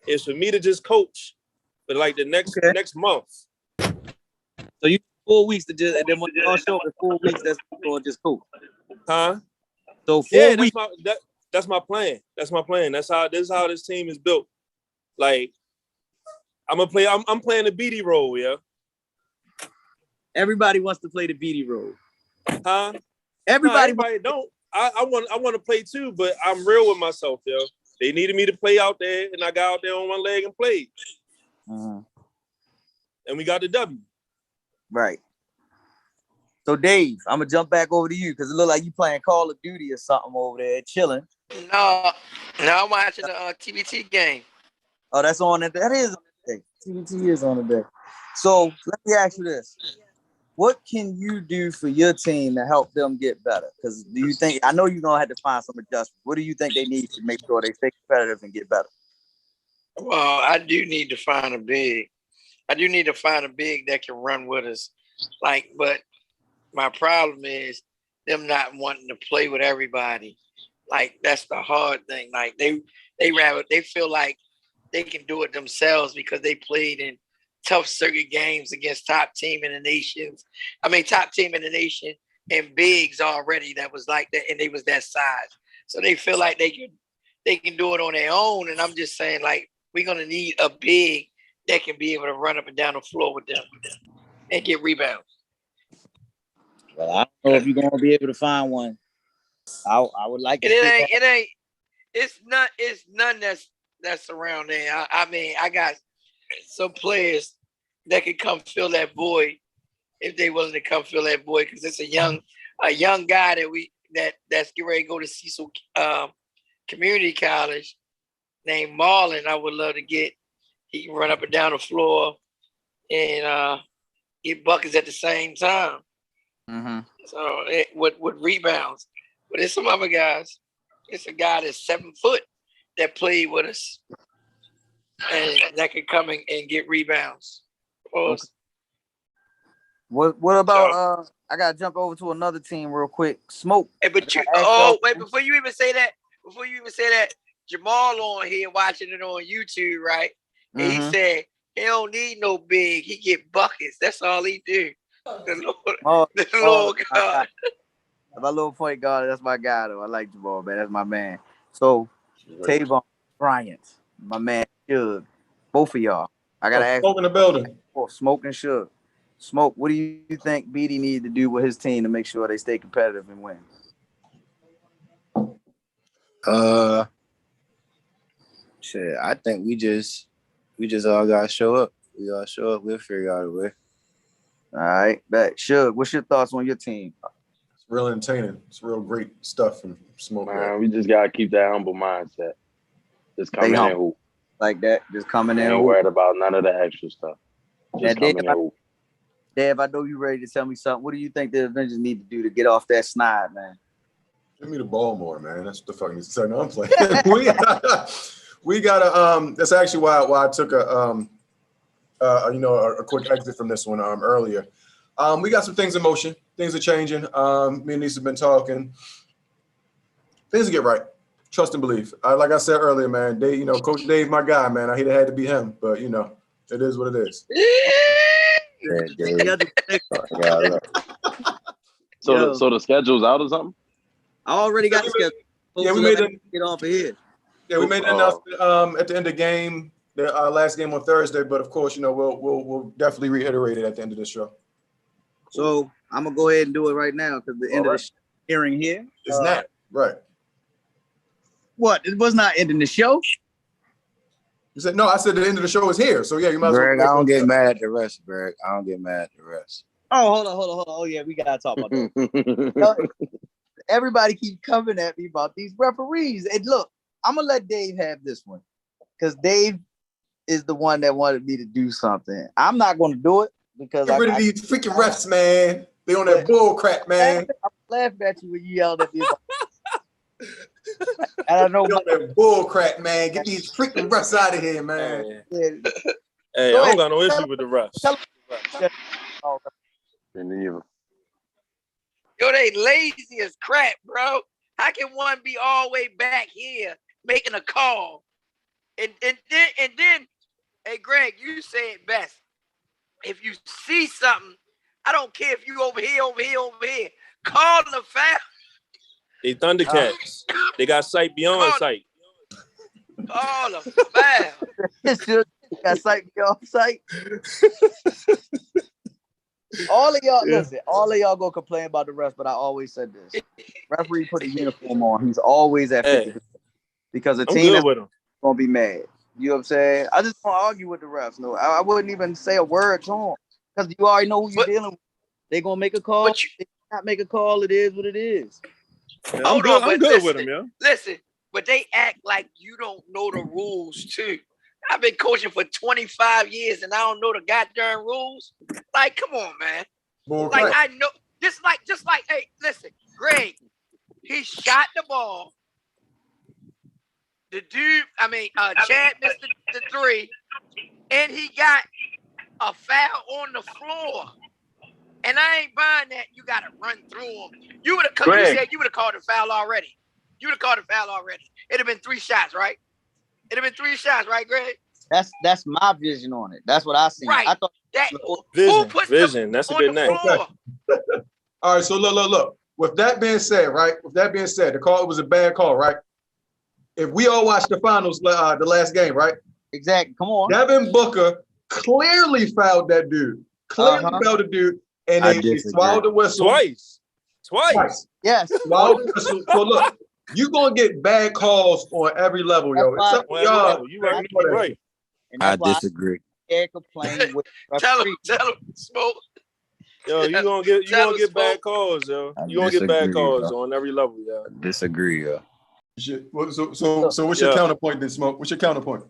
Speaker 14: is for me to just coach for like the next month.
Speaker 5: So you 4 weeks to just, and then when y'all show up in 4 weeks, that's going just coach.
Speaker 14: Huh?
Speaker 5: So 4 weeks.
Speaker 14: That's my plan. That's my plan. This is how this team is built. Like I'm playing the BD role, yeah.
Speaker 5: Everybody wants to play the BD role.
Speaker 14: Huh?
Speaker 5: Everybody
Speaker 14: don't. I want to play too, but I'm real with myself, yo. They needed me to play out there, and I got out there on one leg and played. And we got the W.
Speaker 5: Right. So Dave, I'm gonna jump back over to you because it look like you playing Call of Duty or something over there, chilling.
Speaker 7: No, I'm watching the TBT game.
Speaker 5: Oh, that's on it. That is on the day. TBT is on the day. So let me ask you this: what can you do for your team to help them get better? Because do you think, I know you're gonna have to find some adjustments. What do you think they need to make sure they stay competitive and get better?
Speaker 7: Well, I do need to find a big. I do need to find a big that can run with us. But my problem is them not wanting to play with everybody. Like, that's the hard thing. Like, they feel like they can do it themselves because they played in tough circuit games against top team in the nation and bigs already that was like that, and they was that size. So they feel like they can do it on their own. And I'm just saying, like, we're gonna need a big that can be able to run up and down the floor with them and get rebounds.
Speaker 5: Well, I don't know if you're gonna be able to find one. I would like to.
Speaker 7: It's none that's around there. I mean, I got some players that could come fill that void if they willing to come fill that void, because it's a young guy that's getting ready to go to Cecil Community College named Marlon. I would love to get. He can run up and down the floor and get buckets at the same time.
Speaker 5: Mm-hmm.
Speaker 7: So with rebounds, but there's some other guys. It's a guy that's 7 foot that played with us, and that can come and get rebounds.
Speaker 5: Okay. What about I gotta jump over to another team real quick. Smoke.
Speaker 7: Hey, but before you even say that, Jamal on here watching it on YouTube, right? And he said he don't need no big. He get buckets. That's all he do. The Lord God.
Speaker 5: My little point guard, that's my guy though. I like Jamal, man. That's my man. So Tavon Bryant, my man Shug. Both of y'all. I gotta ask.
Speaker 9: Smoke in the building.
Speaker 5: Smoke and Shug. Smoke, what do you think BD needs to do with his team to make sure they stay competitive and win?
Speaker 16: Shit, I think we just all gotta show up. We all show up, we'll figure out a way.
Speaker 5: All right, bet. Shug, what's your thoughts on your team?
Speaker 9: It's real entertaining. It's real great stuff from Smoke.
Speaker 11: Man, we just gotta keep that humble mindset. Just come in and hoop.
Speaker 5: Like that, just coming in.
Speaker 11: Ain't worried about none of the extra stuff. Just come in and hoop.
Speaker 5: Dave, I know you ready to tell me something. What do you think the Avengers need to do to get off that snide, man?
Speaker 9: Give me the ball more, man. That's what the fuck needs to say. No, I'm playing. we gotta. That's actually why I took a quick exit from this one earlier. We got some things in motion. Things are changing. Me and Lisa have been talking. Things will get right. Trust and believe. Like I said earlier, man. Coach Dave, my guy, man. I hate it had to be him, but it is what it is.
Speaker 11: So the schedule's out or something?
Speaker 5: I already got the schedule.
Speaker 9: Yeah, we made it.
Speaker 5: Get off of here.
Speaker 9: Yeah, we made an announcement at the end of the game, the last game on Thursday. But of course, we'll definitely reiterate it at the end of the show.
Speaker 5: So I'm gonna go ahead and do it right now because the end of the hearing here.
Speaker 9: It's not right.
Speaker 5: What? It was not ending the show.
Speaker 9: You said no. I said the end of the show is here. So yeah, you might as well.
Speaker 16: Greg, I don't get mad at the rest, Greg. I don't get mad at the rest.
Speaker 5: Oh, hold on. Oh yeah, we gotta talk about that. Everybody keep coming at me about these referees. And look, I'm gonna let Dave have this one because Dave is the one that wanted me to do something. I'm not gonna do it because
Speaker 9: get rid of these freaking refs, man. They on that bull crap, man.
Speaker 5: I'm laughing at you when you yelled at me. I don't know
Speaker 9: about that bull crap, man. Get these freaking refs out of here, man.
Speaker 14: Hey, I don't got no issue with the refs.
Speaker 7: Yo, they lazy as crap, bro. How can one be all the way back here making a call? And then, hey, Greg, you say it best. If you see something, I don't care if you over here, call the foul.
Speaker 14: They Thundercats. They got sight beyond sight.
Speaker 7: Call the foul.
Speaker 5: Got sight beyond sight. All of y'all, listen, all of y'all go complain about the refs, but I always said this. Referee put a uniform on. He's always at 50% because a team is going to be mad. You know what I'm saying? I just don't argue with the refs. No, I wouldn't even say a word to them because you already know who you're dealing with. They're going to make a call. They not make a call. It is what it is.
Speaker 14: Yeah, I'm good with them, yo.
Speaker 7: Listen, but they act like you don't know the rules, too. I've been coaching for 25 years and I don't know the goddamn rules. Like, come on, man. Like, I know, just like, hey, listen, Greg, he shot the ball. The dude, Chad missed the three, and he got a foul on the floor. And I ain't buying that. You got to run through him. You would have called the foul already. It'd have been 3 shots, right? It'd have been 3 shots, right, Greg?
Speaker 5: That's my vision on it. That's what I see.
Speaker 7: Right.
Speaker 5: I thought
Speaker 14: vision. That's a good name.
Speaker 9: Okay. All right. So look. With that being said, the call, it was a bad call, right? If we all watched the finals, the last game, right?
Speaker 5: Exactly. Come on.
Speaker 9: Devin Booker clearly fouled that dude. And they swallowed the whistle
Speaker 14: twice.
Speaker 5: Yes.
Speaker 9: Swallowed the whistle. So look, you're gonna get bad calls on every level, yo. It's up to y'all.
Speaker 14: You right.
Speaker 16: I disagree.
Speaker 5: Complain with
Speaker 7: tell him, Smoke.
Speaker 14: Yo, you gonna get bad calls, yo. You gonna get bad calls on every level, yo.
Speaker 16: I disagree, yo.
Speaker 9: So what's your counterpoint then, Smoke? What's your counterpoint?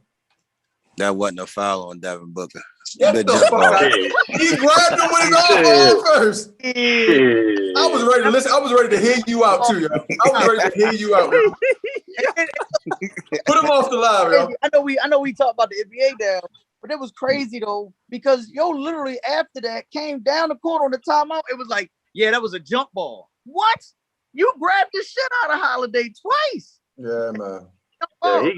Speaker 16: That wasn't a foul on Devin Booker.
Speaker 9: Get
Speaker 16: Good
Speaker 9: the
Speaker 16: jump
Speaker 9: fuck
Speaker 16: ball.
Speaker 9: out. He grabbed him with his arm first. I was ready to listen. I was ready to hear you out too, yo. I was ready to hear you out, yo. Put him off the live, yo.
Speaker 5: I know we talked about the NBA down, but it was crazy though, because literally after that came down the court on the timeout. It was like, yeah, that was a jump ball. What? You grabbed the shit out of Holiday twice.
Speaker 9: Yeah, man.
Speaker 4: Yeah,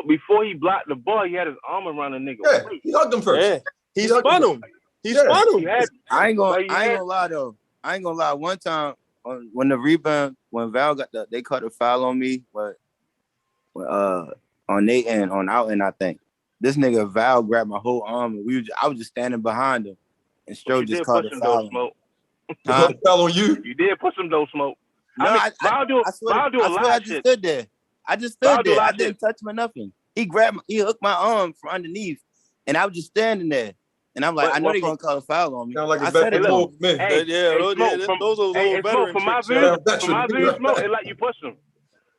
Speaker 4: before he blocked the ball, he had his arm around the nigga.
Speaker 9: Yeah, he hugged him first.
Speaker 14: Yeah. He spun him. He spun him.
Speaker 16: I ain't gonna lie though. I ain't gonna lie. One time when the rebound, when Val got they caught a foul on me, but on their end, on our end, I think. This nigga Val grabbed my whole arm and I was just standing behind him, and Stro just caught the foul.
Speaker 9: Huh? Fell on you.
Speaker 4: You did put some dope smoke.
Speaker 16: No, I just stood there. I just stood there. I didn't touch him or nothing. He hooked my arm from underneath, and I was just standing there. And I'm like, I know they're gonna call a foul on me.
Speaker 9: Sound like
Speaker 16: I said it.
Speaker 4: Those are those old veteran from my view, smoke, it like you pushed him.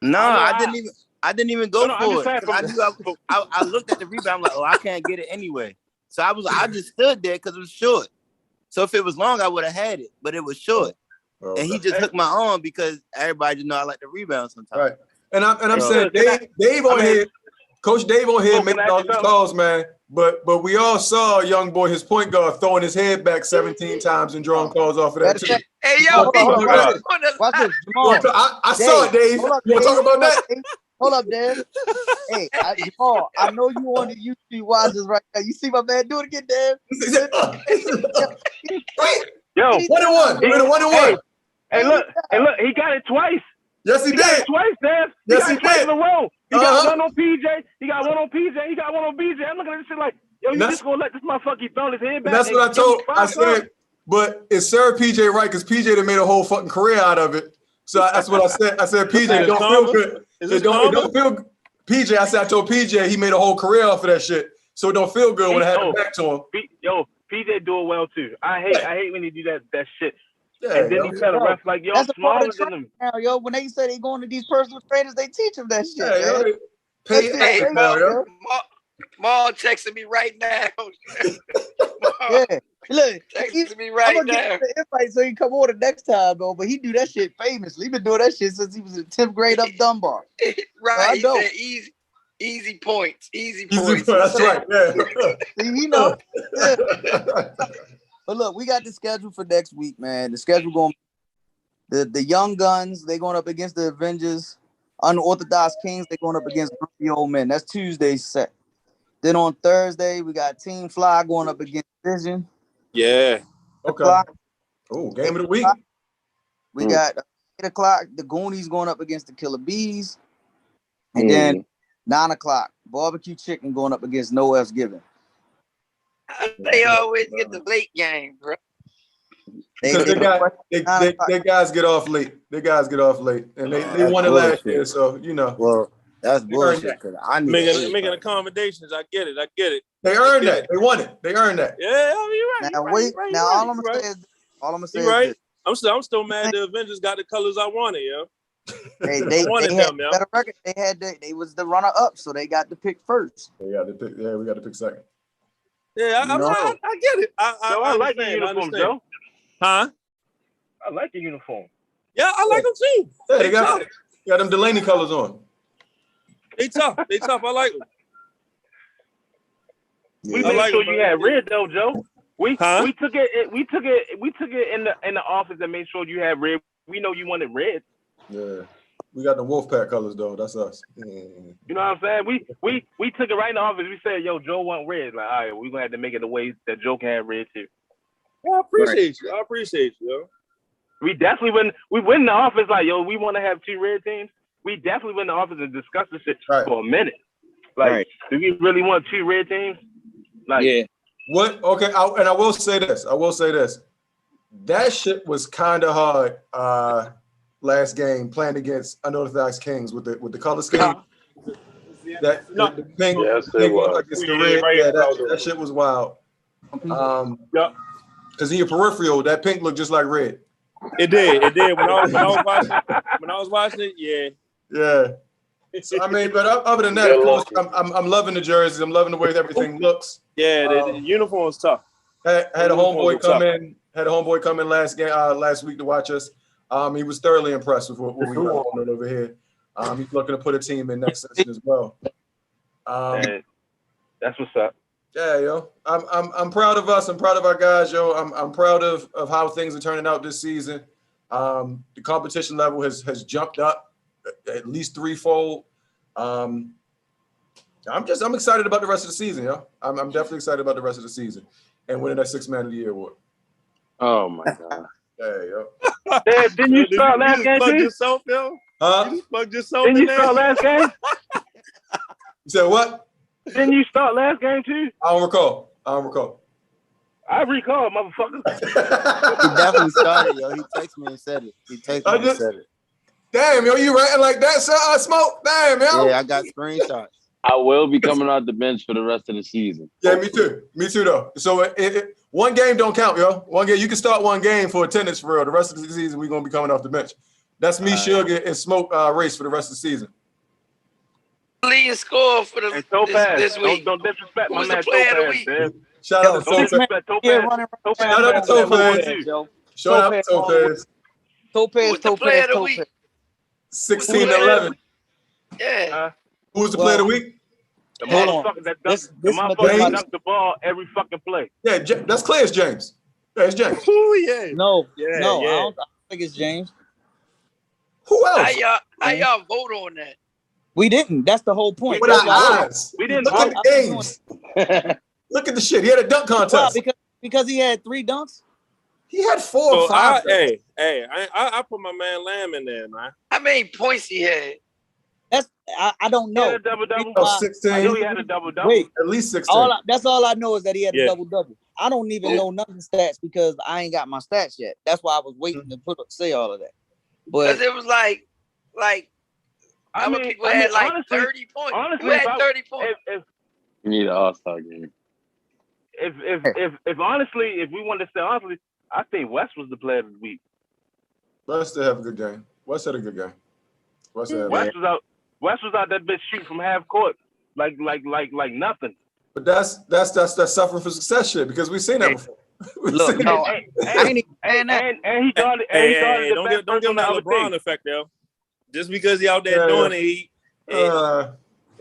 Speaker 16: No, I didn't even go for it. I looked at the rebound. I'm like, oh, I can't get it anyway. So I just stood there because it was short. So if it was long, I would have had it, but it was short. Oh, and he just hooked my arm because everybody just know I like to rebound sometimes.
Speaker 9: Right. And I'm saying Dave on here, Coach Dave on here making all these calls, man. But we all saw young boy, his point guard, throwing his head back 17 times and drawing calls off of that too.
Speaker 7: Hey, yo,
Speaker 5: watch this. Jamal.
Speaker 9: I saw it, Dave. You want to talk about that?
Speaker 5: Hold up, Dave. Hey, Jamal, I know you on the YouTube watches right now. You see my man do it again, Dave?
Speaker 4: Yo,
Speaker 9: 1-1. We made a 1-1.
Speaker 4: Hey, look, he got it twice.
Speaker 9: Yes, he did.
Speaker 4: Got it twice, Dave.
Speaker 9: Yes, he did.
Speaker 4: In a row. He got one on PJ. He got one on PJ. He got one on BJ. I'm looking at this shit like, yo, you just gonna let this motherfucker throw his head back?
Speaker 9: And that's what I told. I said, but it served PJ right because PJ done made a whole fucking career out of it. So that's what I said. I said, PJ, it don't feel good. It don't feel good. PJ, I told PJ he made a whole career off of that shit. So it don't feel good when I have it back to him.
Speaker 4: PJ do it well too. I hate when he do that shit.
Speaker 9: Yeah,
Speaker 4: and then he tell the ref like, yo, I'm smaller than him.
Speaker 5: Now, yo, when they say they going to these personal trainers, they teach them that shit.
Speaker 7: Hey, Maul texting me right now.
Speaker 5: Yeah, look,
Speaker 7: texting me right now.
Speaker 5: Get the invite so he come on the next time, though. But he do that shit famously. He been doing that shit since he was in 10th grade up Dunbar.
Speaker 7: Right, so he said easy points.
Speaker 9: That's right. Yeah.
Speaker 5: See, you know. Yeah. But look, we got the schedule for next week, man. The schedule going the Young Guns, they going up against the Avengers. Unorthodox Kings, they going up against the Old Men. That's Tuesday's set. Then on Thursday, we got Team Fly going up against Vision.
Speaker 14: Yeah.
Speaker 9: Okay. Oh, game of the week.
Speaker 5: We got 8 o'clock, the Goonies going up against the Killer Bees. And then 9 o'clock, Barbecue Chicken going up against No F's Given.
Speaker 7: They always get the late game, bro.
Speaker 9: Their guys get off late. Their guys get off late. And they won it last year, so, you know.
Speaker 16: Well, that's bullshit. I
Speaker 14: making accommodations. I get it.
Speaker 9: They earned that. They won it. They earned that.
Speaker 14: Yeah, I mean, you're right.
Speaker 5: All I'm gonna say is
Speaker 14: right. I'm still mad the Avengers got the colors I wanted, yo.
Speaker 5: They had better record. They was the runner up, so they got the pick first.
Speaker 9: They got the pick. Yeah, we got the pick second.
Speaker 14: Yeah, I get it. I
Speaker 4: like the uniform, Joe.
Speaker 14: Huh?
Speaker 4: I like the uniform.
Speaker 14: Yeah, I like them too.
Speaker 9: Yeah, they got them Delaney colors on.
Speaker 14: They tough. I like them.
Speaker 4: We made sure you had red though, Joe. We took it in the office and made sure you had red. We know you wanted red.
Speaker 9: Yeah. We got the Wolfpack colors though. That's us.
Speaker 4: You know what I'm saying? We took it right in the office. We said, yo, Joe want red. Like, all right, we're gonna have to make it the way that Joe can have red too.
Speaker 14: Well, I appreciate you, yo.
Speaker 4: We definitely went in the office like, yo, we want to have 2 red teams. We definitely went in the office and discussed this shit for a minute. Like, do we really want 2 red teams? Like,
Speaker 16: yeah.
Speaker 9: What? Okay, I will say this. That shit was kind of hard last game playing against Unorthodox Kings with the color scheme. The pink, against the red. Yeah, that shit was wild. Because in your peripheral, that pink looked just like red.
Speaker 14: It did. When I was watching it, yeah.
Speaker 9: Yeah. So, I mean, but other than that, of course, I'm loving the jerseys. I'm loving the way everything looks.
Speaker 14: Yeah, the uniform's tough.
Speaker 9: Had a homeboy come in. Had a homeboy come in last week to watch us. He was thoroughly impressed with what we got going on over here. He's looking to put a team in next season as well.
Speaker 4: That's what's up.
Speaker 9: Yeah, yo, I'm proud of us. I'm proud of our guys, yo. I'm proud of how things are turning out this season. The competition level has jumped up at least threefold. I'm excited about the rest of the season, yo. I'm definitely excited about the rest of the season and winning that 6th Man of the Year award.
Speaker 11: Oh my God.
Speaker 9: Yeah, yo.
Speaker 4: Didn't you start last game too?
Speaker 14: Yourself, yo?
Speaker 9: Huh?
Speaker 14: You just plugged yourself
Speaker 4: Didn't
Speaker 14: in
Speaker 4: you
Speaker 14: there?
Speaker 4: start last game?
Speaker 9: You said what?
Speaker 4: Didn't you start last game too?
Speaker 9: I don't recall.
Speaker 4: I recall, motherfucker.
Speaker 16: He definitely started, yo. He texted me and said it. And said it.
Speaker 9: Damn, yo, you writing like that, Smoke? Damn, yo.
Speaker 16: Yeah, I got screenshots.
Speaker 11: I will be coming out the bench for the rest of the season.
Speaker 9: Yeah, me too. Me too, though. So one game don't count, yo. One game, you can start one game for attendance for real. The rest of the season, we're gonna be coming off the bench. That's me, Sugar, and Smoke race for the rest of the season.
Speaker 7: Leading score for the this week.
Speaker 4: Don't disrespect my
Speaker 7: Who's
Speaker 4: man
Speaker 7: the player of the
Speaker 4: Topaz,
Speaker 7: week?
Speaker 4: man.
Speaker 9: Shout out to Topaz. Shout out to Topaz. Shout out to Topaz.
Speaker 7: Who's the player of the week?
Speaker 9: 16-11.
Speaker 7: Yeah.
Speaker 9: Who's the player of the week?
Speaker 4: The motherfucker that dunked the ball every fucking play.
Speaker 9: Yeah, that's Claire's James. Yeah, it's James.
Speaker 14: Oh yeah.
Speaker 8: No,
Speaker 14: Yeah,
Speaker 8: I
Speaker 14: yeah.
Speaker 8: don't think it's James.
Speaker 9: Who else?
Speaker 7: How y'all vote on that?
Speaker 8: We didn't. That's the whole point.
Speaker 9: With our eyes.
Speaker 4: We didn't
Speaker 9: look
Speaker 4: vote.
Speaker 9: at the games. Look at the shit. He had a dunk contest.
Speaker 8: Well, because he had 3 dunks.
Speaker 9: He had 4 or 5.
Speaker 14: I put my man Lamb in there, man.
Speaker 7: How many points he had?
Speaker 8: I don't know.
Speaker 4: He had a double-double.
Speaker 9: 16.
Speaker 4: I know he had a double-double.
Speaker 8: Wait,
Speaker 9: at least 16.
Speaker 8: That's all I know is that he had a double-double. I don't even know none of the stats because I ain't got my stats yet. That's why I was waiting to say all of that. But
Speaker 7: Because it was like people had like
Speaker 4: honestly,
Speaker 7: 30 points.
Speaker 4: Honestly,
Speaker 7: Who had 30 points?
Speaker 11: You need an all-star game.
Speaker 4: If honestly, if we wanted to say honestly, I think West was the player of the week.
Speaker 9: West did have a good game. West had a good game. West
Speaker 4: was out that bitch shooting from half court like nothing.
Speaker 9: But that's suffering for success shit because we've seen that before.
Speaker 8: look, no, I ain't even saying that.
Speaker 4: And he guarded.
Speaker 14: Hey, don't give him that LeBron effect, yo. Just because he out there doing it,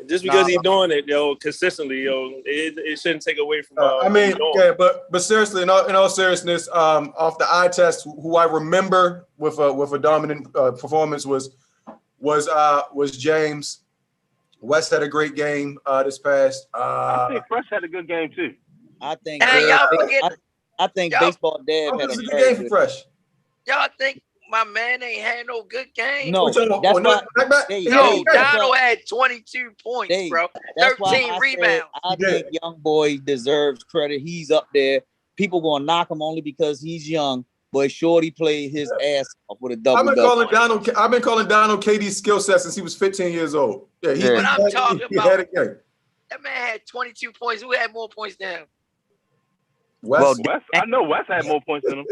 Speaker 14: just because he's doing it, yo, consistently, yo, it shouldn't take away from.
Speaker 9: I mean, yeah, but seriously, in all seriousness, off the eye test, who I remember with a dominant performance was James. West had a great game this past.
Speaker 4: I think Fresh had a good game too.
Speaker 8: I think. I think baseball dad had a
Speaker 9: good game for Fresh.
Speaker 7: Y'all think my man ain't had no good game?
Speaker 8: No, that's why.
Speaker 7: Donald had 22 points, bro. 13 rebounds.
Speaker 8: I think young boy deserves credit. He's up there. People gonna knock him only because he's young. But Shorty played his ass off with a double.
Speaker 9: I've been calling Donald KD's skill set since he was 15 years old. Yeah,
Speaker 7: But I'm talking about
Speaker 9: had a game.
Speaker 7: That man had 22 points. Who had more points than him?
Speaker 4: West. I know West had more points than him.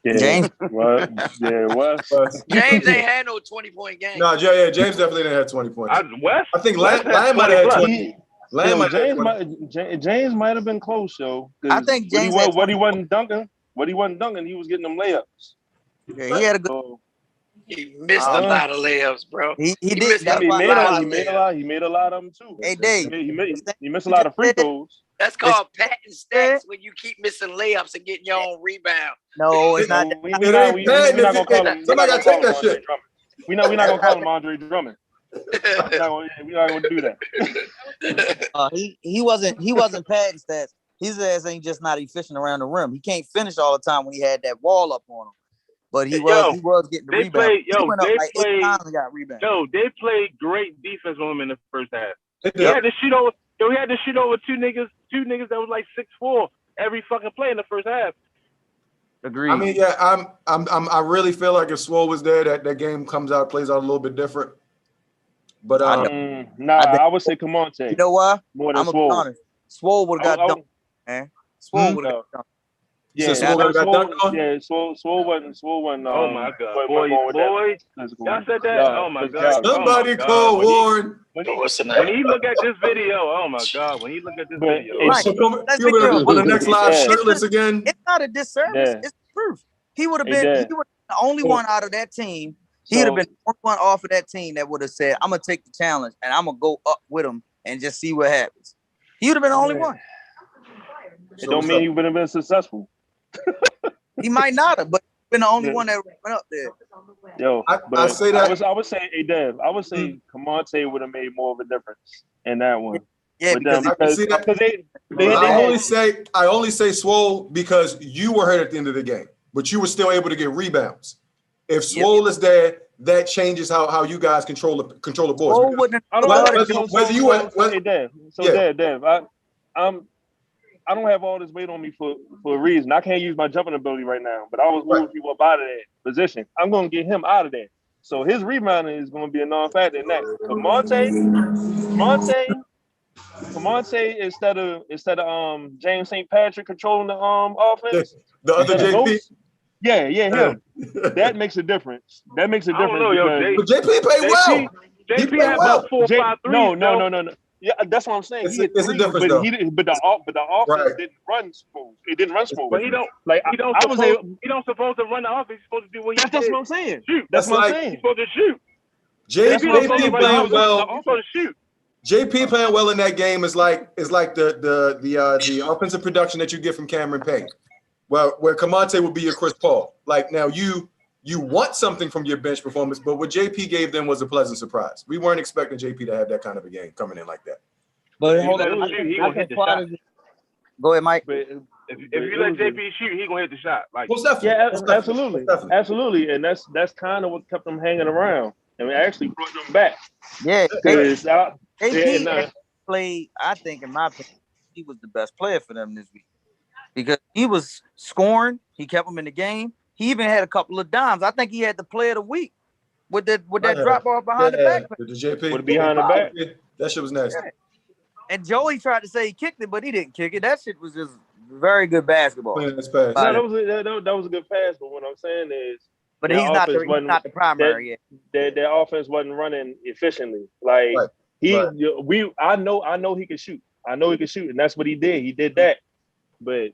Speaker 11: Yeah.
Speaker 8: James.
Speaker 11: What? Yeah, West.
Speaker 7: James ain't had no 20-point game.
Speaker 9: No, James definitely didn't have 20 points.
Speaker 4: I
Speaker 9: think Lamb might have had 20.
Speaker 11: James might have been close, yo.
Speaker 8: I think James
Speaker 11: what he wasn't dunking. What he wasn't dunking, he was getting them layups.
Speaker 8: Yeah, he had a good.
Speaker 7: He missed a lot of layups, bro.
Speaker 8: He did.
Speaker 11: He made a lot of them too.
Speaker 8: Hey, Dave.
Speaker 11: He missed a lot of free throws.
Speaker 7: That's called patting stats when you keep missing layups and getting your own rebound.
Speaker 8: No, it's not.
Speaker 11: We're not gonna call him.
Speaker 9: Somebody gotta take that shit.
Speaker 11: We're not gonna call him Andre Drummond. We're not gonna do that.
Speaker 8: He wasn't padding stats. His ass ain't just not efficient around the rim. He can't finish all the time when he had that wall up on him. But he was getting the rebound. Got rebound.
Speaker 4: They played great defense on him in the first half. He had to shoot over. He had to shoot over two niggas that was like 6'4" every fucking play in the first half.
Speaker 8: Agreed.
Speaker 9: I mean, yeah, I really feel like if Swole was there, that game plays out a little bit different. But
Speaker 11: I would say Camonte.
Speaker 8: You know why?
Speaker 11: More than
Speaker 8: I'm gonna be honest. Swole would have got dunked, man. Swole would have got dunked.
Speaker 9: You said Swole got dunked on?
Speaker 17: Yeah, Swole wasn't.
Speaker 4: Oh my God,
Speaker 17: wasn't
Speaker 4: boy,
Speaker 17: going with that
Speaker 4: boy,
Speaker 17: physical.
Speaker 4: y'all said that.
Speaker 17: Yeah,
Speaker 4: Oh my God,
Speaker 17: physicality.
Speaker 9: Somebody call Warren.
Speaker 4: When he look at this video, oh my God, when he look at this video,
Speaker 8: Right. Let's be
Speaker 9: You're
Speaker 8: clear.
Speaker 9: on the next live shirtless again.
Speaker 8: It's not a disservice. It's the truth. He would have been the only one out of that team. He would have been the only one off of that team that would have said, I'm gonna take the challenge and I'm gonna go up with him and just see what happens. He would have been the only one.
Speaker 17: It don't mean he would have been successful.
Speaker 8: He might not have, but been the only one that went up there.
Speaker 17: Yo,
Speaker 9: I say that.
Speaker 17: I would say, hey Dev, I would say Camonte would have made more of a difference in that one.
Speaker 8: Yeah,
Speaker 17: because
Speaker 9: I only say Swole because you were hurt at the end of the game, but you were still able to get rebounds. If Swole is there, that changes how you guys control the boards.
Speaker 17: Dev, I don't have all this weight on me for a reason. I can't use my jumping ability right now, but I was moving people up out of that position. I'm going to get him out of there. So his rebounding is going to be a non-factor in that. Camonte instead of James St. Patrick controlling the offense.
Speaker 9: The other JP?
Speaker 17: Ghost, yeah, him. That makes a difference. That makes a difference.
Speaker 4: I don't know,
Speaker 9: but JP played well.
Speaker 4: JP had about 4 or 5 threes.
Speaker 17: No. Yeah, that's what I'm saying. He had three, but the offense didn't run smooth. It didn't run smooth.
Speaker 4: But he don't supposed to run the offense. He's supposed to do what he did.
Speaker 17: That's what I'm saying.
Speaker 4: Shoot.
Speaker 17: That's what I'm saying.
Speaker 4: He's supposed to shoot.
Speaker 9: JP playing well.
Speaker 4: He's supposed to shoot.
Speaker 9: JP playing well in that game is like the offensive production that you get from Cameron Payne. Well, where Camonte would be your Chris Paul. Like now you want something from your bench performance, but what JP gave them was a pleasant surprise. We weren't expecting JP to have that kind of a game coming in like that.
Speaker 8: But
Speaker 4: he gonna hit the shot.
Speaker 8: Go ahead, Mike.
Speaker 4: If you let JP shoot, he gonna hit the shot. Like
Speaker 17: absolutely, and that's kind of what kept them hanging around, and we actually brought them back.
Speaker 8: Yeah,
Speaker 17: JP
Speaker 8: played. I think, in my opinion, he was the best player for them this week because he was scoring. He kept them in the game. He even had a couple of dimes. I think he had the player of the week with that drop ball behind the back.
Speaker 9: The JP
Speaker 17: with behind the back.
Speaker 9: That shit was nasty.
Speaker 8: Yeah. And Joey tried to say he kicked it, but he didn't kick it. That shit was just very good basketball.
Speaker 17: No, that was a good pass. But what I'm saying is,
Speaker 8: but he's not the primary yet.
Speaker 17: Their offense wasn't running efficiently. Like I know he could shoot. I know he could shoot, and that's what he did. He did that. But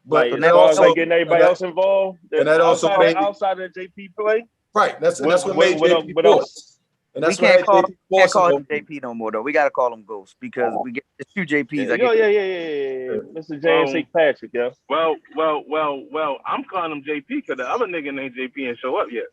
Speaker 17: like, as far as getting everybody else involved, and that outside of the JP play,
Speaker 9: right? That's what made JP
Speaker 17: what else?
Speaker 9: And that's
Speaker 8: we can't call him JP no more though. We got to call him Ghost because we get the two JPs.
Speaker 17: Yeah. Mr. James St. Patrick, yeah.
Speaker 4: Well. I'm calling him JP because the other nigga named JP ain't show up yet.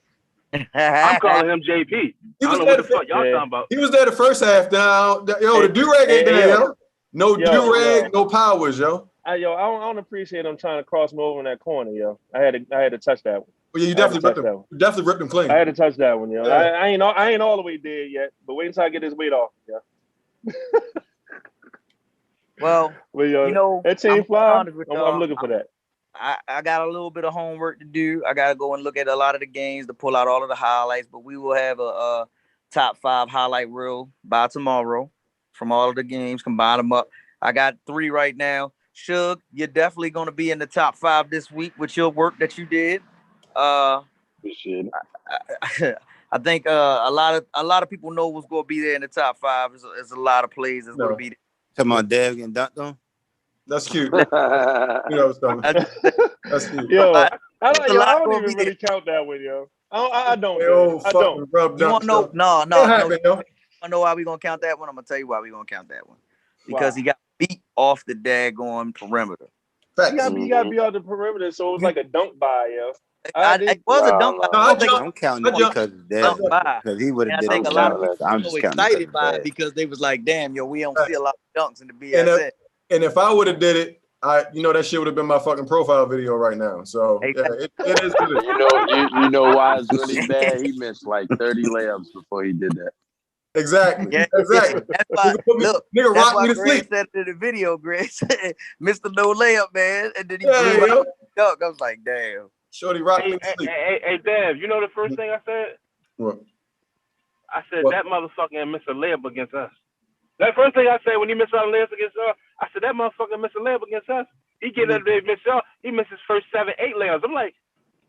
Speaker 4: I'm calling him JP. I don't know what the fuck y'all talking about.
Speaker 9: He was there the first half. Now, the do-rag ain't there, yo. No do-rag, no powers, yo.
Speaker 17: I don't appreciate him trying to cross me over in that corner, yo. I had to touch that one.
Speaker 9: Well, yeah, you definitely ripped him clean.
Speaker 17: I had to touch that one, yo. Yeah. I ain't all the way there yet, but wait until I get this weight off, yeah.
Speaker 8: Well,
Speaker 17: that team fly. I'm looking for that.
Speaker 8: I got a little bit of homework to do. I got to go and look at a lot of the games to pull out all of the highlights, but we will have a top 5 highlight reel by tomorrow from all of the games, combine them up. I got 3 right now. Suge, you're definitely going to be in the top 5 this week with your work that you did. I think a lot of people know what's going to be there in the top 5. There's a lot of plays that's going to be there.
Speaker 16: Come on, Dev getting dunked on.
Speaker 9: That's cute. That's cute.
Speaker 17: Yo, I don't even really count that one, yo. I don't. I don't.
Speaker 8: You want to know? No. You want to know why we gonna count that one? I'm gonna tell you why we gonna count that one. Because he got beat off the daggone perimeter.
Speaker 17: You gotta be off the perimeter, so it was like a dunk by, yo.
Speaker 8: It was a dunk by.
Speaker 16: I'm counting it because of that. Because he would have did it.
Speaker 8: A lot of people were so excited by it because they was like, "Damn, yo, we don't see a lot of dunks in the BSN."
Speaker 9: And if I would have did it, that shit would have been my fucking profile video right now. So it is good.
Speaker 11: You know why it's really bad? He missed like 30 layups before he did that.
Speaker 9: Exactly.
Speaker 8: Yeah,
Speaker 9: exactly.
Speaker 8: That's why,
Speaker 9: nigga rock me to sleep.
Speaker 8: Said it in the video, Greg said, Mr. No Layup, man. And then he blew out the dunk. I was like, damn.
Speaker 9: Shorty rock me to sleep.
Speaker 4: Hey, Dev, you know the first thing I said?
Speaker 9: What?
Speaker 4: I said, that motherfucker missed a layup against us. That first thing I said when he missed out on layups against us, I said, that motherfucker missed a layup against us. He get up there, he missed his first 7, 8 layups. I'm like,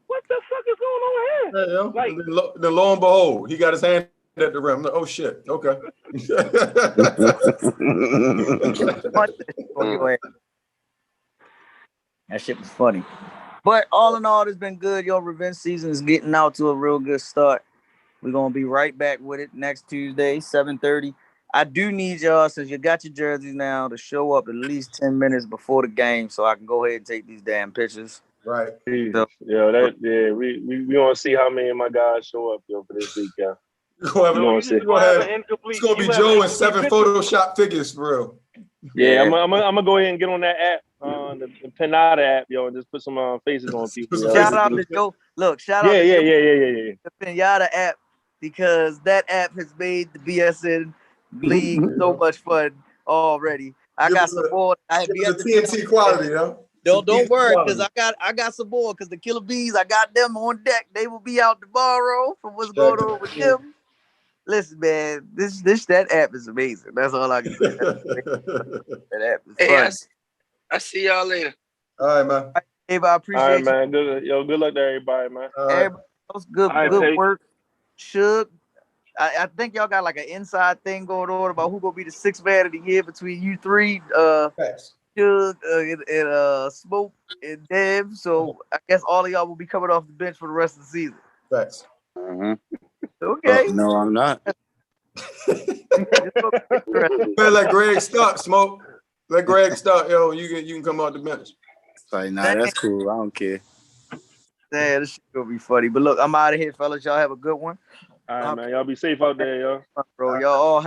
Speaker 4: what the fuck is going on here?
Speaker 9: Yeah,
Speaker 4: Like,
Speaker 9: then lo and behold, he got his hand at the rim. I'm like, oh shit, okay.
Speaker 5: That shit was funny. But all in all, it's been good. Your revenge season is getting out to a real good start. We're gonna be right back with it next Tuesday, 7:30. I do need y'all, since you got your jerseys now, to show up at least 10 minutes before the game so I can go ahead and take these damn pictures.
Speaker 9: Right.
Speaker 17: So, we want to see how many of my guys show up, yo, for this week, yeah.
Speaker 9: It's gonna be Joe and 7 Photoshop figures for real.
Speaker 17: Yeah, I'm gonna go ahead and get on that app, the Pinata app, yo, and just put some faces on people.
Speaker 5: Shout out to Joe. Look, shout out to Joe, the Pinata app, because that app has made the BSN League so much fun already. I got some more. I have yet to
Speaker 9: TNT quality, yo.
Speaker 5: Don't worry, because I got some more. Because the Killer Bees, I got them on deck. They will be out tomorrow from what's going on with them. Listen, man, that app is amazing. That's all I can say. That app is fun.
Speaker 7: I see y'all later.
Speaker 9: All right, man.
Speaker 5: Hey, I appreciate
Speaker 17: you. All right, man. Good luck to everybody, man.
Speaker 5: Everybody else, good work. I think y'all got like an inside thing going on about who gonna be the 6th man of the year between you three, Shug, and Smoke and Dev. So I guess all of y'all will be coming off the bench for the rest of the season.
Speaker 9: Facts.
Speaker 5: Okay.
Speaker 16: No, I'm not.
Speaker 9: Let Greg start, Smoke. Let Greg start, yo. You can come off the bench.
Speaker 16: Like, nah, that's cool. I don't care.
Speaker 5: Yeah, this shit gonna be funny. But look, I'm out of here, fellas. Y'all have a good one.
Speaker 17: All right, man. Y'all be safe out there, yo.
Speaker 5: Bro, y'all all